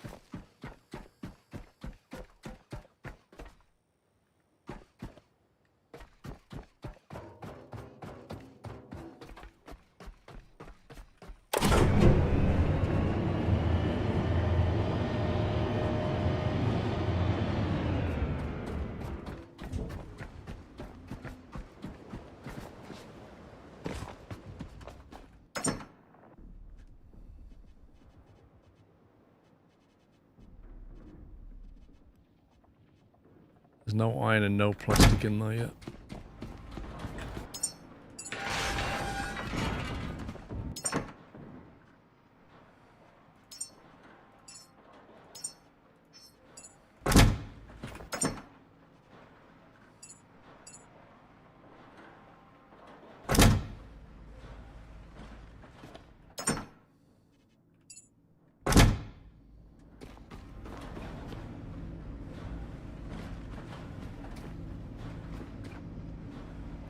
There's no iron and no plastic in there yet.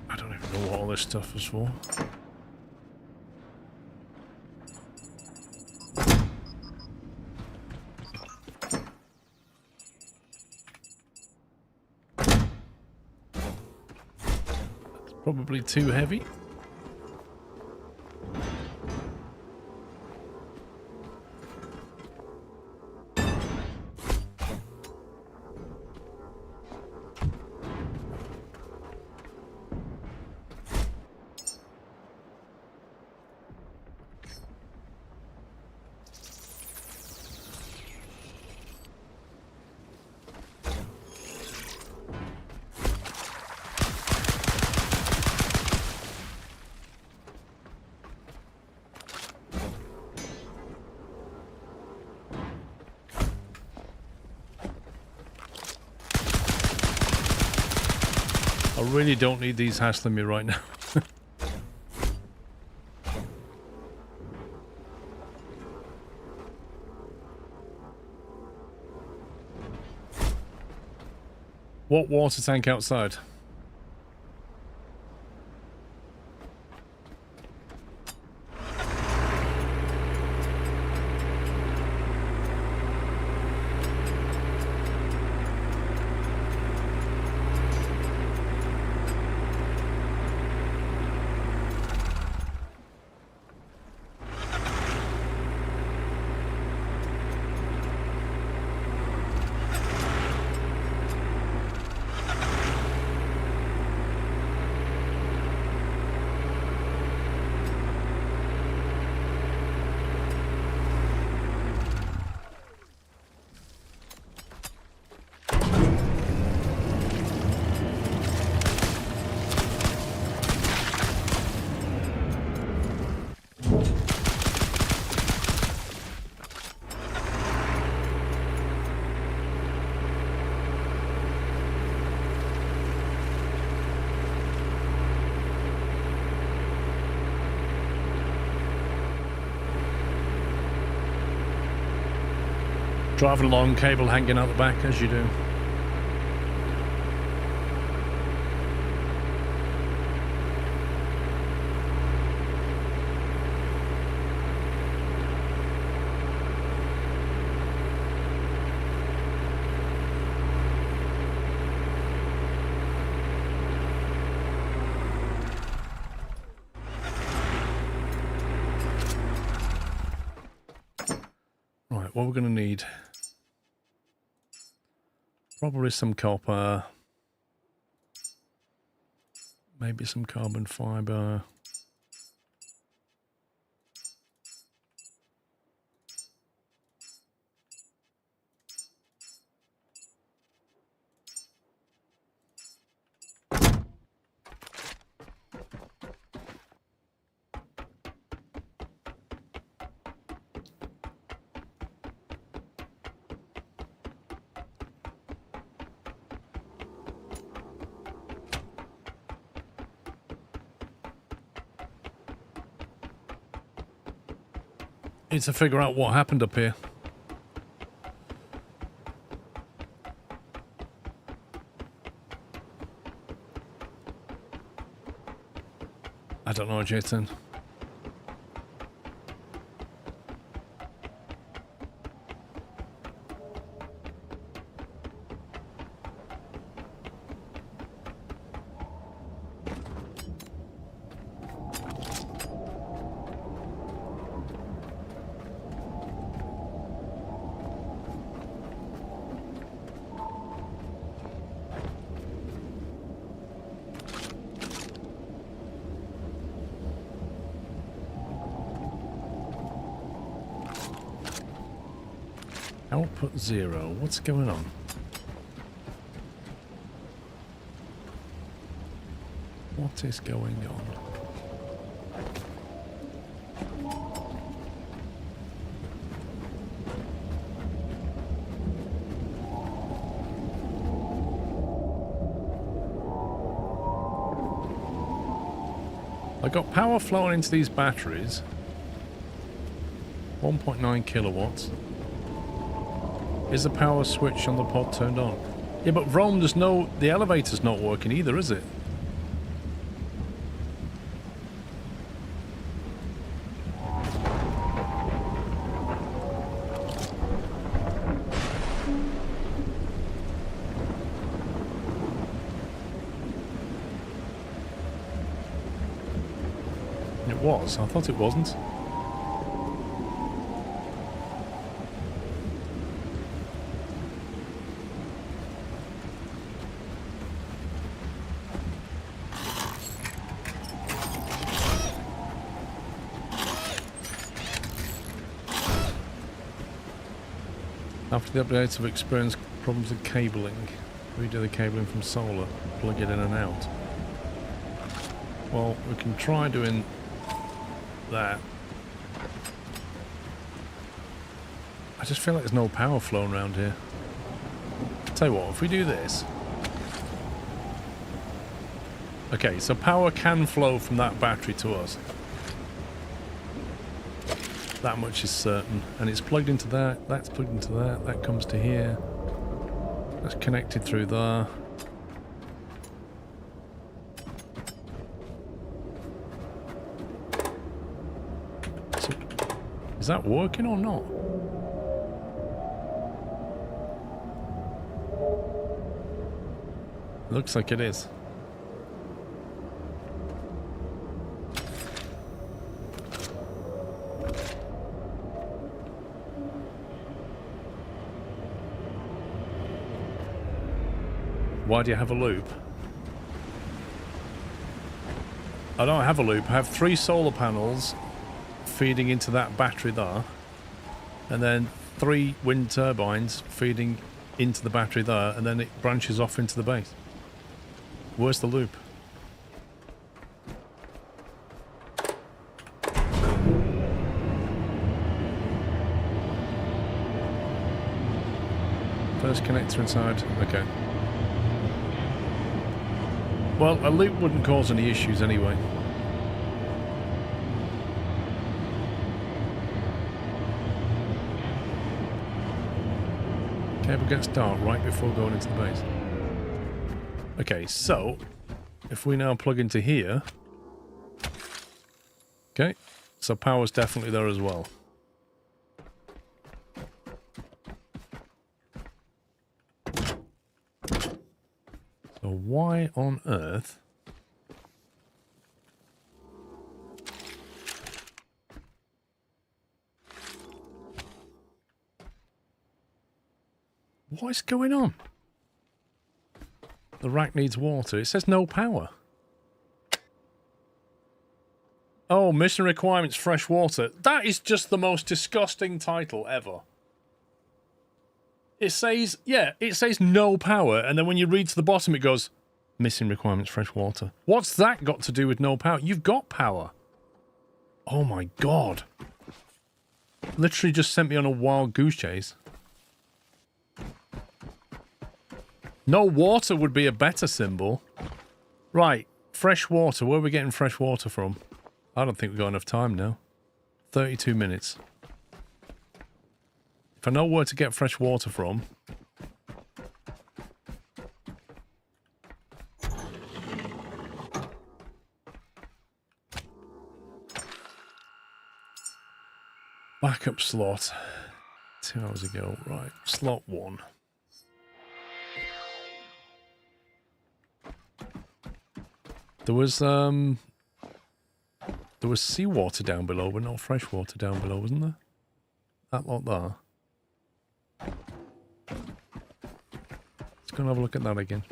I don't even know what all this stuff is for. It's probably too heavy. I really don't need these hassling me right now. What water tank outside? Driving along, cable hanging out the back, as you do. Right, what we're going to need... probably some copper, maybe some carbon fiber. Need to figure out what happened up here. I don't know, Jason. Output 0. What's going on? What is going on? I got power flowing into these batteries. 1.9 kilowatts. Is the power switch on the pod turned on? Yeah, but Rome, there's no... the elevator's not working either, is it? It was. I thought it wasn't. After the updates, I've experienced problems with cabling. Redo the cabling from solar, plug it in and out. Well, we can try doing that. I just feel like there's no power flowing around here. Tell you what, if we do this, Okay, so power can flow from that battery to us. That much is certain. And it's plugged into that, that's plugged into that, that comes to here. That's connected through there. So, is that working or not? Looks like it is. Why do you have a loop? I don't have a loop. I have 3 solar panels feeding into that battery there. And then 3 wind turbines feeding into the battery there. And then it branches off into the base. Where's the loop? First connector inside. Okay. Well, a loop wouldn't cause any issues anyway. Cable gets dark right before going into the base. Okay, so if we now plug into here, okay, so power's definitely there as well. So why on earth? What is going on? The rack needs water. It says no power. Oh, mission requirements, fresh water. That is just the most disgusting title ever. It says, yeah, it says no power, and then when you read to the bottom it goes, missing requirements, fresh water. What's that got to do with no power? You've got power. Oh my god. Literally just sent me on a wild goose chase. No water would be a better symbol. Right, fresh water. Where are we getting fresh water from? I don't think we've got enough time now. 32 minutes. If I know where to get fresh water from... Backup slot. 2 hours ago. Right, slot 1. There was seawater down below, but no fresh water down below, wasn't there? That lot there. Let's go and have a look at that again.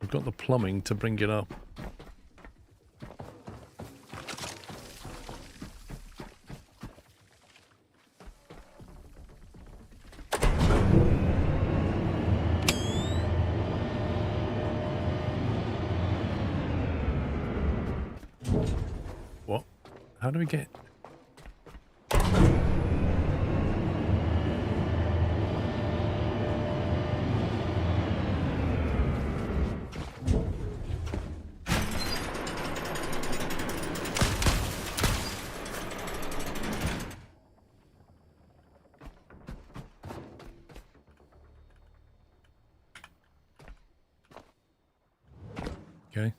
We've got the plumbing to bring it up. What? How do we get... Okay.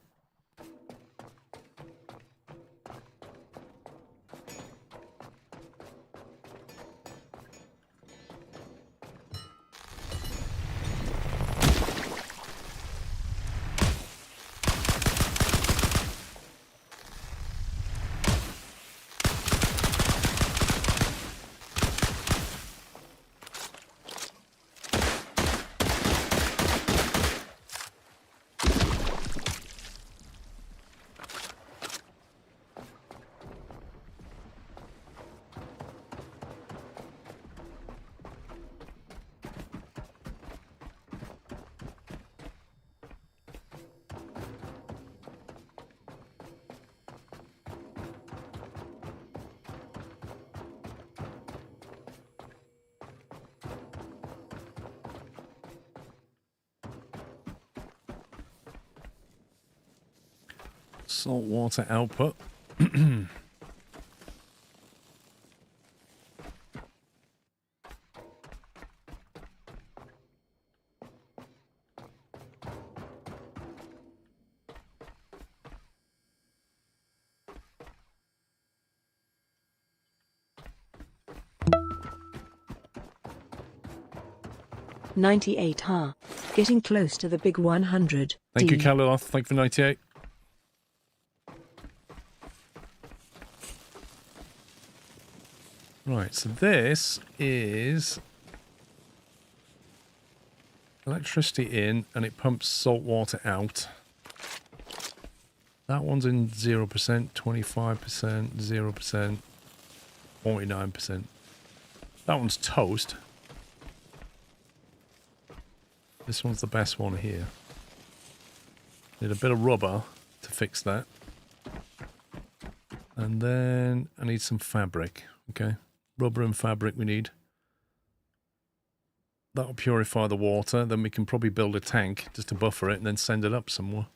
Saltwater output. $98 ha. Getting close to the big 100. Thank you, Kaliloth. Thank you for 98. Right, so this is electricity in and it pumps salt water out. That one's in 0%, 25%, 0%, 49%. That one's toast. This one's the best one here. Need a bit of rubber to fix that. And then I need some fabric. Okay. Rubber and fabric we need. That'll purify the water. Then we can probably build a tank just to buffer it and then send it up somewhere.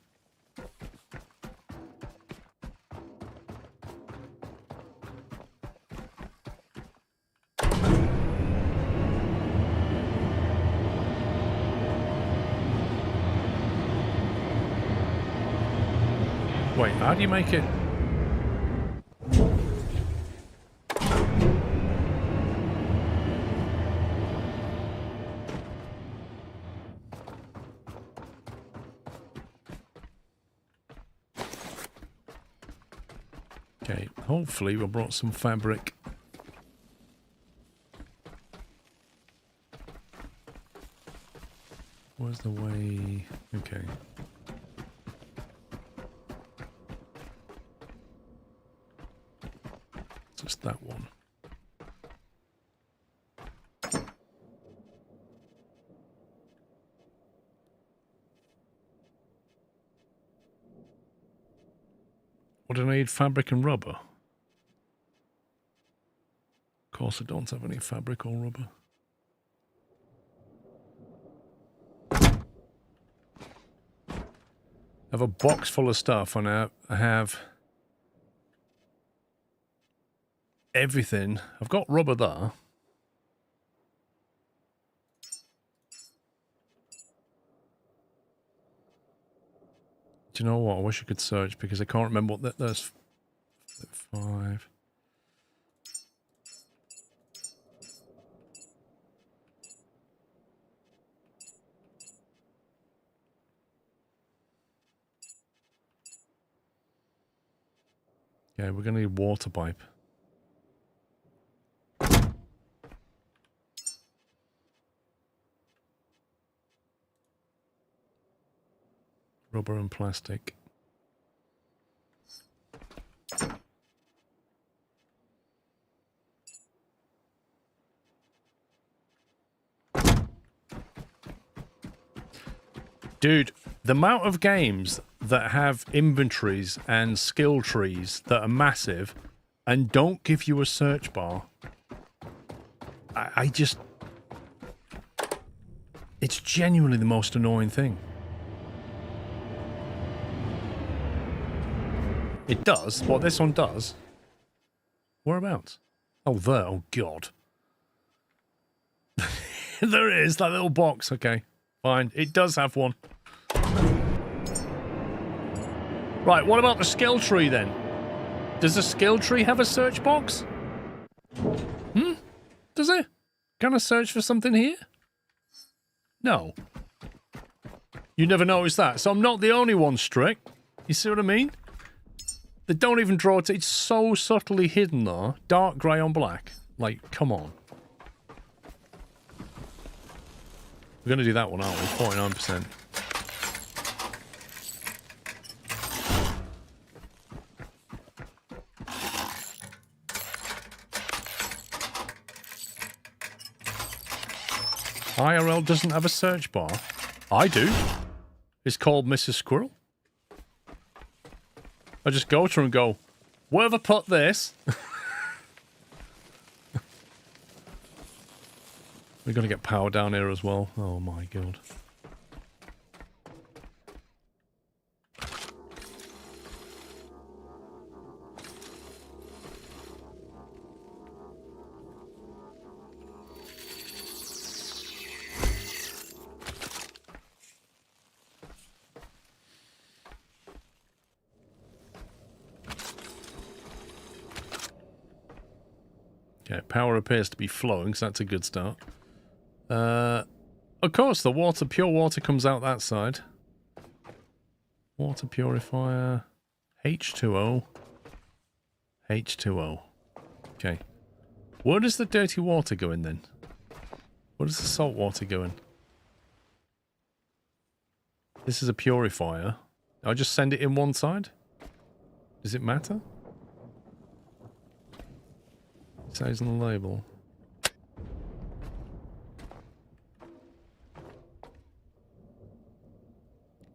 Wait, how do you make it? Okay, hopefully we brought some fabric. Where's the way? Okay. Just that one. What do I need? Fabric and rubber. Of course I don't have any fabric or rubber. I have a box full of stuff and I have everything. I've got rubber there. Do you know what? I wish I could search because I can't remember what there's 5. Yeah, we're gonna need water pipe. Rubber and plastic. Dude, the amount of games that have inventories and skill trees that are massive and don't give you a search bar, I just... It's genuinely the most annoying thing. It does? What this one does? Whereabouts? Oh, there. Oh, God. There it is, that little box. Okay, fine. It does have one. Right, what about the skill tree then? Does the skill tree have a search box? Does it? Can I search for something here? No. You never noticed that. So I'm not the only one, Strick. You see what I mean? They don't even draw it. It's so subtly hidden, though. Dark grey on black. Like, come on. We're going to do that one, aren't we? 49%. IRL doesn't have a search bar. I do. It's called Mrs. Squirrel. I just go to her and go, where have I put this? We're going to get power down here as well. Oh my God. Okay, power appears to be flowing, so that's a good start. Of course, the water, pure water comes out that side. Water purifier, H2O, H2O. Okay. Where does the dirty water go in then? Where does the salt water go in? This is a purifier. I'll just send it in one side? Does it matter? It says on the label.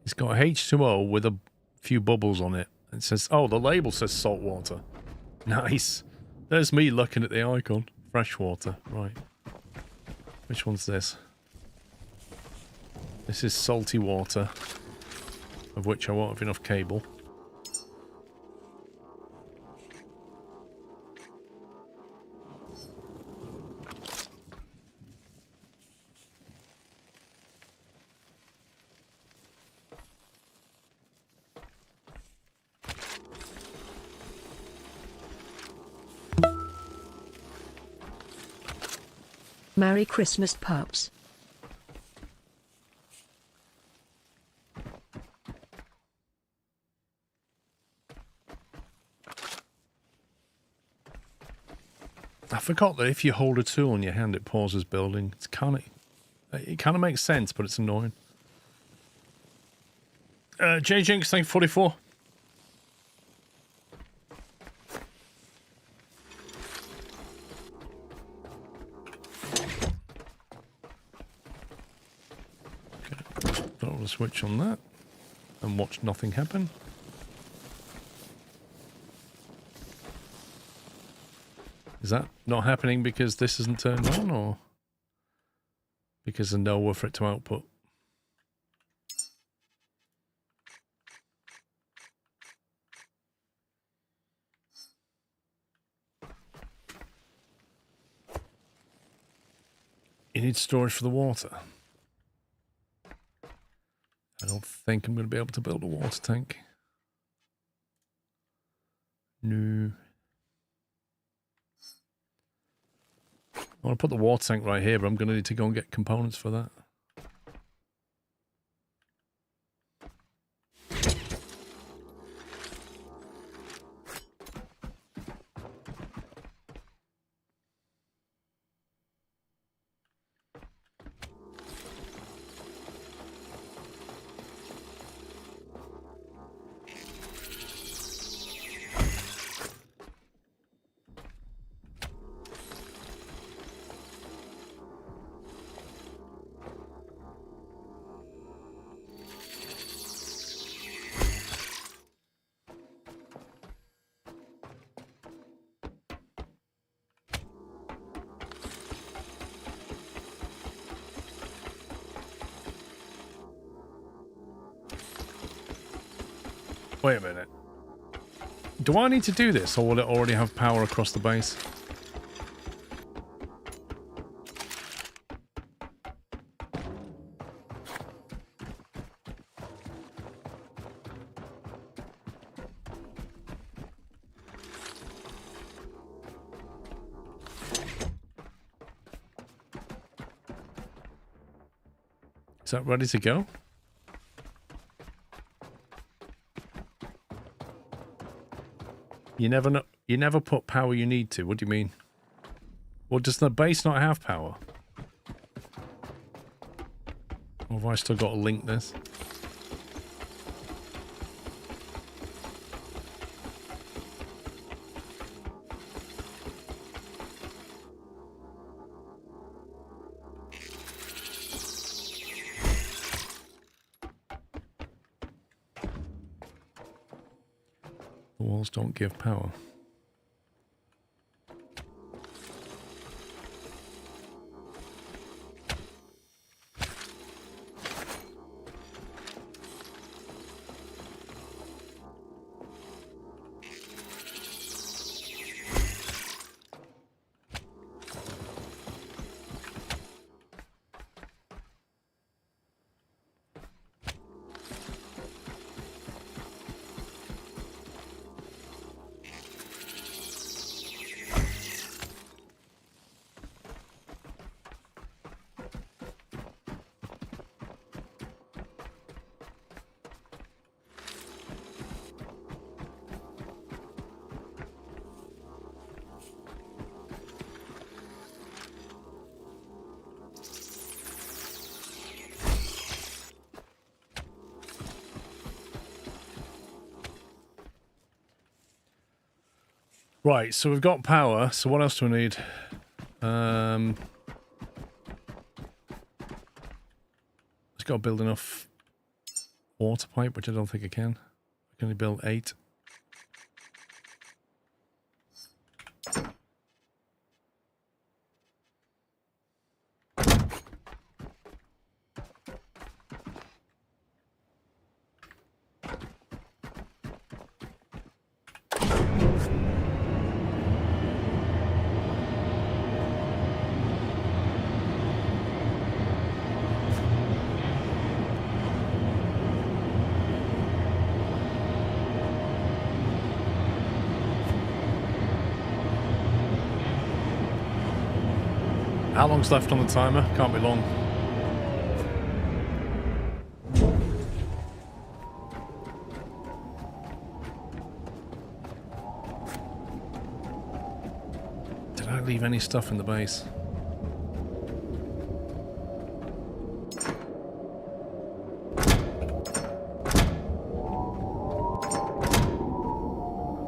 It's got H2O with a few bubbles on it. It says, oh, the label says salt water. Nice. There's me looking at the icon. Fresh water. Right. Which one's this? This is salty water, of which I won't have enough cable. Merry Christmas, pups. I forgot that if you hold a tool in your hand, it pauses building. It kind of makes sense, but it's annoying. J Jinx, thank you 44. Okay, throw the switch on that and watch nothing happen. Is that not happening because this isn't turned on, or because there's nowhere for it to output? You need storage for the water. I don't think I'm going to be able to build a water tank. No. I want to put the water tank right here, but I'm going to need to go and get components for that. Wait a minute. Do I need to do this, or will it already have power across the base? Is that ready to go? You never know. You never put power you need to. What do you mean? Well, does the base not have power? Or have I still got to link this? The walls don't give power. Right, so we've got power. So what else do we need? Let's got to build enough water pipe, which I don't think I can. I can only build 8. How long's left on the timer? Can't be long. Did I leave any stuff in the base?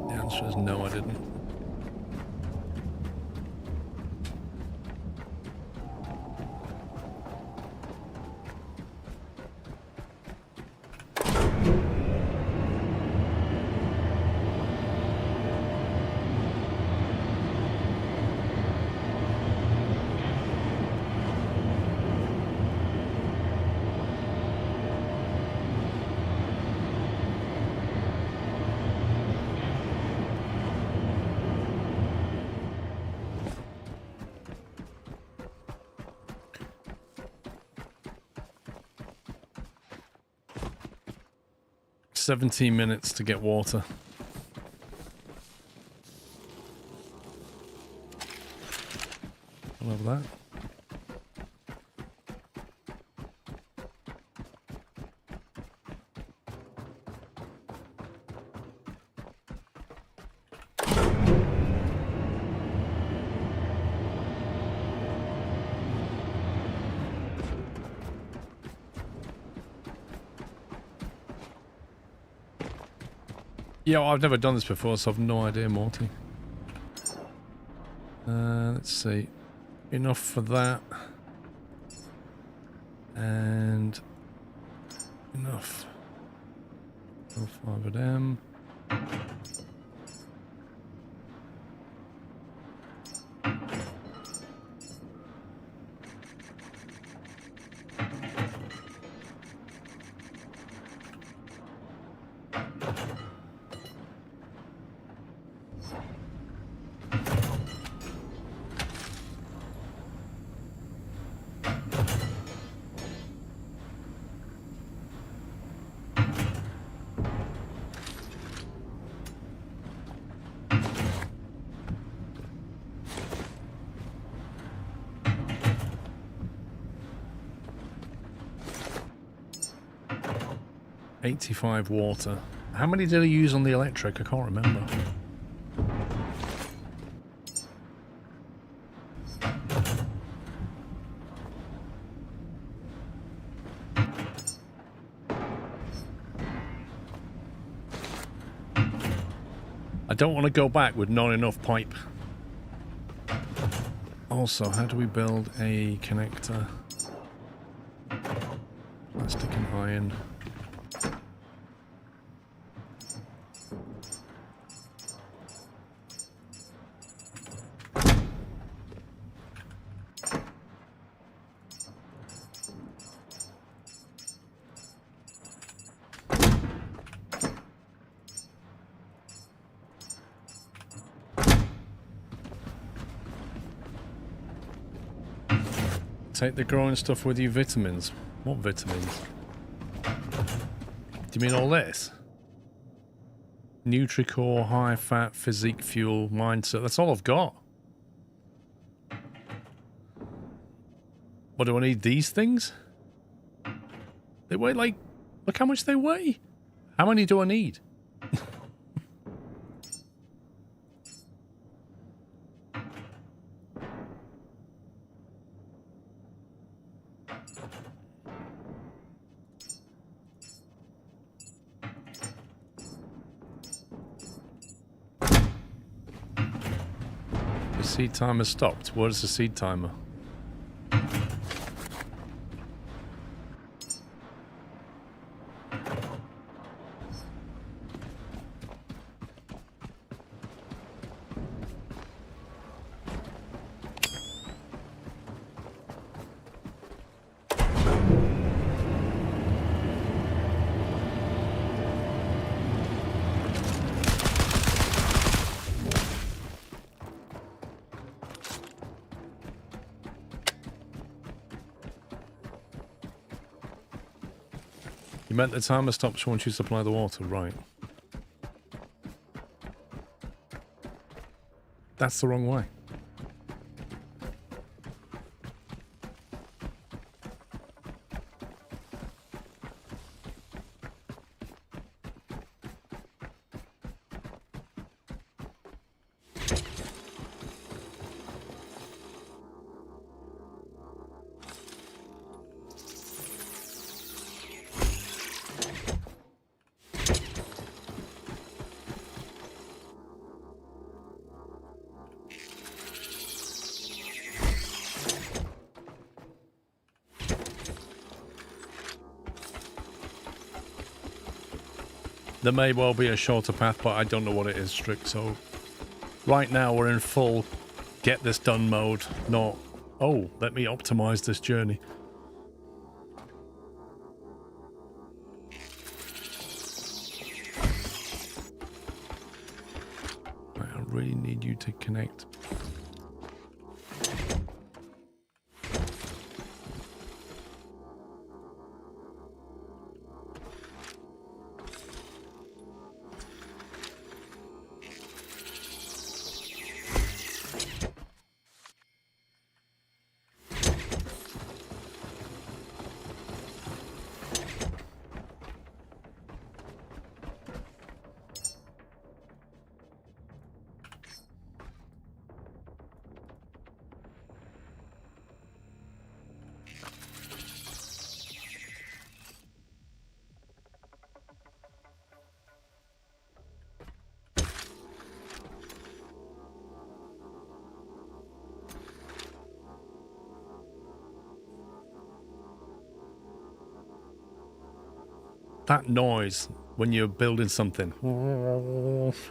The answer is no, I didn't. "17 minutes to get water." I love that. Yeah, well, I've never done this before, so I've no idea, Morty. Let's see. Enough for that. And enough. 5 of them. $85 water. How many did I use on the electric? I can't remember. I don't want to go back with not enough pipe. Also, how do we build a connector? Plastic and iron. Take the growing stuff with you. Vitamins. What vitamins? Do you mean all this? Nutricore, high fat, physique, fuel, mindset. That's all I've got. What, do I need these things? They weigh like... Look how much they weigh. How many do I need? Seed timer stopped. What is the seed timer? You meant the timer stops once you supply the water, right? That's the wrong way. There may well be a shorter path, but I don't know what it is, Strict. So right now we're in full get this done mode, not, oh, let me optimize this journey. I really need you to connect. That noise when you're building something,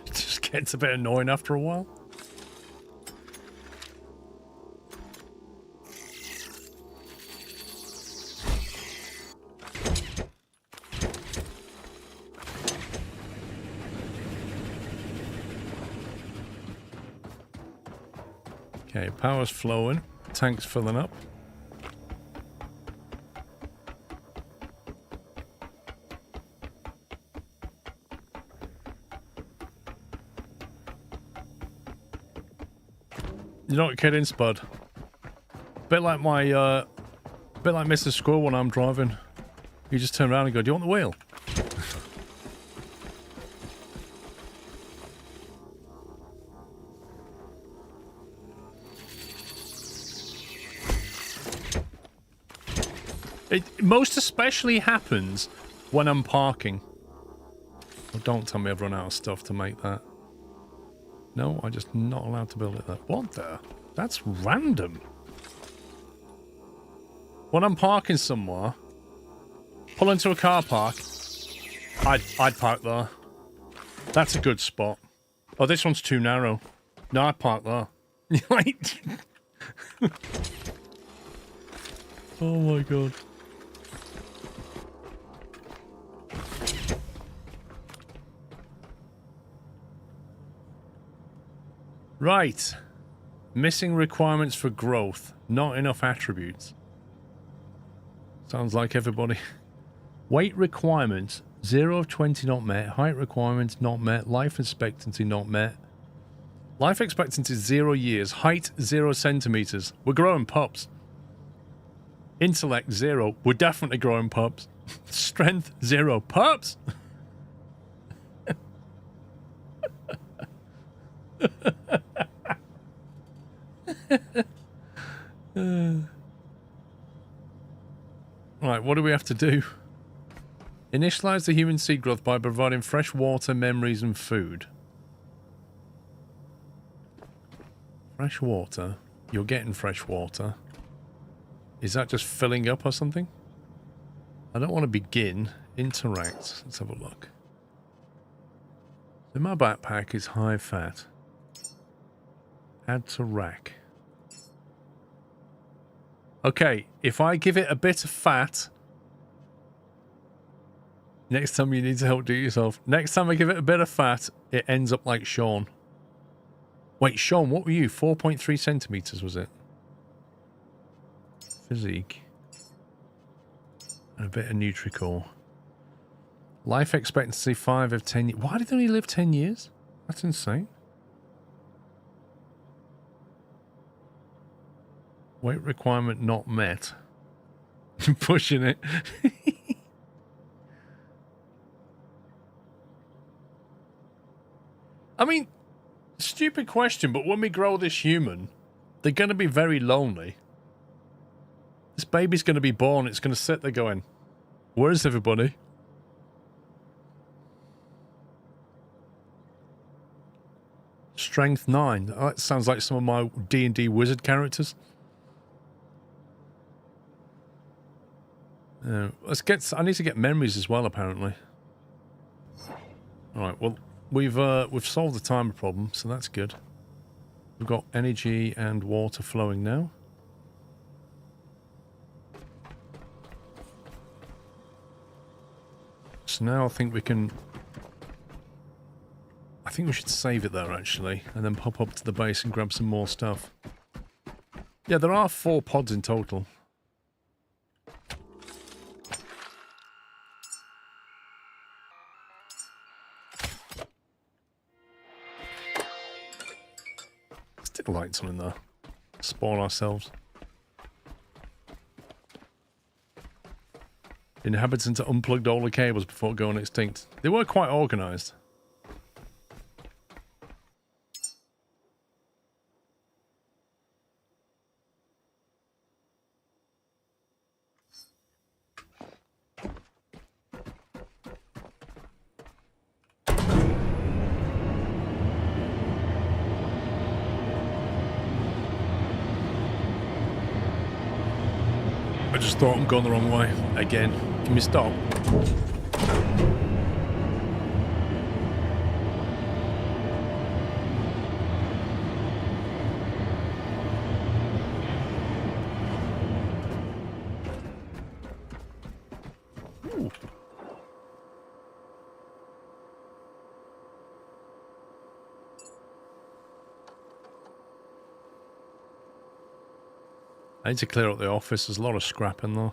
it just gets a bit annoying after a while. Okay, power's flowing, tank's filling up. You're not kidding, Spud. Bit like Mr. Squirrel when I'm driving. You just turn around and go, "Do you want the wheel?" It most especially happens when I'm parking. Oh, don't tell me I've run out of stuff to make that. No, I'm just not allowed to build it there. What the? That's random. When I'm parking somewhere, pull into a car park, I'd park there. That's a good spot. Oh, this one's too narrow. No, I'd park there. Like, oh my god. Right. Missing requirements for growth. Not enough attributes. Sounds like everybody. Weight requirements. 0 of 20 not met. Height requirements not met. Life expectancy not met. Life expectancy 0 years. Height 0 centimeters. We're growing pups. Intellect 0. We're definitely growing pups. Strength 0. Pups! Right, what do we have to do? Initialize the human seed growth by providing fresh water, memories, and food. Fresh water. You're getting fresh water. Is that just filling up or something? I don't want to begin. Interact. Let's have a look. So my backpack is high fat. Add to rack. Okay, if I give it a bit of fat... Next time you need to help do it yourself. Next time I give it a bit of fat, it ends up like Sean. Wait, Sean, what were you? 4.3 centimeters, was it? Physique. And a bit of Nutricore. Life expectancy 5 of 10 years. Why did they only live 10 years? That's insane. Weight requirement not met. Pushing it. I mean, stupid question, but when we grow this human, they're going to be very lonely. This baby's going to be born, it's going to sit there going, where's everybody? Strength 9. Oh, that sounds like some of my D&D wizard characters. Let's get... I need to get memories as well, apparently. Alright, well... We've solved the timer problem, so that's good. We've got energy and water flowing now. So now I think we can... I think we should save it there, actually, and then pop up to the base and grab some more stuff. Yeah, there are 4 pods in total. Stick lights on in there. Spoil ourselves. Inhabitants unplugged all the cables before going extinct. They were quite organised. I just thought I'm going the wrong way. Again. Can we stop? Ooh. I need to clear up the office. There's a lot of scrap in there.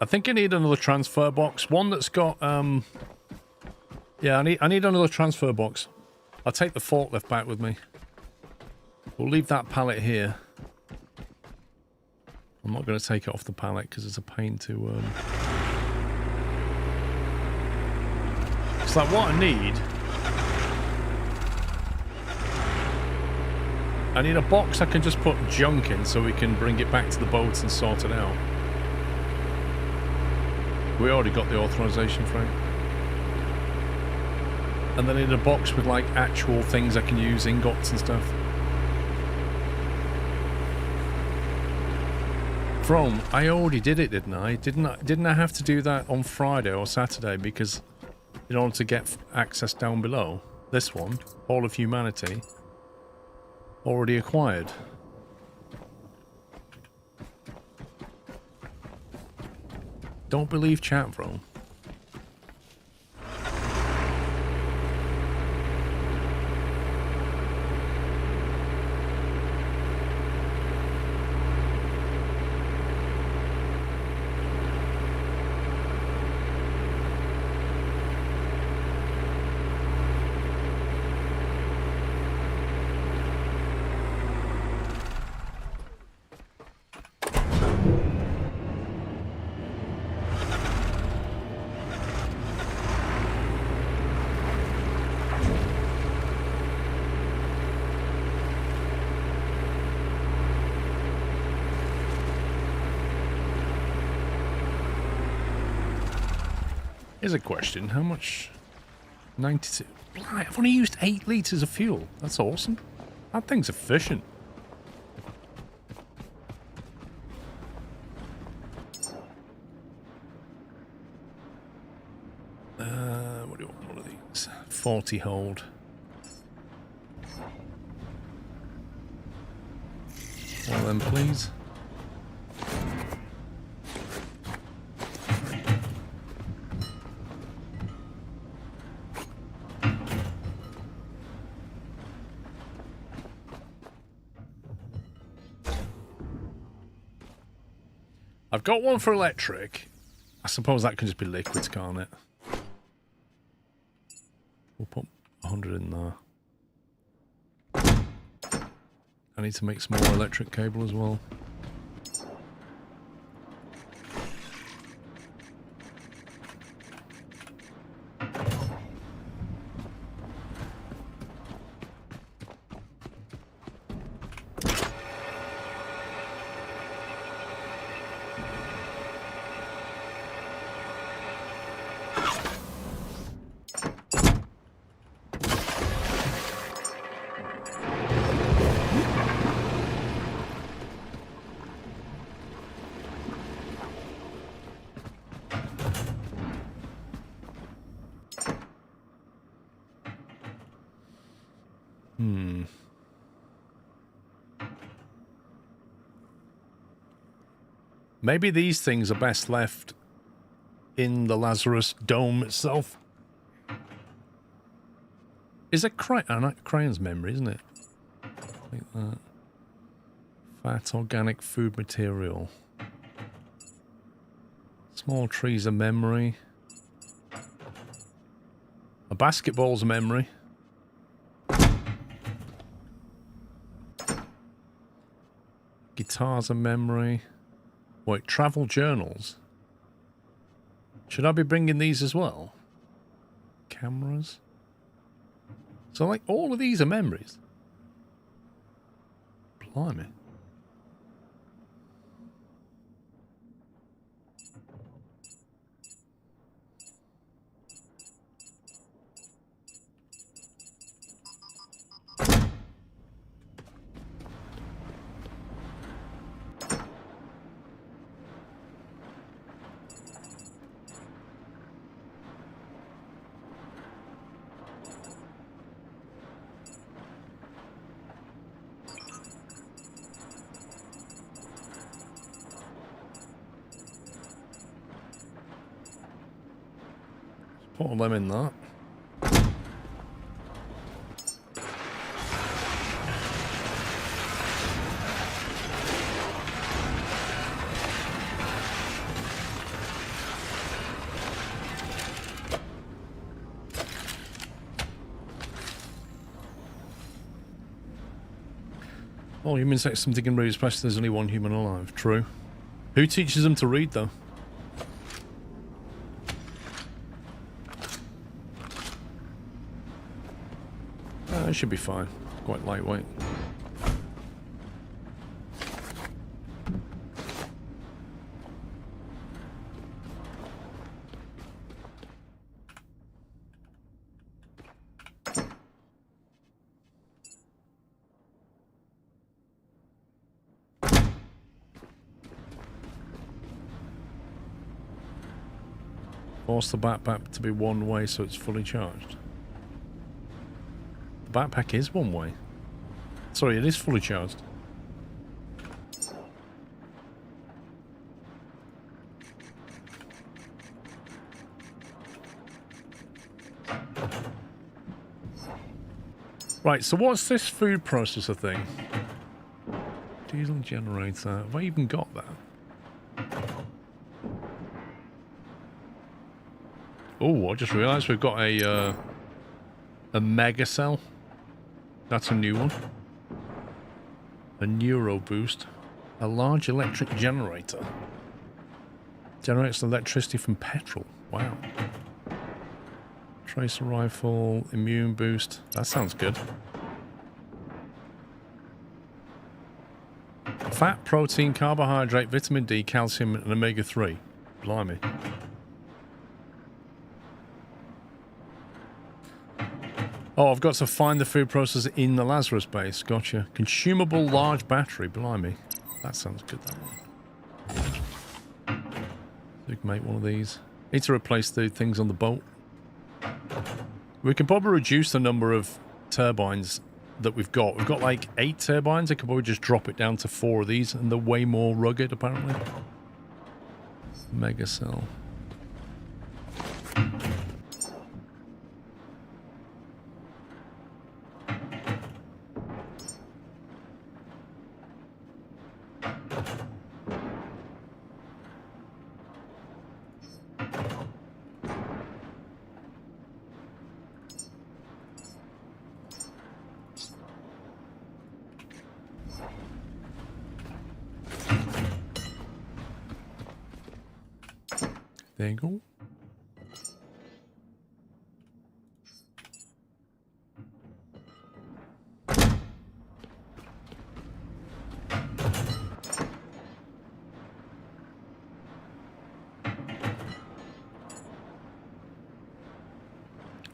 I think I need another transfer box. One that's got, yeah, I need another transfer box. I'll take the forklift back with me. We'll leave that pallet here. I'm not going to take it off the pallet because it's a pain to, It's like what I need a box I can just put junk in so we can bring it back to the boat and sort it out. We already got the authorization for it. And then I need a box with like actual things I can use, ingots and stuff. From, I already did it, didn't I? Didn't I have to do that on Friday or Saturday because in order to get access down below? This one, All of Humanity, already acquired. Don't believe chat, bro. Here's a question. How much 92. Blimey, I've only used 8 litres of fuel. That's awesome. That thing's efficient. What do you want? One of these. 40 hold. One of them, please. I've got one for electric. I suppose that can just be liquids, can't it? We'll put 100 in there. I need to make some more electric cable as well. Maybe these things are best left in the Lazarus dome itself. Is it Crayon's memory, isn't it? Like that. Fat organic food material. Small trees of memory. A basketball's a memory. Guitars a memory. Wait, travel journals? Should I be bringing these as well? Cameras? So, like, all of these are memories? Blimey. Put all them in that. All humans say something can read, especially there's only one human alive. True. Who teaches them to read, though? It should be fine. Quite lightweight. Force the backpack to be one way so it's fully charged. Backpack is one way. Sorry, it is fully charged. Right, so what's this food processor thing? Diesel generator. Have I even got that? Oh, I just realised we've got a mega cell. That's a new one. A neuro boost. A large electric generator. Generates electricity from petrol. Wow. Tracer rifle, immune boost. That sounds good. Fat, protein, carbohydrate, vitamin D, calcium, and omega-3. Blimey. Oh, I've got to find the food processor in the Lazarus base. Gotcha. Consumable large battery. Blimey. That sounds good, that one. So we can make one of these. Need to replace the things on the boat. We can probably reduce the number of turbines that we've got. We've got like 8 turbines. I could probably just drop it down to 4 of these, and they're way more rugged, apparently. Mega cell. There you go.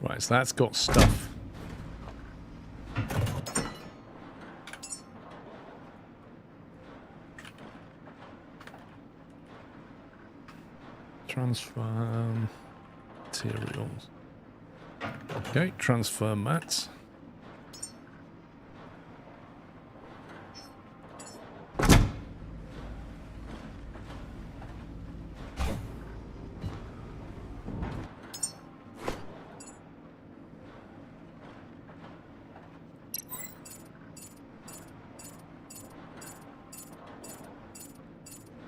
Right, so that's got stuff. Transfer materials. Okay, transfer mats.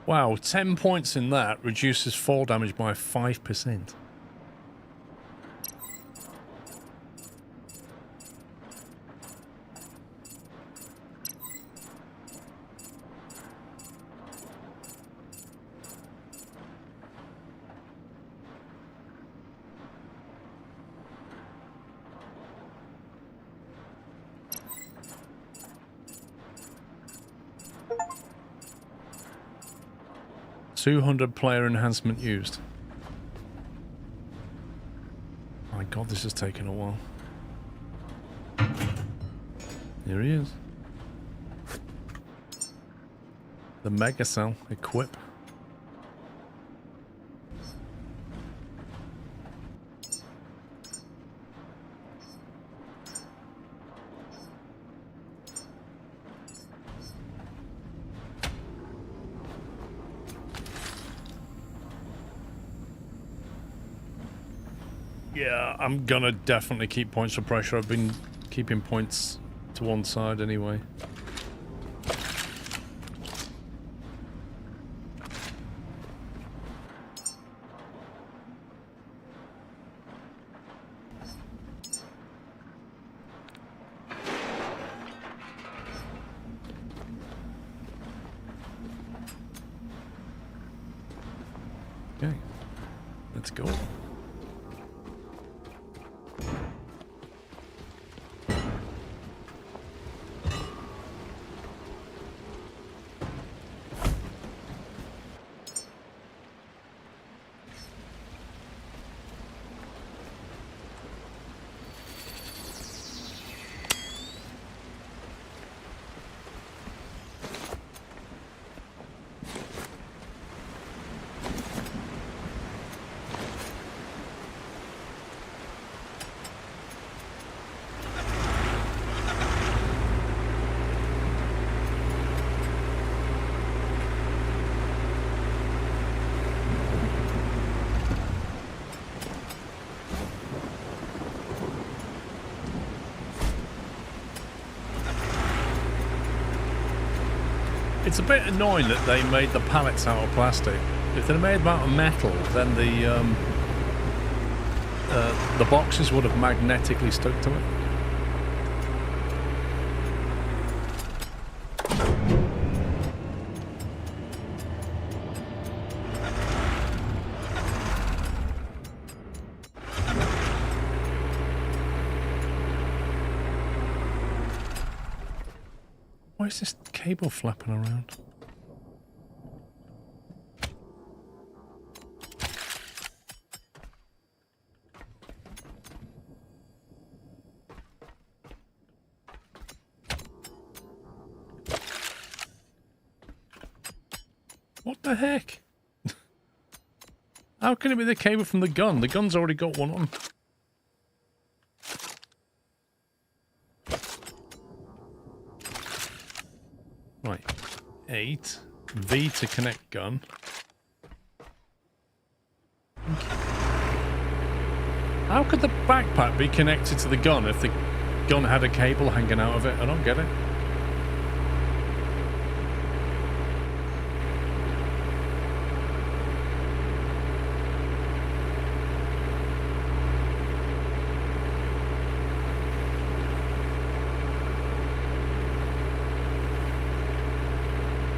Wow, 10 points in that reduces fall damage by 5%. $200 player enhancement used. My god, this has taken a while. Here he is. The Mega Cell. Equip. Yeah, I'm gonna definitely keep points for pressure. I've been keeping points to one side anyway. Okay, let's go. It's a bit annoying that they made the pallets out of plastic. If they'd made them out of metal, then the boxes would have magnetically stuck to it. Why is this cable flapping around? What the heck? How can it be the cable from the gun? The gun's already got one on. Right. 8. V to connect gun. How could the backpack be connected to the gun if the gun had a cable hanging out of it? I don't get it.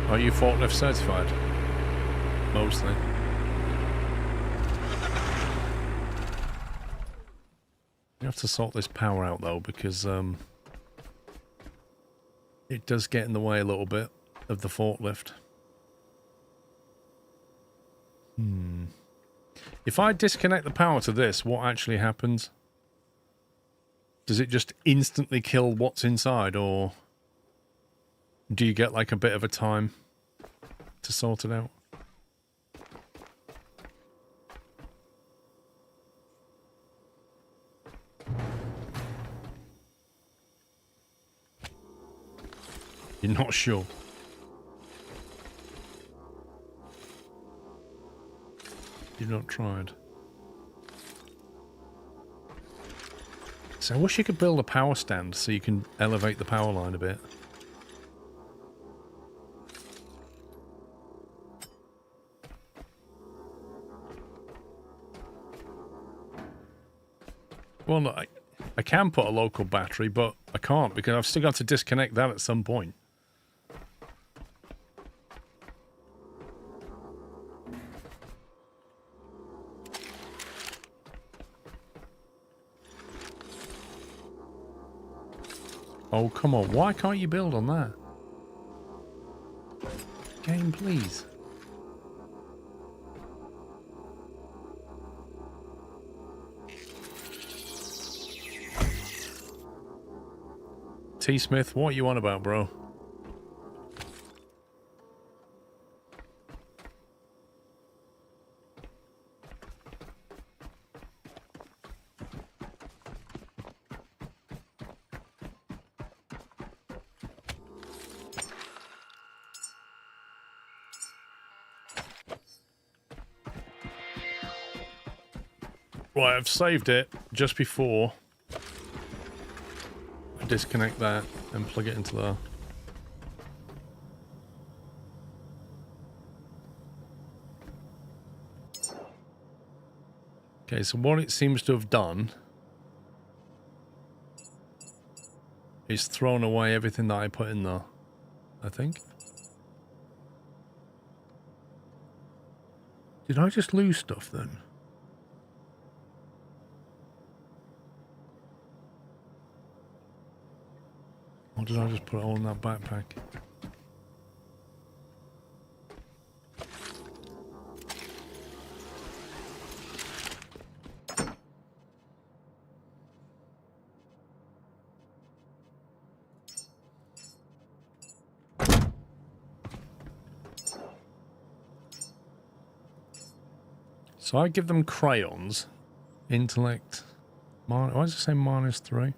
Are you forklift certified? Mostly. You have to sort this power out though, because it does get in the way a little bit of the forklift. If I disconnect the power to this, what actually happens? Does it just instantly kill what's inside, or do you get like a bit of a time to sort it out? You're not sure? You've not tried. So I wish you could build a power stand so you can elevate the power line a bit. Well, no, I can put a local battery, but I can't because I've still got to disconnect that at some point. Oh, come on. Why can't you build on that? Game, please. T. Smith, what you on about, bro? Right, I've saved it just before I disconnect that and plug it into there. Okay, so what it seems to have done is thrown away everything that I put in there, I think. Did I just lose stuff then? Or did I just put it all in that backpack? So I give them crayons. Intellect. Why does it say -3?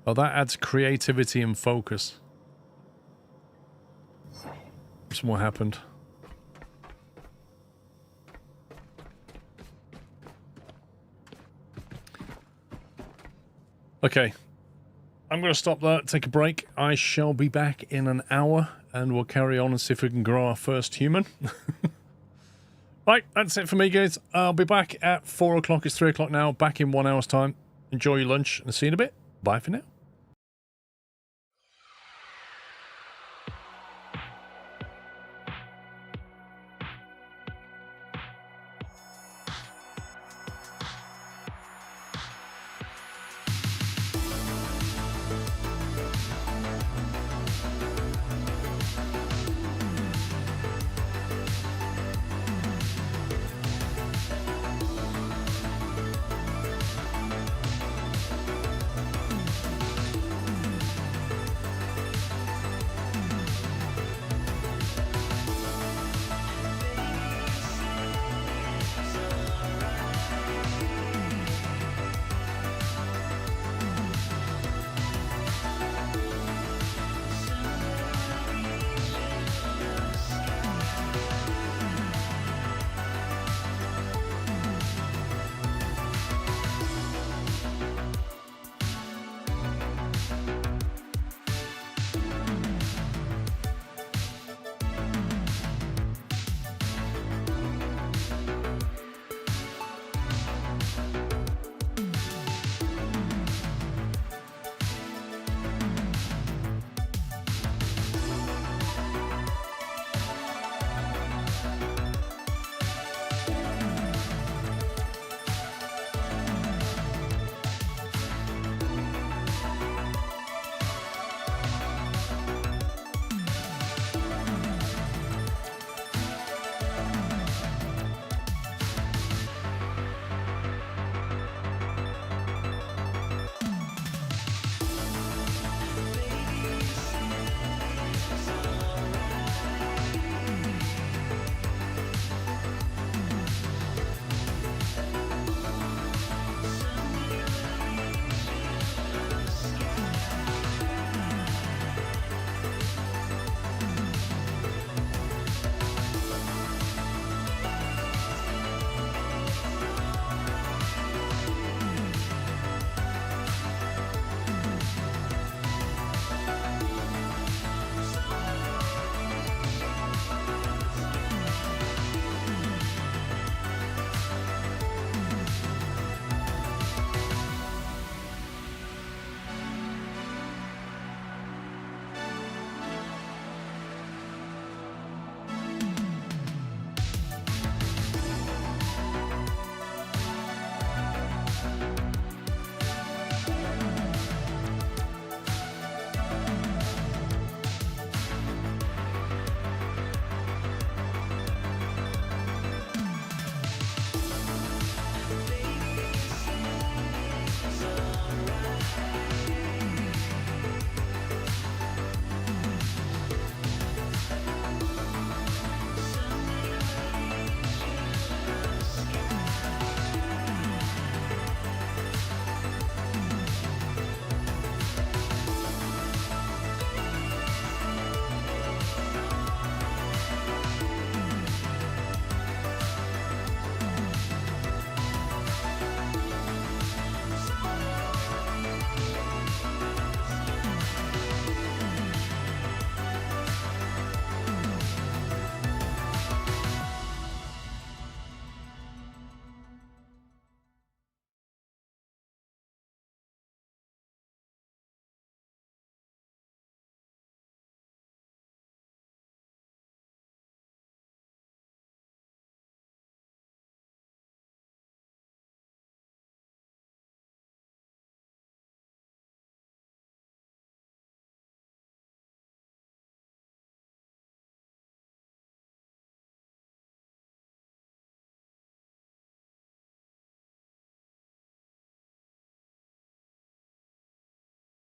Oh, that adds creativity and focus. That's what happened. Okay. I'm going to stop there, take a break. I shall be back in an hour, and we'll carry on and see if we can grow our first human. Right, that's it for me, guys. I'll be back at 4 o'clock. It's 3 o'clock now. Back in 1 hour's time. Enjoy your lunch, and see you in a bit. Bye for now.